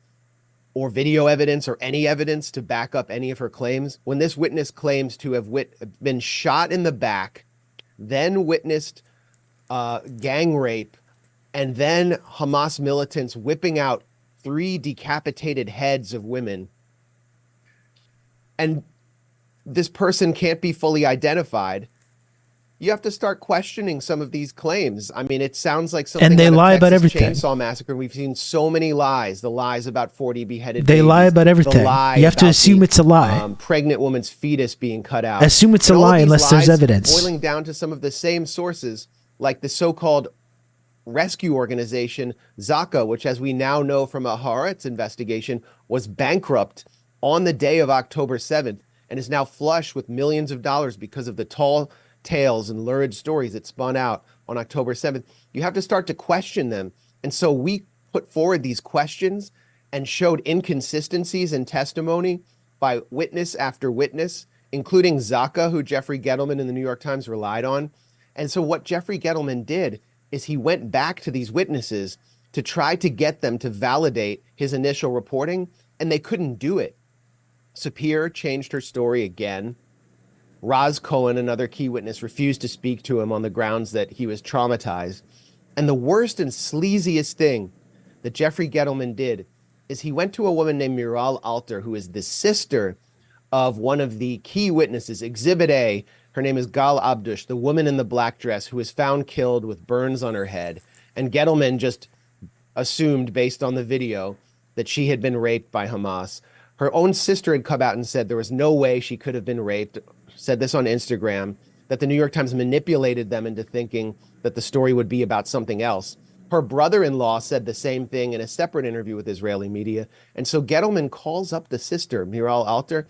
or video evidence or any evidence to back up any of her claims. When this witness claims to have been shot in the back, then witnessed gang rape, and then Hamas militants whipping out 3 decapitated heads of women, and this person can't be fully identified, you have to start questioning some of these claims. I mean, it sounds like something. And they out of lie about Texas everything. Chainsaw Massacre. We've seen so many lies. The lies about 40 beheaded They babies, lie about everything. the lie You have to about assume the, it's a lie. Pregnant woman's fetus being cut out. Assume it's And a all of lie these unless there's lies evidence. boiling down to some of the same sources, like the so-called rescue organization Zaka, which, as we now know from a Haaretz investigation, was bankrupt on the day of October 7th and is now flush with millions of dollars because of the tall tales and lurid stories that spun out on October 7th. You have to start to question them. And so we put forward these questions and showed inconsistencies in testimony by witness after witness, including Zaka, who Jeffrey Gettleman in the New York Times relied on. And so what Jeffrey Gettleman did is he went back to these witnesses to try to get them to validate his initial reporting, and they couldn't do it. Sapir changed her story again. Roz Cohen, another key witness, refused to speak to him on the grounds that he was traumatized. And the worst and sleaziest thing that Jeffrey Gettleman did is he went to a woman named Miral Alter, who is the sister of one of the key witnesses, Exhibit A. Her name is Gal Abdush, the woman in the black dress who was found killed with burns on her head. And Gettleman just assumed, based on the video, that she had been raped by Hamas. Her own sister had come out and said there was no way she could have been raped, said this on Instagram, that the New York Times manipulated them into thinking that the story would be about something else. Her brother-in-law said the same thing in a separate interview with Israeli media. And so Gettleman calls up the sister, Miral Alter,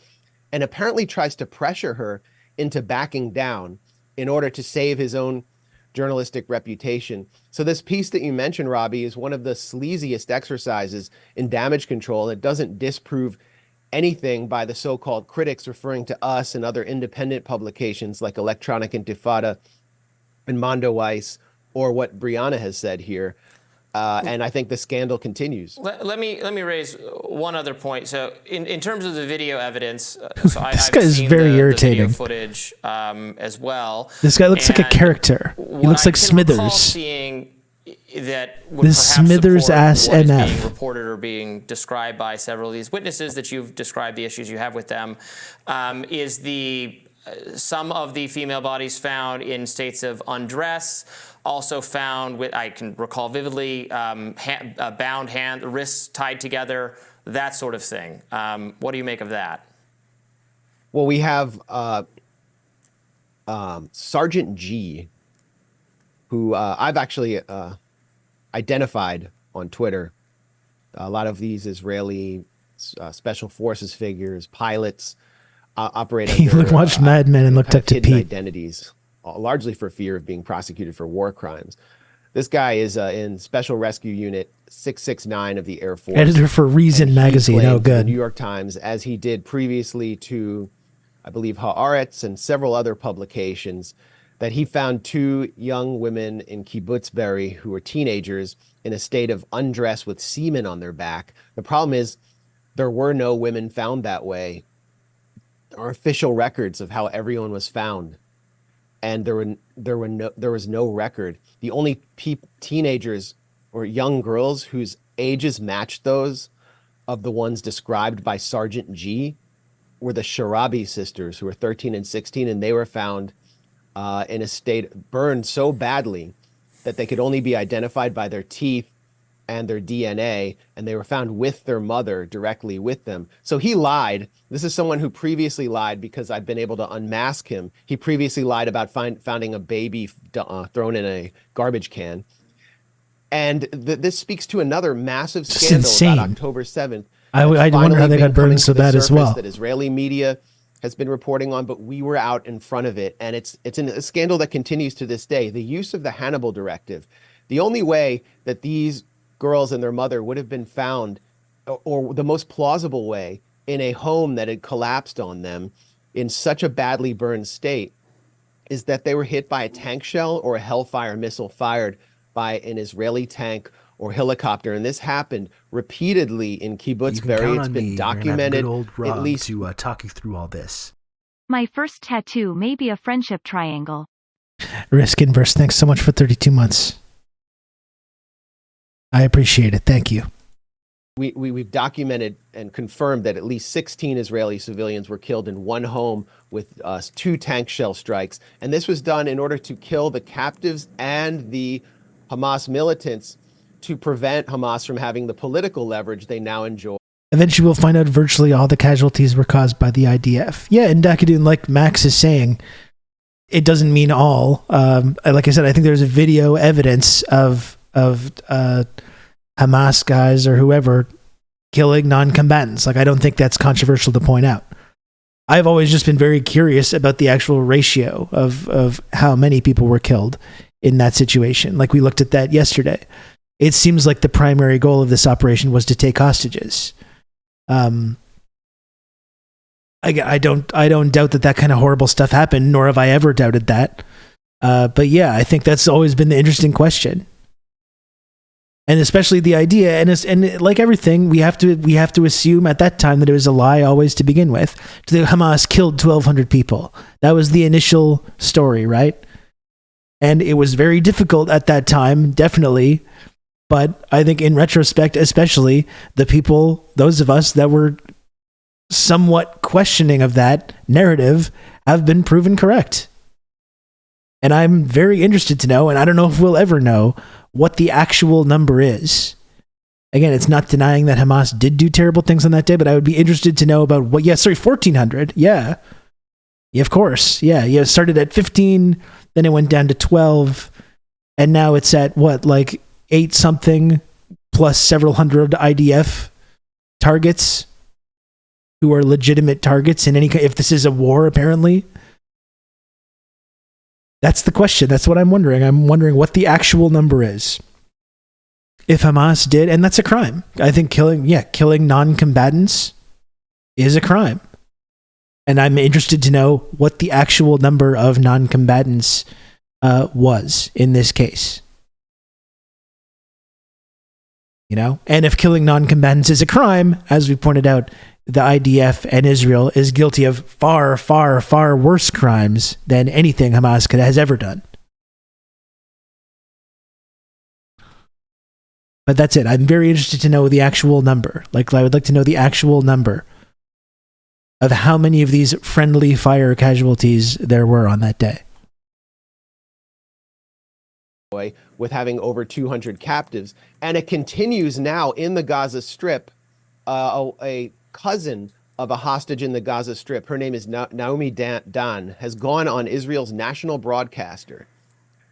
and apparently tries to pressure her into backing down in order to save his own journalistic reputation. So this piece that you mentioned, Robbie, is one of the sleaziest exercises in damage control. It doesn't disprove anything by the so-called critics referring to us and other independent publications like Electronic Intifada and Mondo Weiss, or what Brianna has said here. And I think the scandal continues. Let me raise one other point. So in terms of the video evidence, so This guy is very irritating. The video footage as well. This guy looks like a character. He looks like Smithers. Seeing that would This perhaps Smithers support ass what is NF. being reported or being described by several of these witnesses that you've described the issues you have with them, is some of the female bodies found in states of undress, also found with, I can recall vividly, bound hand, wrists tied together, that sort of thing. What do you make of that? Well, we have Sergeant G, who I've actually identified on Twitter. A lot of these Israeli special forces figures, pilots, operate He under, watched Mad Men and looked up to hidden Pete. identities, largely for fear of being prosecuted for war crimes. This guy is in Special Rescue Unit 669 of the Air Force. Editor for Reason magazine. claimed Oh, to the good. New York Times, as he did previously to, I believe, Haaretz and several other publications, that he found two young women in Kibbutz Be'eri who were teenagers in a state of undress with semen on their back. The problem is there were no women found that way. There are official records of how everyone was found, and there was no record. The only teenagers or young girls whose ages matched those of the ones described by Sergeant G were the Sharabi sisters, who were 13 and 16, and they were found in a state burned so badly that they could only be identified by their teeth and their DNA, and they were found with their mother directly with them. So he lied. This is someone who previously lied because I've been able to unmask him. He previously lied about finding a baby thrown in a garbage can. And this speaks to another massive scandal about October 7th. I wonder how they got burned so bad as well. That Israeli media has been reporting on, but we were out in front of it. And it's a scandal that continues to this day. The use of the Hannibal Directive. The only way that these girls and their mother would have been found, or the most plausible way, in a home that had collapsed on them in such a badly burned state, is that they were hit by a tank shell or a Hellfire missile fired by an Israeli tank or helicopter. And this happened repeatedly in Kibbutz Be'eri. It's been documented at least to talk you through all this. My first tattoo may be a friendship triangle. Risk Inverse, thanks so much for 32 months. I appreciate it. Thank you. We've documented and confirmed that at least 16 Israeli civilians were killed in one home with 2 tank shell strikes. And this was done in order to kill the captives and the Hamas militants, to prevent Hamas from having the political leverage they now enjoy. Eventually, we'll find out virtually all the casualties were caused by the IDF. Yeah, and Dakadun, like Max is saying, it doesn't mean all. Like I said, I think there's a video evidence of Hamas guys or whoever killing non-combatants. Like, I don't think that's controversial to point out. I've always just been very curious about the actual ratio of how many people were killed in that situation. Like, we looked at that yesterday. It seems like the primary goal of this operation was to take hostages. I don't doubt that kind of horrible stuff happened, nor have I ever doubted that. But yeah, I think that's always been the interesting question. And especially the idea, and like everything, we have to assume at that time that it was a lie always to begin with. The Hamas killed 1,200 people. That was the initial story, right? And it was very difficult at that time, definitely. But I think in retrospect, especially, the people, those of us that were somewhat questioning of that narrative have been proven correct. And I'm very interested to know, and I don't know if we'll ever know, what the actual number is. Again, it's not denying that Hamas did do terrible things on that day, but I would be interested to know about 1,400. Yeah. Yeah, of course. Yeah. It started at 15, then it went down to 12, and now it's at 8 something plus several hundred IDF targets who are legitimate targets in if this is a war, apparently. That's the question. That's what I'm wondering. I'm wondering what the actual number is. If Hamas did, and that's a crime. I think killing non-combatants is a crime. And I'm interested to know what the actual number of non-combatants was in this case. And if killing non-combatants is a crime, as we pointed out, the IDF and Israel is guilty of far, far, far worse crimes than anything Hamas has ever done. But that's it. I'm very interested to know the actual number. I would like to know the actual number of how many of these friendly fire casualties there were on that day. With having over 200 captives, and it continues now in the Gaza Strip. A cousin of a hostage in the Gaza Strip, her name is Naomi Dan, has gone on Israel's national broadcaster,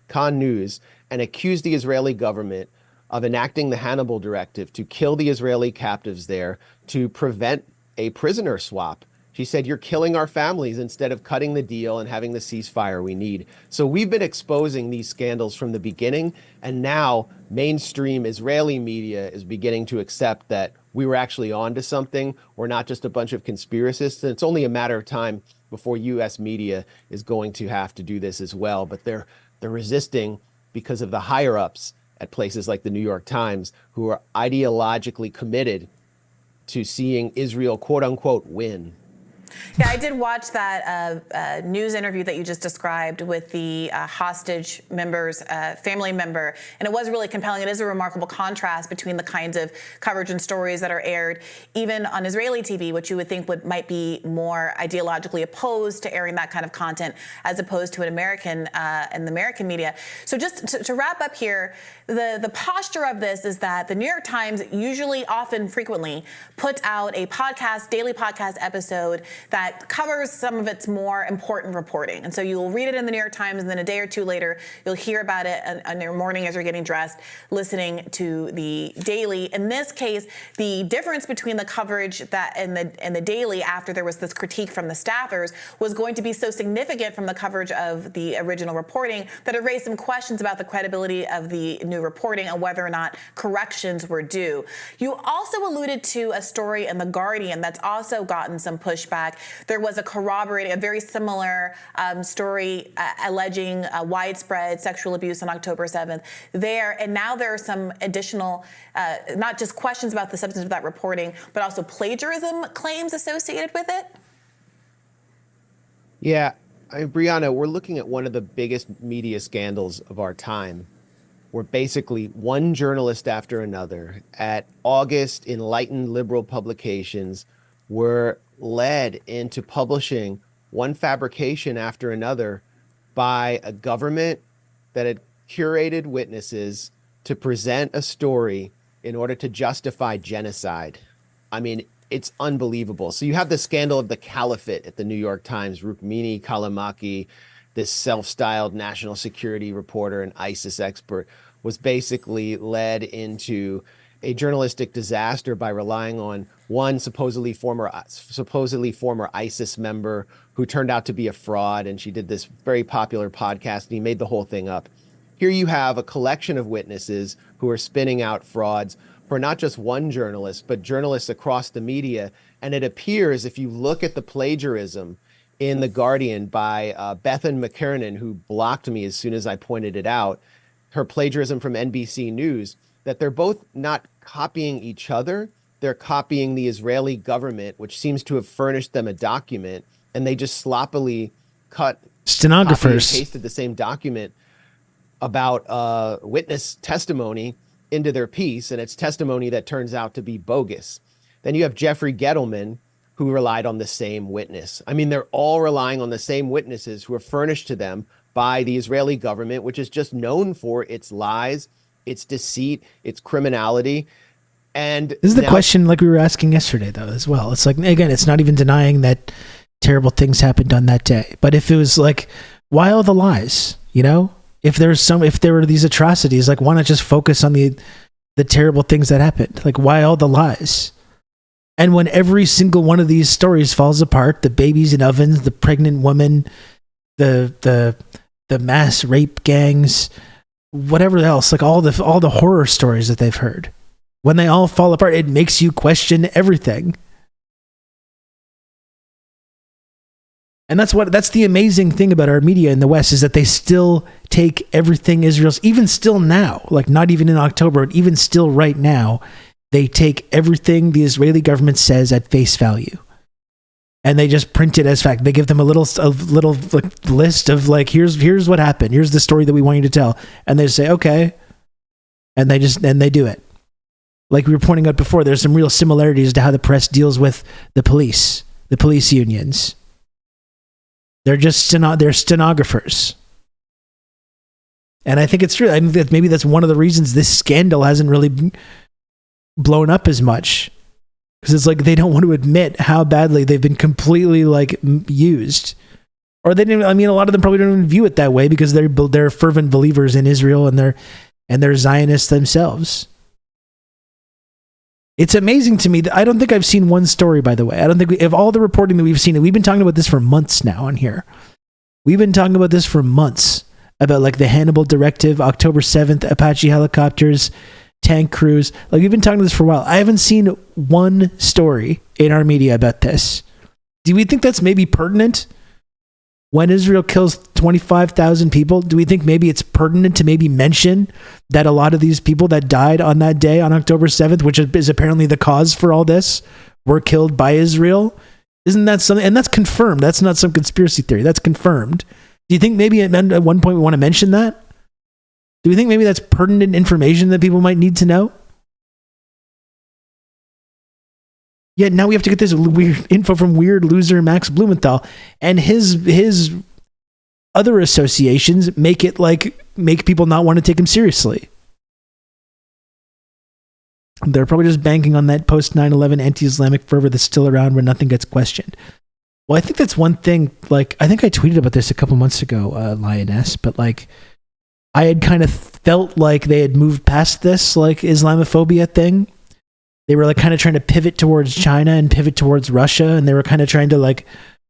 Khan News, and accused the Israeli government of enacting the Hannibal Directive to kill the Israeli captives there to prevent a prisoner swap. She said, "You're killing our families instead of cutting the deal and having the ceasefire we need." So we've been exposing these scandals from the beginning, and now mainstream Israeli media is beginning to accept that we were actually onto something. We're not just a bunch of conspiracists. And it's only a matter of time before U.S. media is going to have to do this as well. But they're resisting because of the higher-ups at places like the New York Times, who are ideologically committed to seeing Israel, quote unquote, win. Yeah, I did watch that news interview that you just described with the hostage member's family member, and it was really compelling. It is a remarkable contrast between the kinds of coverage and stories that are aired even on Israeli TV, which you would think might be more ideologically opposed to airing that kind of content, as opposed to an American in the American media. So just to wrap up here, the posture of this is that the New York Times usually, often, frequently puts out a daily podcast episode that covers some of its more important reporting. And so you'll read it in the New York Times, and then a day or two later, you'll hear about it in your morning as you're getting dressed, listening to the daily. In this case, the difference between the coverage that and the daily, after there was this critique from the staffers, was going to be so significant from the coverage of the original reporting that it raised some questions about the credibility of the new reporting and whether or not corrections were due. You also alluded to a story in The Guardian that's also gotten some pushback. There was a very similar story alleging widespread sexual abuse on October 7th there. And now there are some additional, not just questions about the substance of that reporting, but also plagiarism claims associated with it. Yeah, Brianna, we're looking at one of the biggest media scandals of our time, where basically one journalist after another at August enlightened liberal publications were led into publishing one fabrication after another by a government that had curated witnesses to present a story in order to justify genocide. I mean, it's unbelievable. So you have the scandal of the caliphate at the New York Times, Rukmini Callimachi, this self-styled national security reporter and ISIS expert, was basically led into a journalistic disaster by relying on one supposedly former ISIS member who turned out to be a fraud. And she did this very popular podcast, and he made the whole thing up. Here you have a collection of witnesses who are spinning out frauds for not just one journalist, but journalists across the media. And it appears, if you look at the plagiarism in The Guardian by Bethan McKernan, who blocked me as soon as I pointed it out, her plagiarism from NBC News, that they're both not copying each other. They're copying the Israeli government, which seems to have furnished them a document, and they just sloppily stenographers copy and pasted the same document about witness testimony into their piece, and it's testimony that turns out to be bogus. Then you have Jeffrey Gettleman, who relied on the same witness. I mean, they're all relying on the same witnesses who are furnished to them by the Israeli government, which is just known for its lies, its deceit, its criminality. And this is the question like we were asking yesterday, though, as well. It's like, again, it's not even denying that terrible things happened on that day. But if it was like, why all the lies? You know, if there were these atrocities, like, why not just focus on the terrible things that happened? Like, why all the lies? And when every single one of these stories falls apart, the babies in ovens, the pregnant woman, the mass rape gangs, whatever else, like all the horror stories that they've heard, when they all fall apart, it makes you question everything. And that's the amazing thing about our media in the West, is that they still take everything Israel's, even still now, like not even in October, but even still right now, they take everything the Israeli government says at face value, and they just print it as fact. They give them a little like, list of like, here's what happened. Here's the story that we want you to tell, and they say okay, and they do it. Like we were pointing out before, there's some real similarities to how the press deals with the police unions. They're just they're stenographers. And I think it's true. I mean, that maybe that's one of the reasons this scandal hasn't really blown up as much, because it's like they don't want to admit how badly they've been completely like used, or they didn't. I mean, a lot of them probably don't even view it that way, because they're fervent believers in Israel, and they're Zionists themselves. It's amazing to me that I don't think I've seen one story, by the way. I don't think of all the reporting that we've seen, and we've been talking about this for months now on here. We've been talking about this for months, about like the Hannibal Directive, October 7th, Apache helicopters, tank crews. Like, we've been talking about this for a while. I haven't seen one story in our media about this. Do we think that's maybe pertinent? When Israel kills 25,000 people, do we think maybe it's pertinent to maybe mention that a lot of these people that died on that day, on October 7th, which is apparently the cause for all this, were killed by Israel? Isn't that something? And that's confirmed. That's not some conspiracy theory. That's confirmed. Do you think maybe at one point we want to mention that? Do we think maybe that's pertinent information that people might need to know? Yet now we have to get this weird info from weird loser Max Blumenthal, and his other associations make people not want to take him seriously. They're probably just banking on that post 9/11 anti-Islamic fervor that's still around where nothing gets questioned. Well, I think that's one thing. Like, I think I tweeted about this a couple months ago, Lioness, but like, I had kind of felt like they had moved past this like Islamophobia thing. They were like kind of trying to pivot towards China and pivot towards Russia, and they were kind of trying to like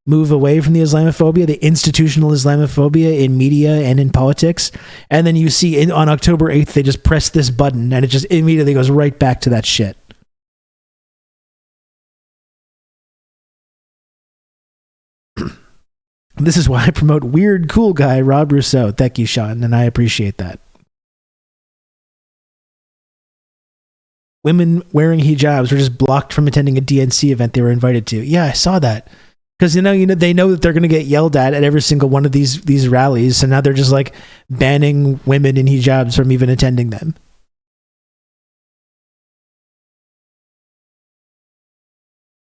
move away from the Islamophobia, the institutional Islamophobia in media and in politics. And then you see on October 8th, they just press this button and it just immediately goes right back to that shit. This is why I promote weird cool guy Rob Rousseau. Thank you, Sean, and I appreciate that. Women wearing hijabs were just blocked from attending a DNC event they were invited to. Yeah, I saw that. Because they know that they're going to get yelled at every single one of these rallies, so now they're just like banning women in hijabs from even attending them.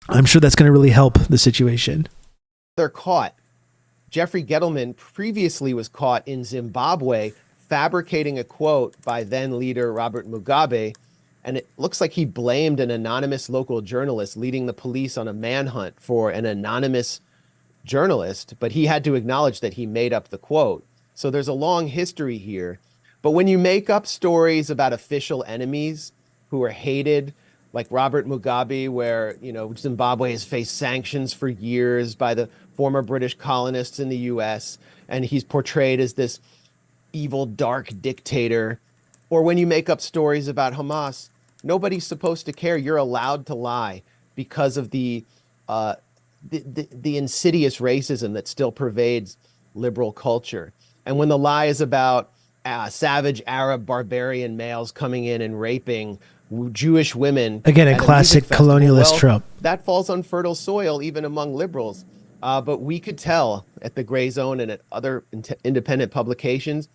I'm sure that's going to really help the situation. They're caught. Jeffrey Gettleman previously was caught in Zimbabwe fabricating a quote by then leader Robert Mugabe, and it looks like he blamed an anonymous local journalist, leading the police on a manhunt for an anonymous journalist, but he had to acknowledge that he made up the quote. So there's a long history here. But when you make up stories about official enemies who are hated, like Robert Mugabe, where, Zimbabwe has faced sanctions for years by the former British colonists in the US, and he's portrayed as this evil, dark dictator, or when you make up stories about Hamas, nobody's supposed to care. You're allowed to lie because of the insidious racism that still pervades liberal culture. And when the lie is about savage Arab barbarian males coming in and raping Jewish women, again, a classic colonialist trope, that falls on fertile soil even among liberals. But we could tell at the Gray Zone and at other independent publications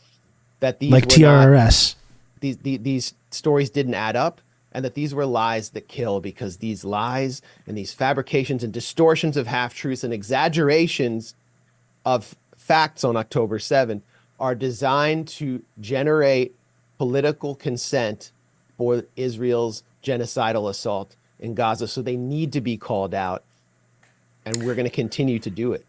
that these like TRRS. These stories didn't add up. and that these were lies that kill, because these lies and these fabrications and distortions of half-truths and exaggerations of facts on October 7th are designed to generate political consent for Israel's genocidal assault in Gaza. So they need to be called out, and we're going to continue to do it.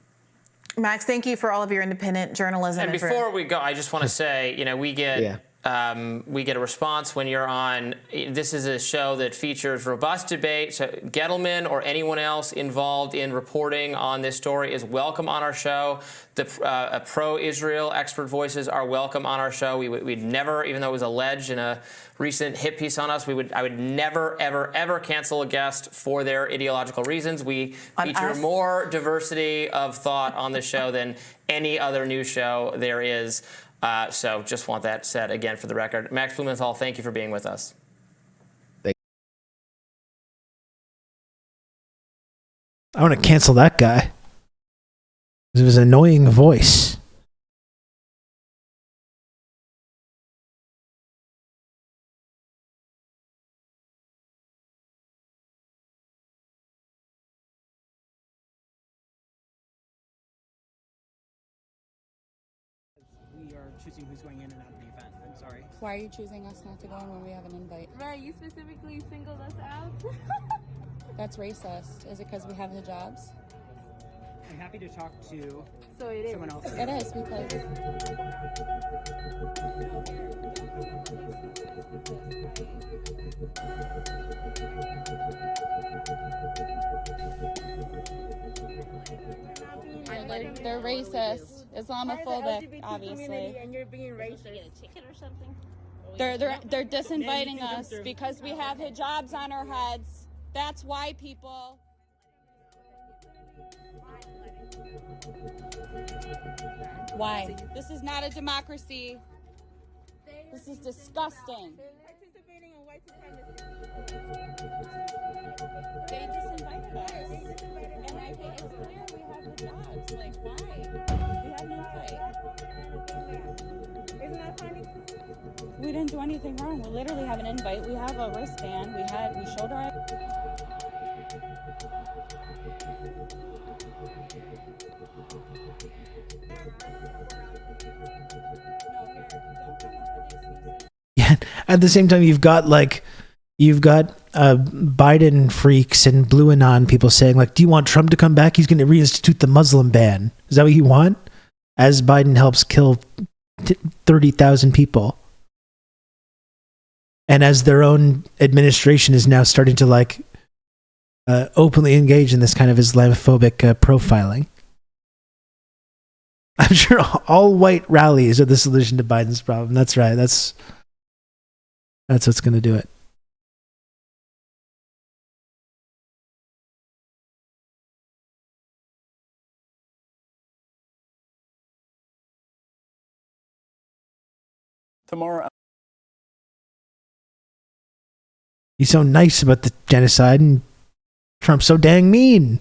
Max, thank you for all of your independent journalism. And before we go, I just want to say, you know, we get a response when you're on. This is a show that features robust debate. So Gettleman or anyone else involved in reporting on this story is welcome on our show. The pro-Israel expert voices are welcome on our show. We'd never, even though it was alleged in a recent hit piece on us, I would never, ever cancel a guest for their ideological reasons. We feature more diversity of thought on the show than any other news show there is. So just want that said again for the record. Max Blumenthal, thank you for being with us. I want to cancel that guy. It was an annoying voice. We are choosing who's going in and out of the event. I'm sorry. Why are you choosing us not to go in when we have an invite? Right, you specifically singled us out. That's racist. Is it because we have hijabs? I'm happy to talk to someone else. It is because they're racist, Islamophobic, obviously. And you're being racist. Get a ticket or something? They're disinviting us because we have hijabs on our heads. That's why, people. Why? This is not a democracy. This is disgusting. They disinvited us. And I think it's clear we have hijabs. Like, why? We have no fight. Isn't that funny? We didn't do anything wrong. We literally have an invite. We have a wristband. We showed our... Yeah. At the same time, you've got Biden freaks and Blue Anon people saying, like, do you want Trump to come back? He's going to reinstitute the Muslim ban. Is that what you want? As Biden helps kill 30,000 people. And as their own administration is now starting to openly engage in this kind of Islamophobic profiling. I'm sure all white rallies are the solution to Biden's problem. That's right. That's what's going to do it. Tomorrow. He's so nice about the genocide, and Trump's so dang mean.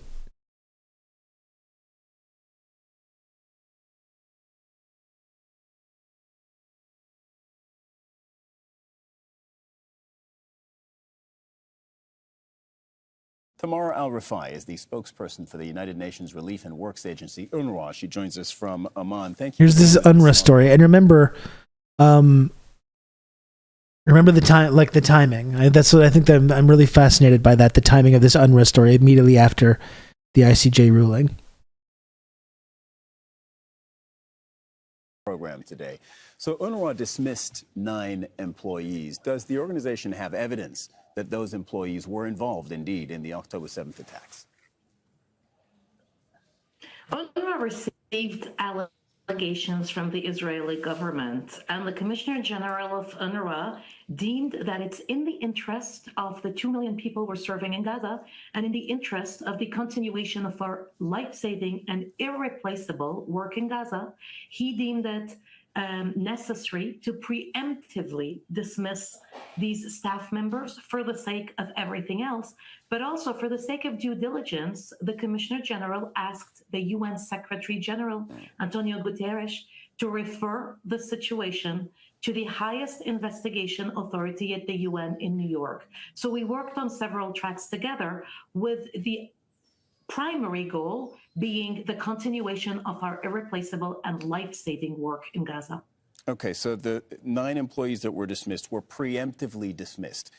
Tamara Al-Rafai is the spokesperson for the United Nations Relief and Works Agency, UNRWA. She joins us from Amman. Thank you. Here's this UNRWA story, and remember the time, the timing. That's what I think. That I'm really fascinated by that. The timing of this UNRWA story immediately after the ICJ ruling. Program today. So UNRWA dismissed 9 employees. Does the organization have evidence that those employees were involved indeed in the October 7th attacks? UNRWA received allegations from the Israeli government, and the Commissioner General of UNRWA deemed that it's in the interest of the 2 million people we're serving in Gaza and in the interest of the continuation of our life-saving and irreplaceable work in Gaza. He deemed it necessary to preemptively dismiss these staff members for the sake of everything else, but also for the sake of due diligence. The Commissioner General asked the UN Secretary General, Antonio Guterres, to refer the situation to the highest investigation authority at the UN in New York. So we worked on several tracks together, with the primary goal being the continuation of our irreplaceable and life-saving work in Gaza. Okay, so the 9 employees that were dismissed were preemptively dismissed.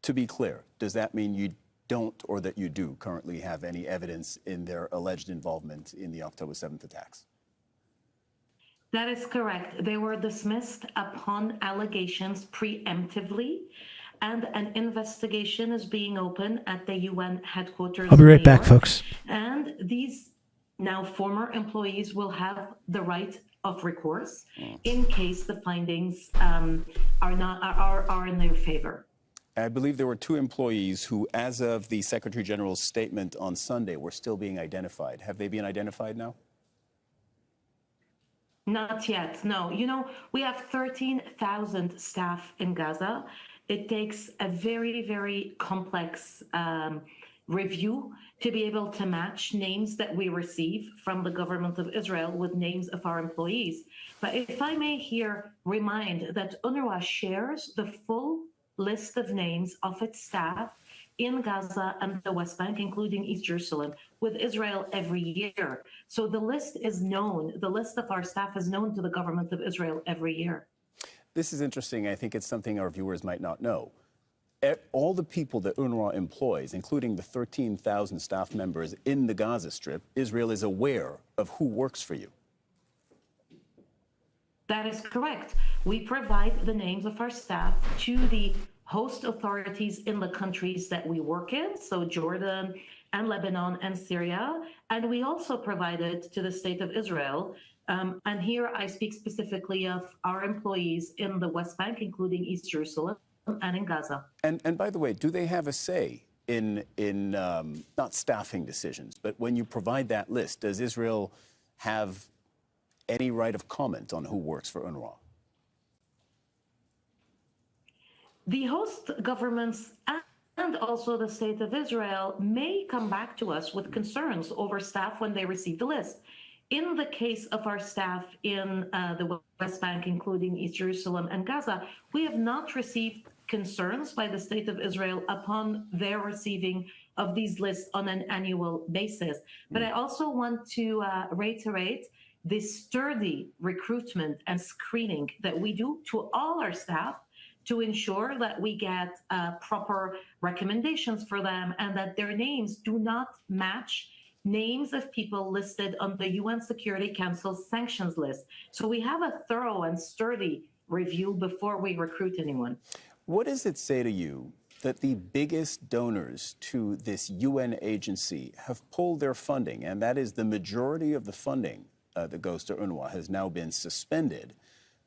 To be clear, does that mean you don't, or that you do currently have any evidence in their alleged involvement in the October 7th attacks? That is correct. They were dismissed upon allegations preemptively, and an investigation is being opened at the UN headquarters. I'll be right in New back, York. folks. And these now former employees will have the right of recourse in case the findings are in their favor. I believe there were 2 employees who, as of the Secretary General's statement on Sunday, were still being identified. Have they been identified now? Not yet, no. You know, we have 13,000 staff in Gaza. It takes a very, very complex review to be able to match names that we receive from the government of Israel with names of our employees. But if I may here remind that UNRWA shares the full list of names of its staff in Gaza and the West Bank, including East Jerusalem, with Israel every year. So the list is known. The list of our staff is known to the government of Israel every year. This is interesting. I think it's something our viewers might not know. All the people that UNRWA employs, including the 13,000 staff members in the Gaza Strip, Israel is aware of who works for you. That is correct. We provide the names of our staff to the host authorities in the countries that we work in, so Jordan and Lebanon and Syria, and we also provide it to the State of Israel. And here I speak specifically of our employees in the West Bank, including East Jerusalem and in Gaza. And by the way, do they have a say in not staffing decisions, but when you provide that list, does Israel have any right of comment on who works for UNRWA? The host governments and also the State of Israel may come back to us with concerns over staff when they receive the list. In the case of our staff in the West Bank, including East Jerusalem and Gaza, we have not received concerns by the State of Israel upon their receiving of these lists on an annual basis. But I also want to reiterate the sturdy recruitment and screening that we do to all our staff to ensure that we get proper recommendations for them and that their names do not match names of people listed on the UN Security Council's sanctions list. So we have a thorough and sturdy review before we recruit anyone. What does it say to you that the biggest donors to this UN agency have pulled their funding, and that is the majority of the funding that goes to UNRWA has now been suspended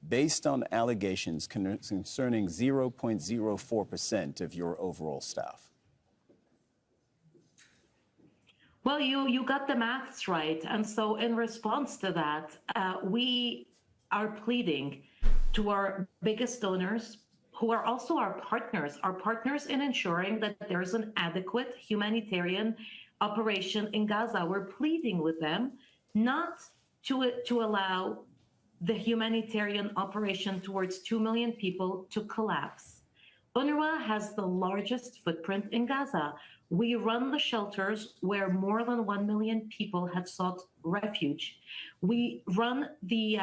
based on allegations concerning 0.04% of your overall staff? Well, you got the maths right. And so in response to that, we are pleading to our biggest donors, who are also our partners in ensuring that there is an adequate humanitarian operation in Gaza. We're pleading with them not to allow the humanitarian operation towards 2 million people to collapse. UNRWA has the largest footprint in Gaza. We run the shelters where more than 1 million people have sought refuge. We run the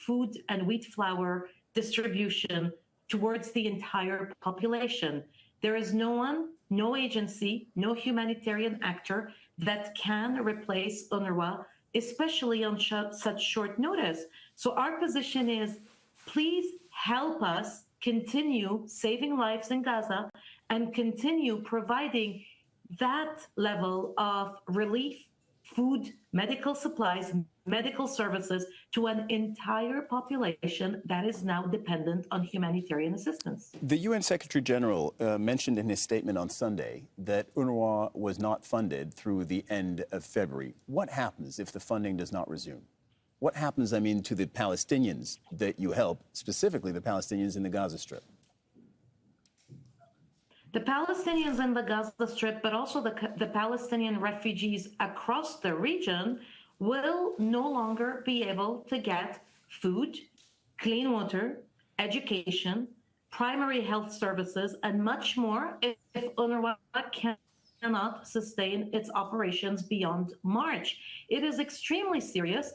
food and wheat flour distribution towards the entire population. There is no one, no agency, no humanitarian actor that can replace UNRWA, especially on such short notice. So our position is, please help us continue saving lives in Gaza and continue providing that level of relief, food, medical supplies, medical services to an entire population that is now dependent on humanitarian assistance. The UN Secretary General mentioned in his statement on Sunday that UNRWA was not funded through the end of February. What happens if the funding does not resume? What happens, I mean, to the Palestinians that you help, specifically the Palestinians in the Gaza Strip? The Palestinians in the Gaza Strip, but also the Palestinian refugees across the region, will no longer be able to get food, clean water, education, primary health services, and much more if UNRWA cannot sustain its operations beyond March. It is extremely serious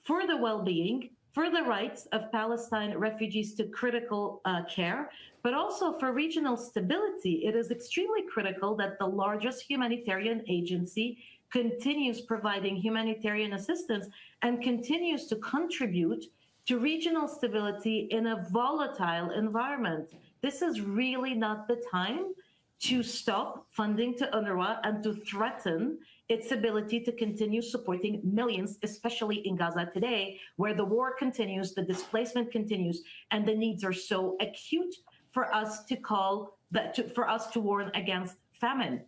for the well-being, for the rights of Palestine refugees to critical care, but also for regional stability. It is extremely critical that the largest humanitarian agency continues providing humanitarian assistance and continues to contribute to regional stability in a volatile environment. This is really not the time to stop funding to UNRWA and to threaten its ability to continue supporting millions, especially in Gaza today, where the war continues, the displacement continues, and the needs are so acute for us to for us to warn against famine.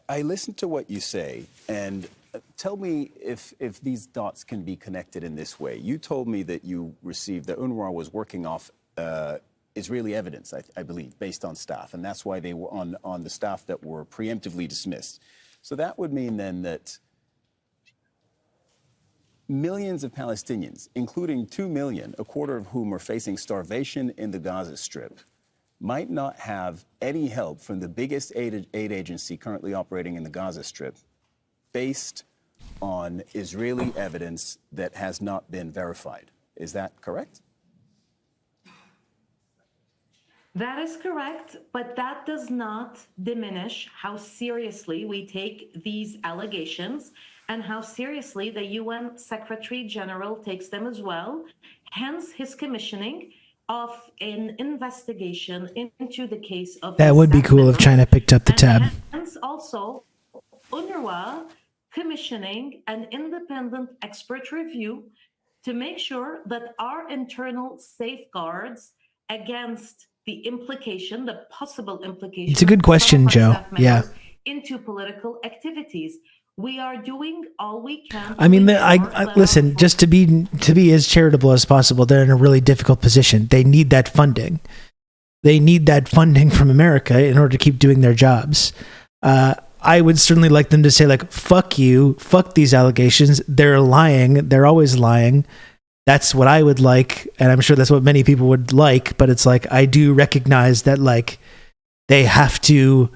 I listened to what you say, and tell me if these dots can be connected in this way. You told me that you received, that UNRWA was working off Israeli evidence, I believe, based on staff, and that's why they were on the staff that were preemptively dismissed. So that would mean then that millions of Palestinians, including 2 million, a quarter of whom are facing starvation in the Gaza Strip, might not have any help from the biggest aid agency currently operating in the Gaza Strip based on Israeli evidence that has not been verified. Is that correct? That is correct, but that does not diminish how seriously we take these allegations and how seriously the UN Secretary General takes them as well, hence his commissioning of an investigation into the case of That would be cool if China picked up the tab. hence also UNRWA commissioning an independent expert review to make sure that our internal safeguards against the implication, the possible implication. It's a good question, Joe. Yeah. Into political activities. We are doing all we can. I mean, I listen, just to be as charitable as possible, they're in a really difficult position. They need that funding. They need that funding from America in order to keep doing their jobs. I would certainly like them to say, like, fuck you, fuck these allegations. They're lying. They're always lying. That's what I would like, and I'm sure that's what many people would like, but it's like, I do recognize that, like, they have to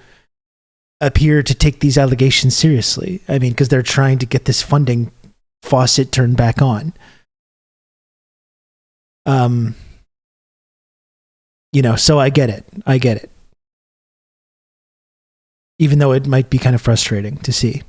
appear to take these allegations seriously. I mean, because they're trying to get this funding faucet turned back on. You know, so I get it. I get it. Even though it might be kind of frustrating to see.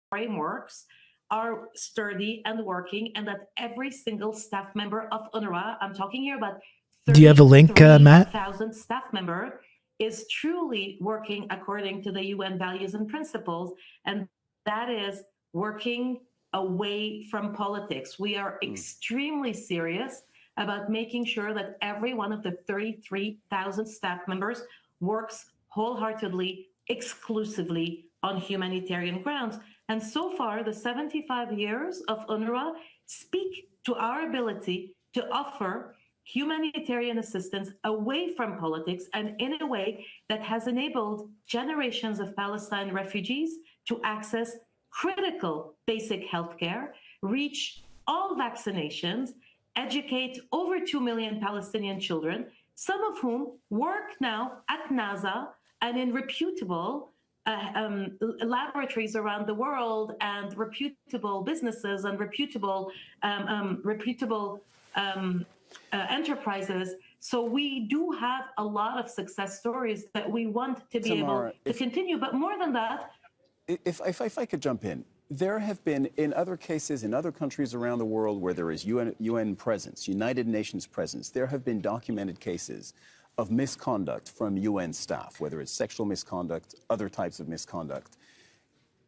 Frameworks are sturdy and working, and that every single staff member of UNRWA, I'm talking here about Do you have a link, Matt? 30,000 staff member, is truly working according to the UN values and principles, and that is working away from politics. We are extremely serious about making sure that every one of the 33,000 staff members works wholeheartedly, exclusively on humanitarian grounds. And so far, the 75 years of UNRWA speak to our ability to offer humanitarian assistance away from politics and in a way that has enabled generations of Palestine refugees to access critical basic healthcare, reach all vaccinations, educate over 2 million Palestinian children, some of whom work now at NASA and in reputable laboratories around the world, and reputable businesses and reputable enterprises. So we do have a lot of success stories that we want to be able to continue. But more than that, if I could jump in, there have been, in other cases, in other countries around the world where there is UN presence, United Nations presence, there have been documented cases of misconduct from UN staff, whether it's sexual misconduct, other types of misconduct,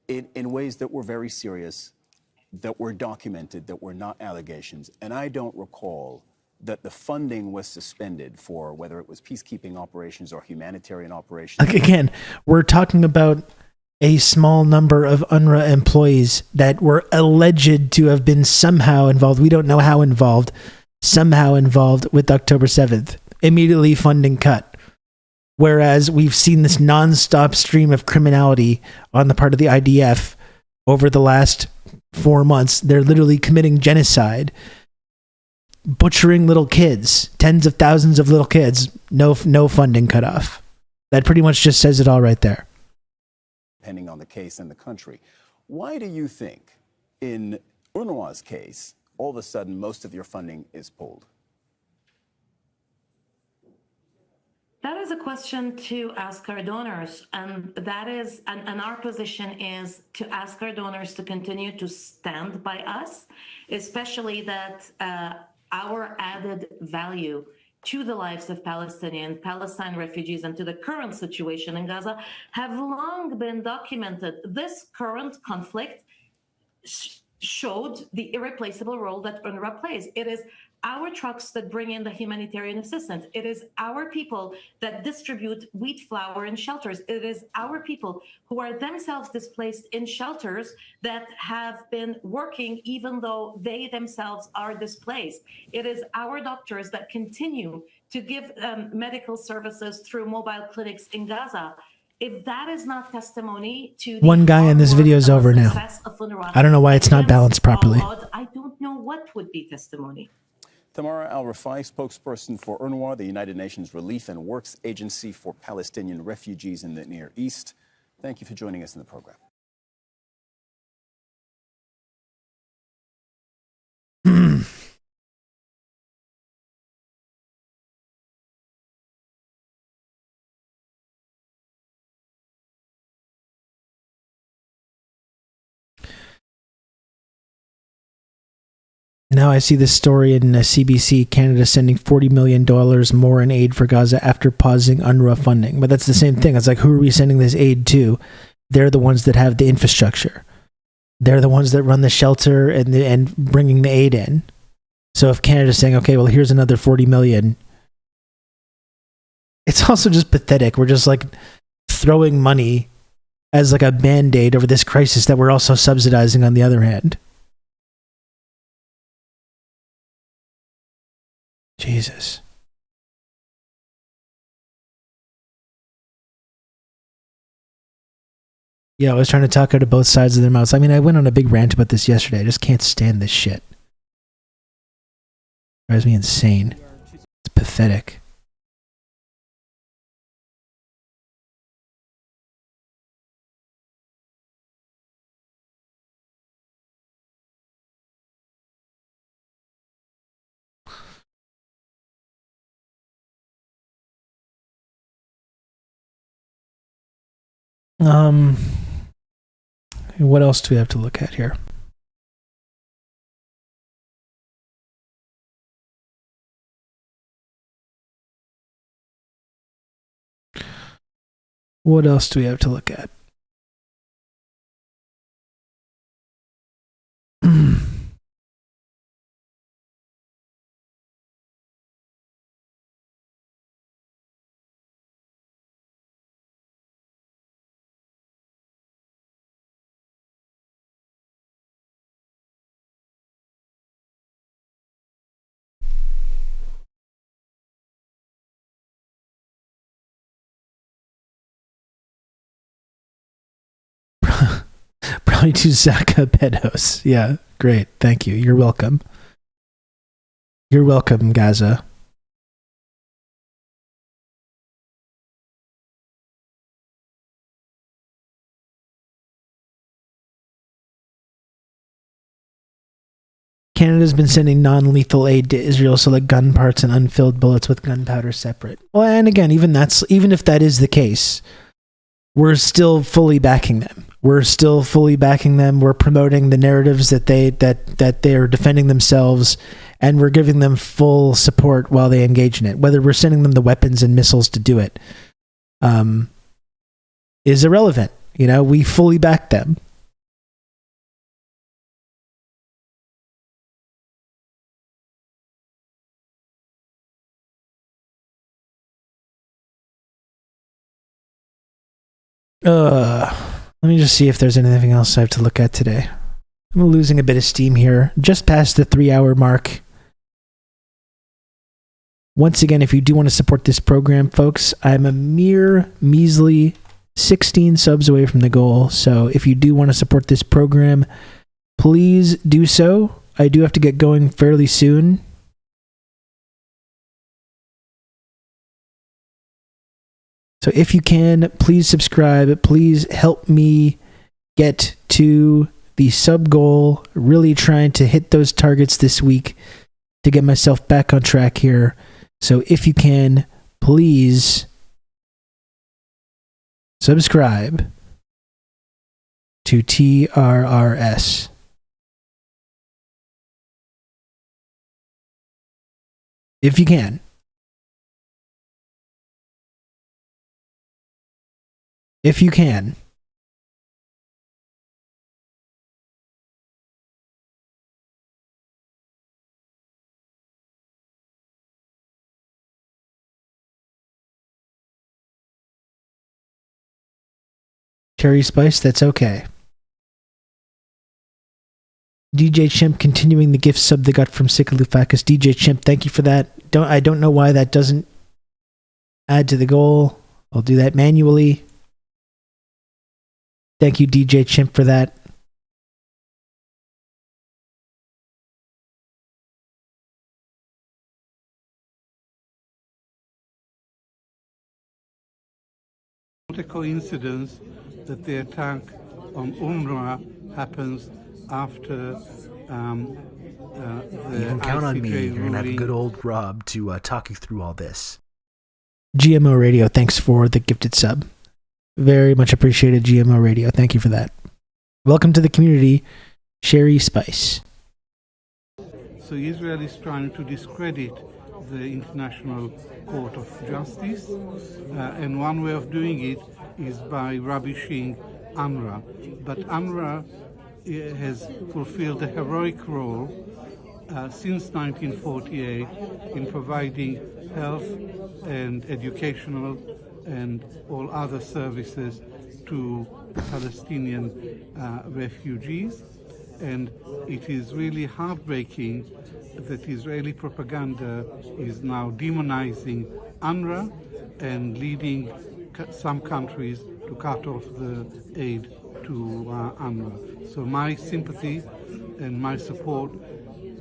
in ways that were very serious, that were documented, that were not allegations. And I don't recall that the funding was suspended for whether it was peacekeeping operations or humanitarian operations. Like, again, we're talking about a small number of UNRWA employees that were alleged to have been somehow involved. We don't know how involved, somehow involved with October 7th. Immediately funding cut. Whereas we've seen this nonstop stream of criminality on the part of the IDF over the last 4 months. They're literally committing genocide, butchering little kids, tens of thousands of little kids, no funding cut off. That pretty much just says it all right there. Depending on the case in the country. Why do you think in UNRWA's case, all of a sudden most of your funding is pulled? That is a question to ask our donors, and that is, and our position is to ask our donors to continue to stand by us, especially that our added value to the lives of Palestine refugees and to the current situation in Gaza have long been documented. This current conflict showed the irreplaceable role that UNRWA plays. It is our trucks that bring in the humanitarian assistance. It is our people that distribute wheat flour in shelters. It is our people who are themselves displaced in shelters that have been working even though they themselves are displaced. It is our doctors that continue to give medical services through mobile clinics in Gaza. If that is not testimony to the One guy in this video is over now. I don't know why it's not balanced properly. I don't know what would be testimony. Tamara Al-Rafai, spokesperson for UNRWA, the United Nations Relief and Works Agency for Palestinian Refugees in the Near East. Thank you for joining us in the program. Now I see this story in CBC, Canada sending $40 million more in aid for Gaza after pausing UNRWA funding. But that's the same thing. It's like, who are we sending this aid to? They're the ones that have the infrastructure. They're the ones that run the shelter and bringing the aid in. So if Canada's saying, okay, well, here's another 40 million, it's also just pathetic. We're just like throwing money as like a band-aid over this crisis that we're also subsidizing on the other hand. Jesus. Yeah, I was trying to talk out of both sides of their mouths. I mean, I went on a big rant about this yesterday. I just can't stand this shit. Drives me insane. It's pathetic. What else do we have to look at here? What else do we have to look at? Probably to Zaka pedos. Yeah, great. Thank you. You're welcome. You're welcome, Gaza. Canada's been sending non-lethal aid to Israel, so like gun parts and unfilled bullets with gunpowder separate. Well, and again, even if that is the case, we're still fully backing them. We're still fully backing them. We're promoting the narratives that they are defending themselves, and we're giving them full support while they engage in it. Whether we're sending them the weapons and missiles to do it is irrelevant. You know, we fully back them. Let me just see if there's anything else I have to look at today. I'm losing a bit of steam here. Just past the 3-hour mark. Once again, if you do want to support this program, folks, I'm a mere measly 16 subs away from the goal. So if you do want to support this program, please do so. I do have to get going fairly soon. So if you can, please subscribe. Please help me get to the sub goal. Really trying to hit those targets this week to get myself back on track here. So if you can, please subscribe to TRRS. If you can. If you can. Cherry Spice, that's okay. DJ Chimp continuing the gift sub they got from Sikalufakis. DJ Chimp, thank you for that. I don't know why that doesn't add to the goal. I'll do that manually. Thank you, DJ Chimp, for that. Not a coincidence that the attack on UNRWA happens after You can count on me. ICJ You're going to have ruling. good old Rob to talk you through all this. GMO Radio, thanks for the gifted sub. Very much appreciated, GMO Radio. Thank you for that. Welcome to the community, Cherry Spice. So Israel is trying to discredit the International Court of Justice, and one way of doing it is by rubbishing UNRWA. But UNRWA has fulfilled a heroic role since 1948 in providing health and educational and all other services to Palestinian refugees. And it is really heartbreaking that Israeli propaganda is now demonizing UNRWA and leading some countries to cut off the aid to UNRWA. So my sympathy and my support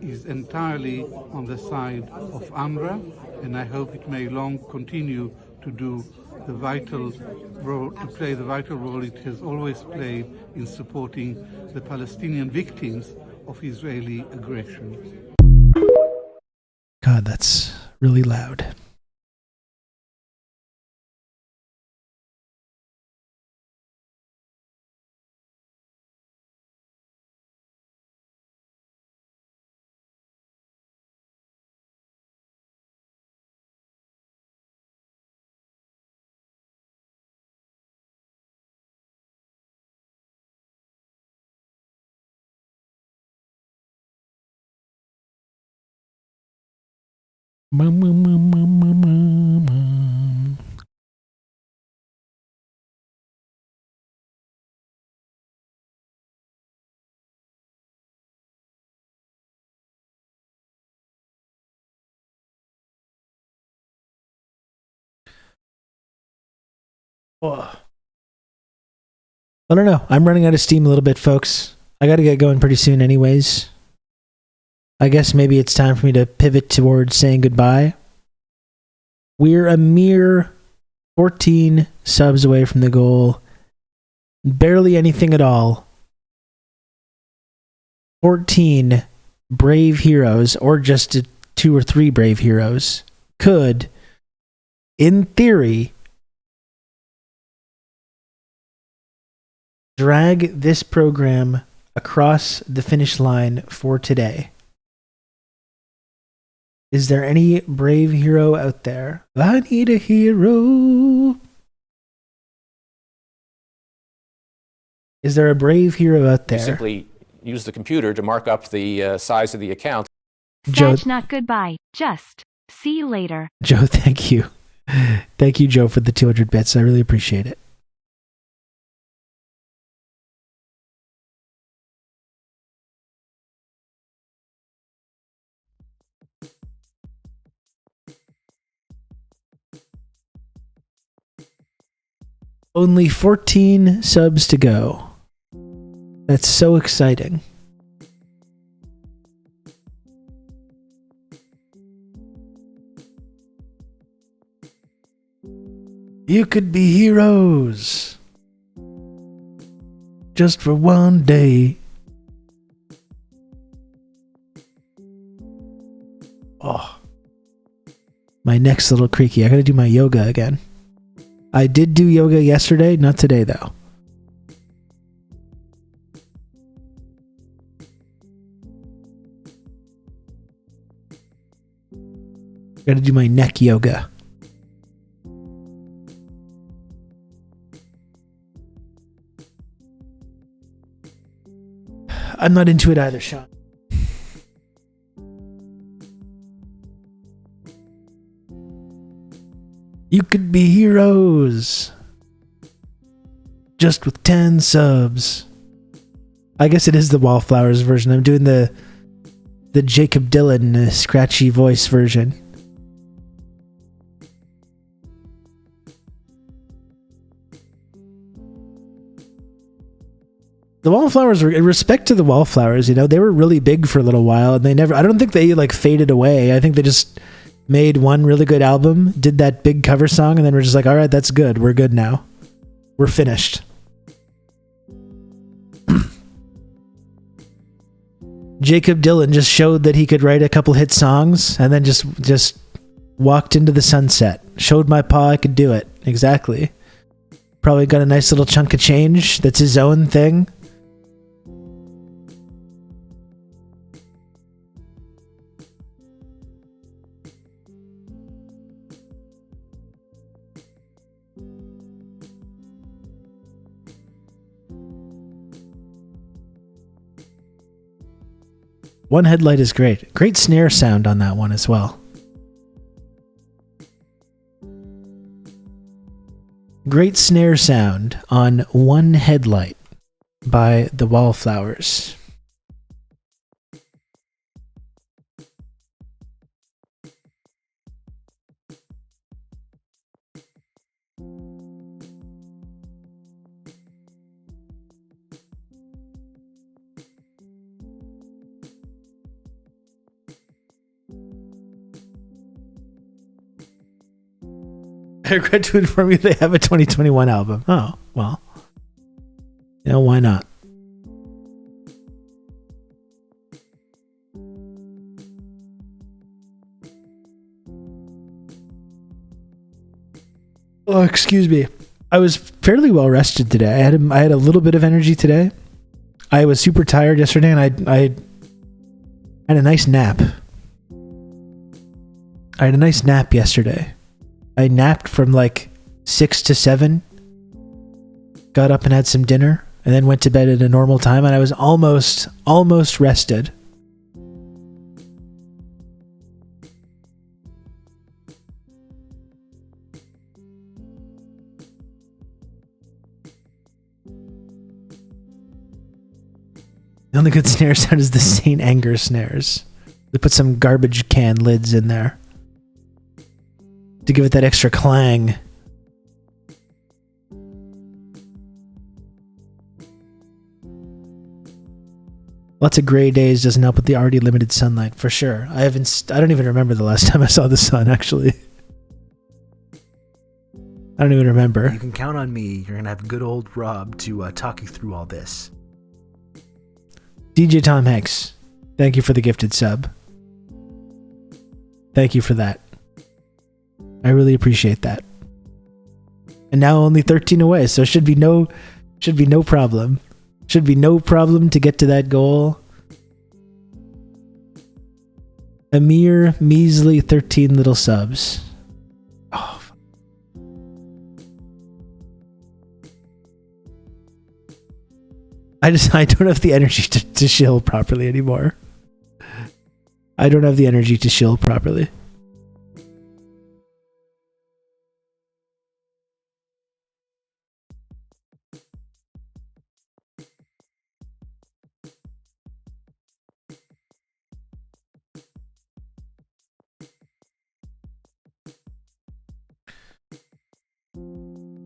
is entirely on the side of UNRWA, and I hope it may long continue to do the vital role, to play the vital role it has always played in supporting the Palestinian victims of Israeli aggression. God, that's really loud. Oh. I don't know. I'm running out of steam a little bit, folks. I got to get going pretty soon anyways. I guess maybe it's time for me to pivot towards saying goodbye. We're a mere 14 subs away from the goal. Barely anything at all. 14 brave heroes, or just 2 or 3 brave heroes, could, in theory, drag this program across the finish line for today. Is there any brave hero out there? I need a hero. Is there a brave hero out there? You simply use the computer to mark up the size of the account. Joe, That's not goodbye. Just see you later. Joe, thank you. Thank you, Joe, for the 200 bits. I really appreciate it. Only 14 subs to go. That's so exciting. You could be heroes. Just for one day. Oh. My neck's a little creaky. I gotta do my yoga again. I did do yoga yesterday, not today though. Gotta do my neck yoga. I'm not into it either, Sean. You could be heroes. Just with 10 subs. I guess it is the Wallflowers version. I'm doing the Jacob Dylan scratchy voice version. The Wallflowers were, in respect to the Wallflowers, you know, they were really big for a little while, and I don't think they like faded away. I think they just made one really good album, did that big cover song, and then we're just like, all right, that's good. We're good now. We're finished. Jacob Dylan just showed that he could write a couple hit songs, and then just walked into the sunset. Showed my pa I could do it. Exactly. Probably got a nice little chunk of change. That's his own thing. One headlight is great. Great snare sound on that one as well. Great snare sound on One Headlight by the Wallflowers. I regret to inform you they have a 2021 album. Oh, well. You know, why not? Oh, excuse me. I was fairly well rested today. I had a little bit of energy today. I was super tired yesterday, and I had a nice nap. I had a nice nap yesterday. I napped from like 6 to 7, got up and had some dinner, and then went to bed at a normal time, and I was almost rested. The only good snare sound is the St. Anger snares. They put some garbage can lids in there to give it that extra clang. Lots of gray days doesn't help with the already limited sunlight, for sure. I don't even remember the last time I saw the sun, actually. I don't even remember. You can count on me. You're going to have good old Rob to talk you through all this. DJ Tom Hanks, thank you for the gifted sub. Thank you for that. I really appreciate that. And now only 13 away, so should be no problem. Should be no problem to get to that goal. A mere measly 13 little subs. Oh. I don't have the energy to shill properly anymore. I don't have the energy to shill properly.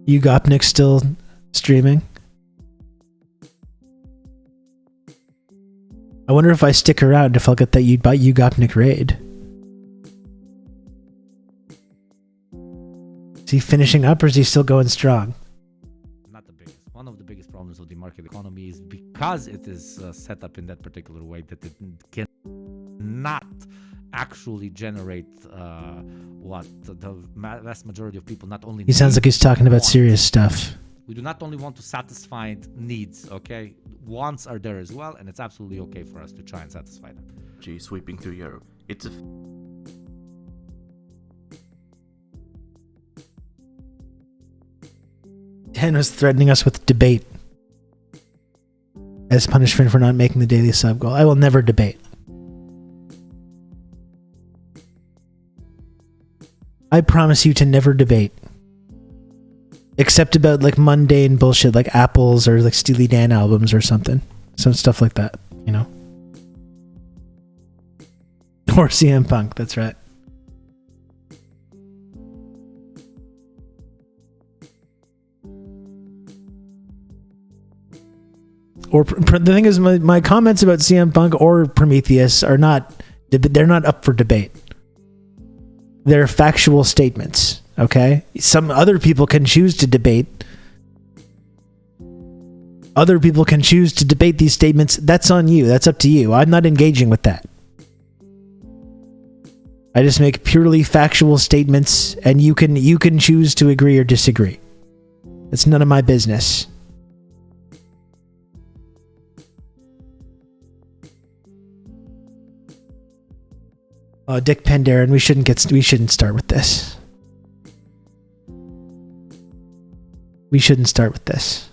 Ugopnik's still streaming. I wonder if I stick around if I'll get that Ugopnik raid. Is he finishing up or is he still going strong? Not the biggest. One of the biggest problems of the market economy is because it is set up in that particular way that it cannot actually generate what the vast majority of people not only He sounds like he's talking about serious stuff. We do not only want to satisfy needs, okay? Wants are there as well, and it's absolutely okay for us to try and satisfy them. Sweeping through Europe. It's a Dan was threatening us with debate as punishment for not making the daily sub goal. I will never debate. I promise you to never debate. Except about like mundane bullshit like Apples or like Steely Dan albums or something. Some stuff like that, you know? Or CM Punk, that's right. Or the thing is, my comments about CM Punk or Prometheus are not, they're not up for debate. They're factual statements. Okay? Some other people can choose to debate. Other people can choose to debate these statements. That's on you. That's up to you. I'm not engaging with that. I just make purely factual statements, and you can choose to agree or disagree. It's none of my business. Dick Penderyn, we shouldn't start with this. We shouldn't start with this.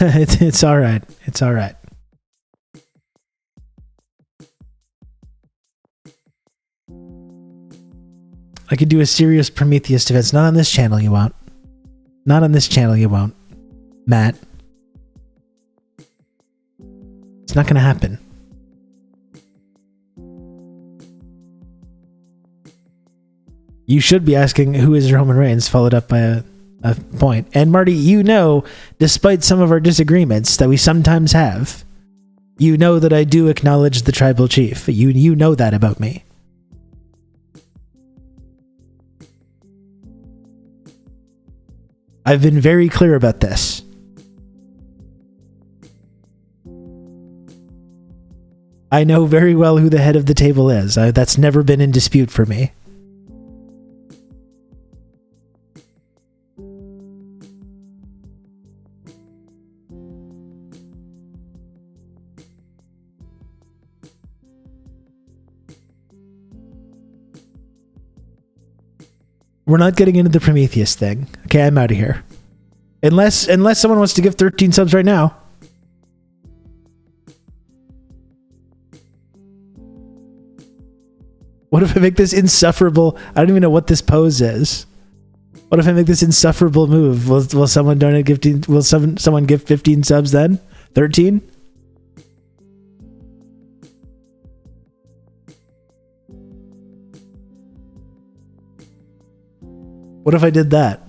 It's all right. It's all right. I could do a serious Prometheus defense. Not on this channel, you won't. Not on this channel, you won't. Matt. It's not going to happen. You should be asking who is Roman Reigns, followed up by a point. And Marty, you know, despite some of our disagreements that we sometimes have, you know that I do acknowledge the tribal chief. You know that about me. I've been very clear about this. I know very well who the head of the table is. That's never been in dispute for me. We're not getting into the Prometheus thing. Okay, I'm out of here. Unless someone wants to give 13 subs right now. What if I make this insufferable? I don't even know what this pose is. What if I make this insufferable move? Will someone donate 15? Will someone give 15 subs then? 13? What if I did that?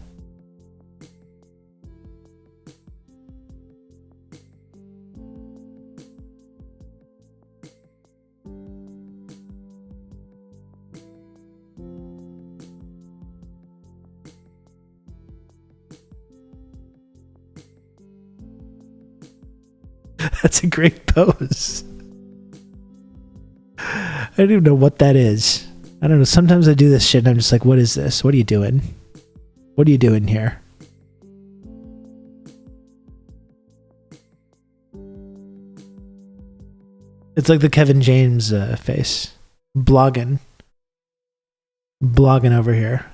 That's a great pose. I don't even know what that is. I don't know. Sometimes I do this shit and I'm just like, what is this? What are you doing? What are you doing here? It's like the Kevin James face. Blogging over here.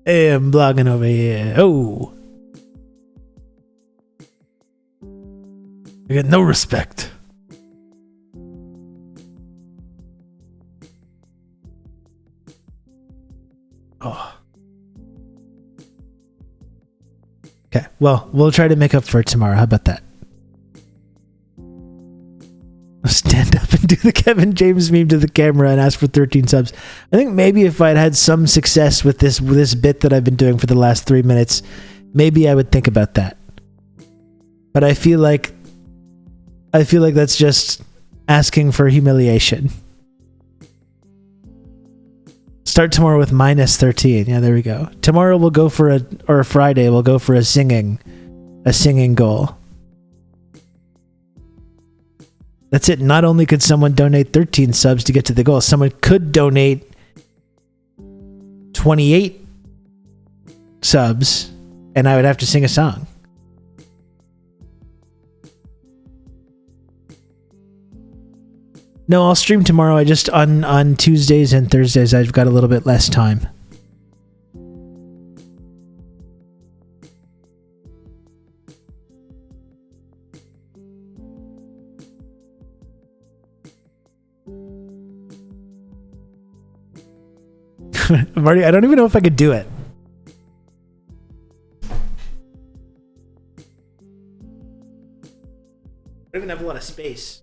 Hey, I'm blogging over here. Oh. I get no respect. Oh. Okay, well, we'll try to make up for it tomorrow. How about that? Stand up and do the Kevin James meme to the camera and ask for 13 subs. I think maybe if I'd had some success with this bit that I've been doing for the last 3 minutes, maybe I would think about that. But I feel like that's just asking for humiliation. Start tomorrow with minus 13. Yeah, there we go. Tomorrow we'll go for Friday we'll go for a singing goal. That's it. Not only could someone donate 13 subs to get to the goal, someone could donate 28 subs, and I would have to sing a song. No, I'll stream tomorrow. I just on Tuesdays and Thursdays I've got a little bit less time. Marty, I don't even know if I could do it. I don't even have a lot of space.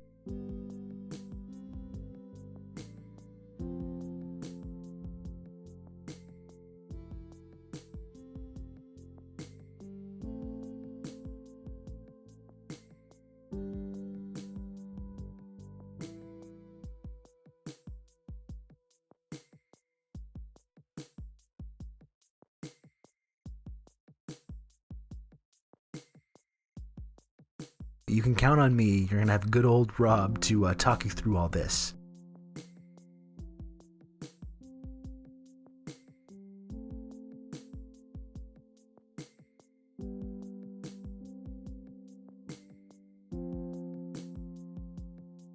You can count on me. You're gonna have good old Rob to talk you through all this.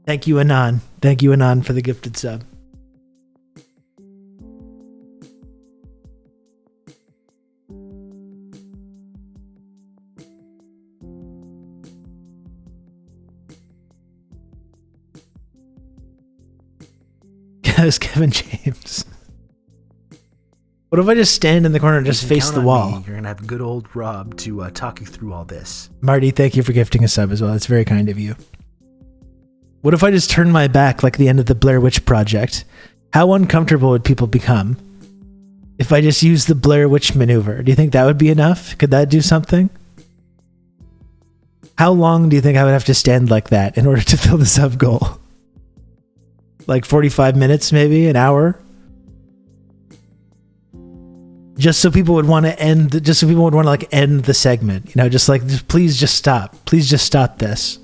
Thank you, Anon. Thank you, Anon, for the gifted sub. Yes, Kevin James. What if I just stand in the corner and just face the wall? You're gonna have good old Rob to talk you through all this. Marty, thank you for gifting a sub as well. That's very kind of you. What if I just turn my back like the end of the Blair Witch Project? How uncomfortable would people become if I just used the Blair Witch maneuver? Do you think that would be enough? Could that do something? How long do you think I would have to stand like that in order to fill the sub goal? Like 45 minutes, maybe an hour? Just so people would want to end the segment, you know, please just stop. Please just stop this.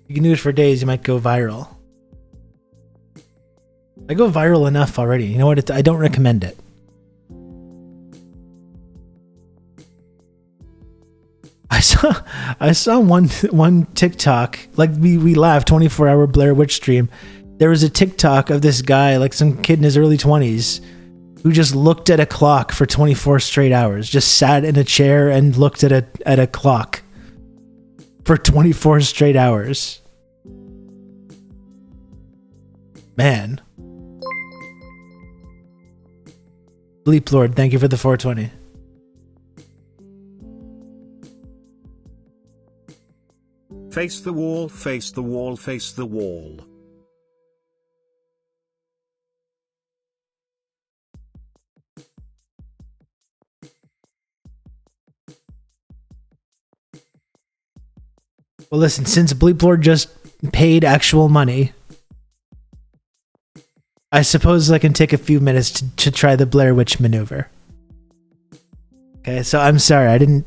You can do it for days, you might go viral. I go viral enough already. You know what? I don't recommend it. I saw one TikTok, like we laughed, 24-hour Blair Witch stream. There was a TikTok of this guy, like some kid in his early 20s, who just looked at a clock for 24 straight hours. Just sat in a chair and looked at a clock for 24 straight hours. Man. Bleep Lord, thank you for the 420. Face the wall, face the wall, face the wall. Well, listen, since Bleep Lord just paid actual money, I suppose I can take a few minutes to try the Blair Witch maneuver. Okay, so I'm sorry, I didn't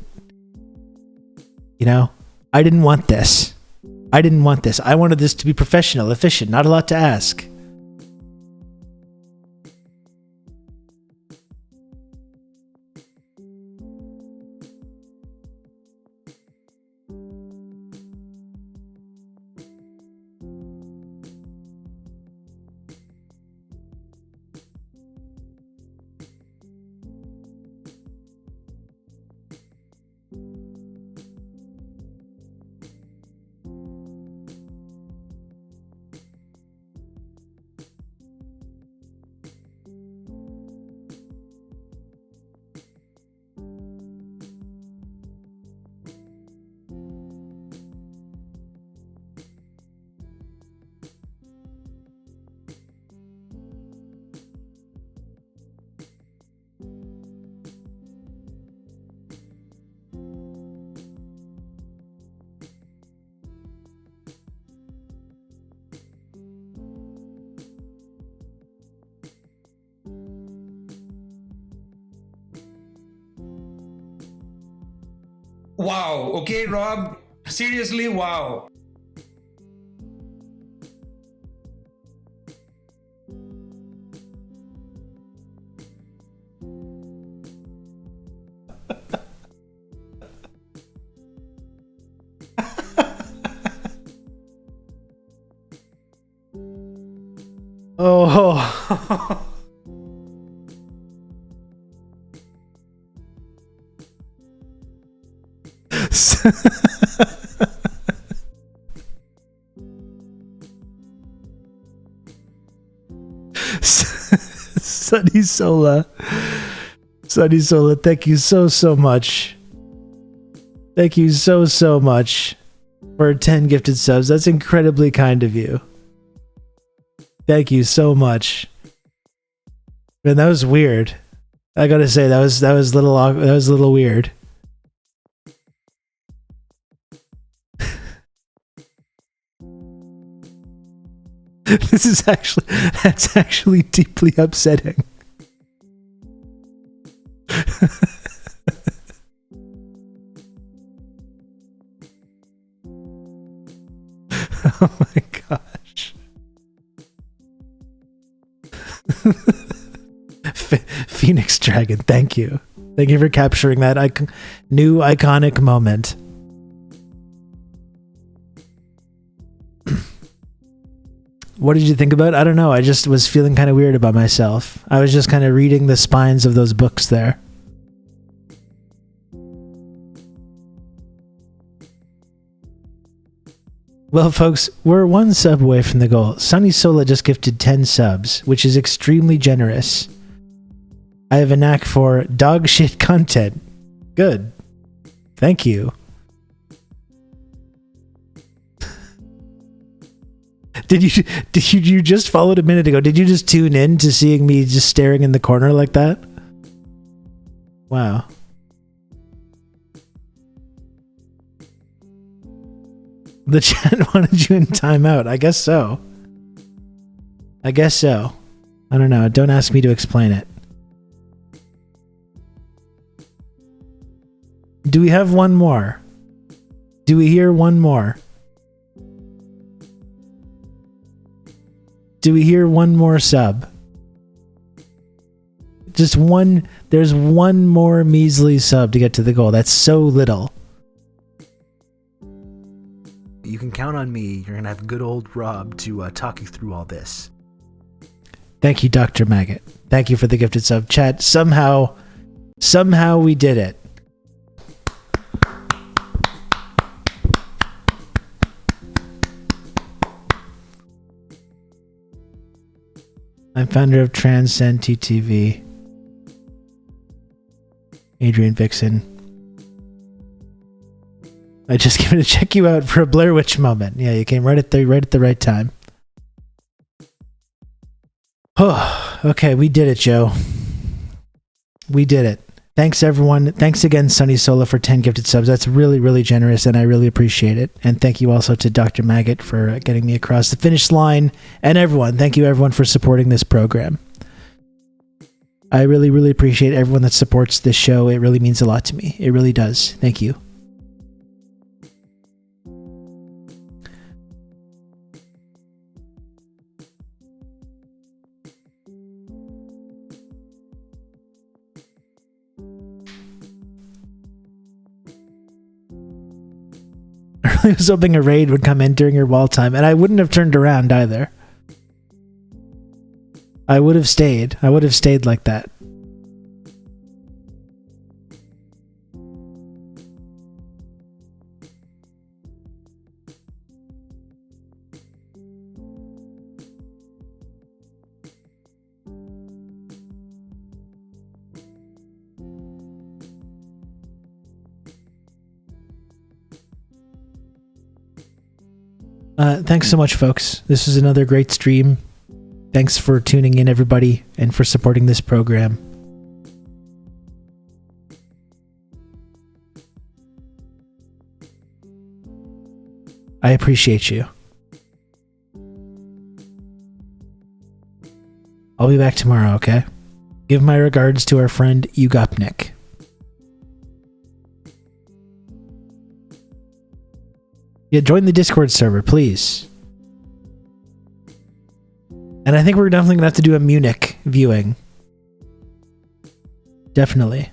want this. I wanted this to be professional, efficient, not a lot to ask. Wow. Okay, Rob. Seriously, wow. Oh. Sunny Sola. Sunny Sola, thank you so much. Thank you so much for 10 gifted subs. That's incredibly kind of you. Thank you so much. Man, that was weird. I gotta say that was a little weird. That's actually deeply upsetting. Oh my gosh. Phoenix Dragon, thank you. Thank you for capturing that new iconic moment. What did you think about it? I don't know. I just was feeling kind of weird about myself. I was just kind of reading the spines of those books there. Well, folks, we're 1 sub away from the goal. Sunny Sola just gifted 10 subs, which is extremely generous. I have a knack for dog shit content. Good. Thank you. Did you just followed a minute ago? Did you just tune in to seeing me just staring in the corner like that? Wow. The chat wanted you in timeout. I guess so. I don't know. Don't ask me to explain it. Do we have one more? Do we hear one more? Do we hear one more sub? Just one. There's one more measly sub to get to the goal. That's so little. You can count on me. You're going to have good old Rob to talk you through all this. Thank you, Dr. Maggot. Thank you for the gifted sub. Chat, somehow we did it. I'm founder of Transcend TTV. Adrian Vixen. I just came to check you out for a Blair Witch moment. Yeah, you came right at the right time. Oh, okay, we did it, Joe. We did it. Thanks, everyone. Thanks again, Sunny Sola, for 10 gifted subs. That's really, really generous, and I really appreciate it. And thank you also to Dr. Maggot for getting me across the finish line. And everyone, thank you, everyone, for supporting this program. I really, really appreciate everyone that supports this show. It really means a lot to me. It really does. Thank you. I was hoping a raid would come in during your wall time, and I wouldn't have turned around either. I would have stayed. I would have stayed like that. Thanks so much, folks. This is another great stream. Thanks for tuning in, everybody, and for supporting this program. I appreciate you. I'll be back tomorrow, okay? Give my regards to our friend Ugopnik. Yeah, join the Discord server, please. And I think we're definitely gonna have to do a Munich viewing. Definitely.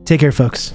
Take care, folks.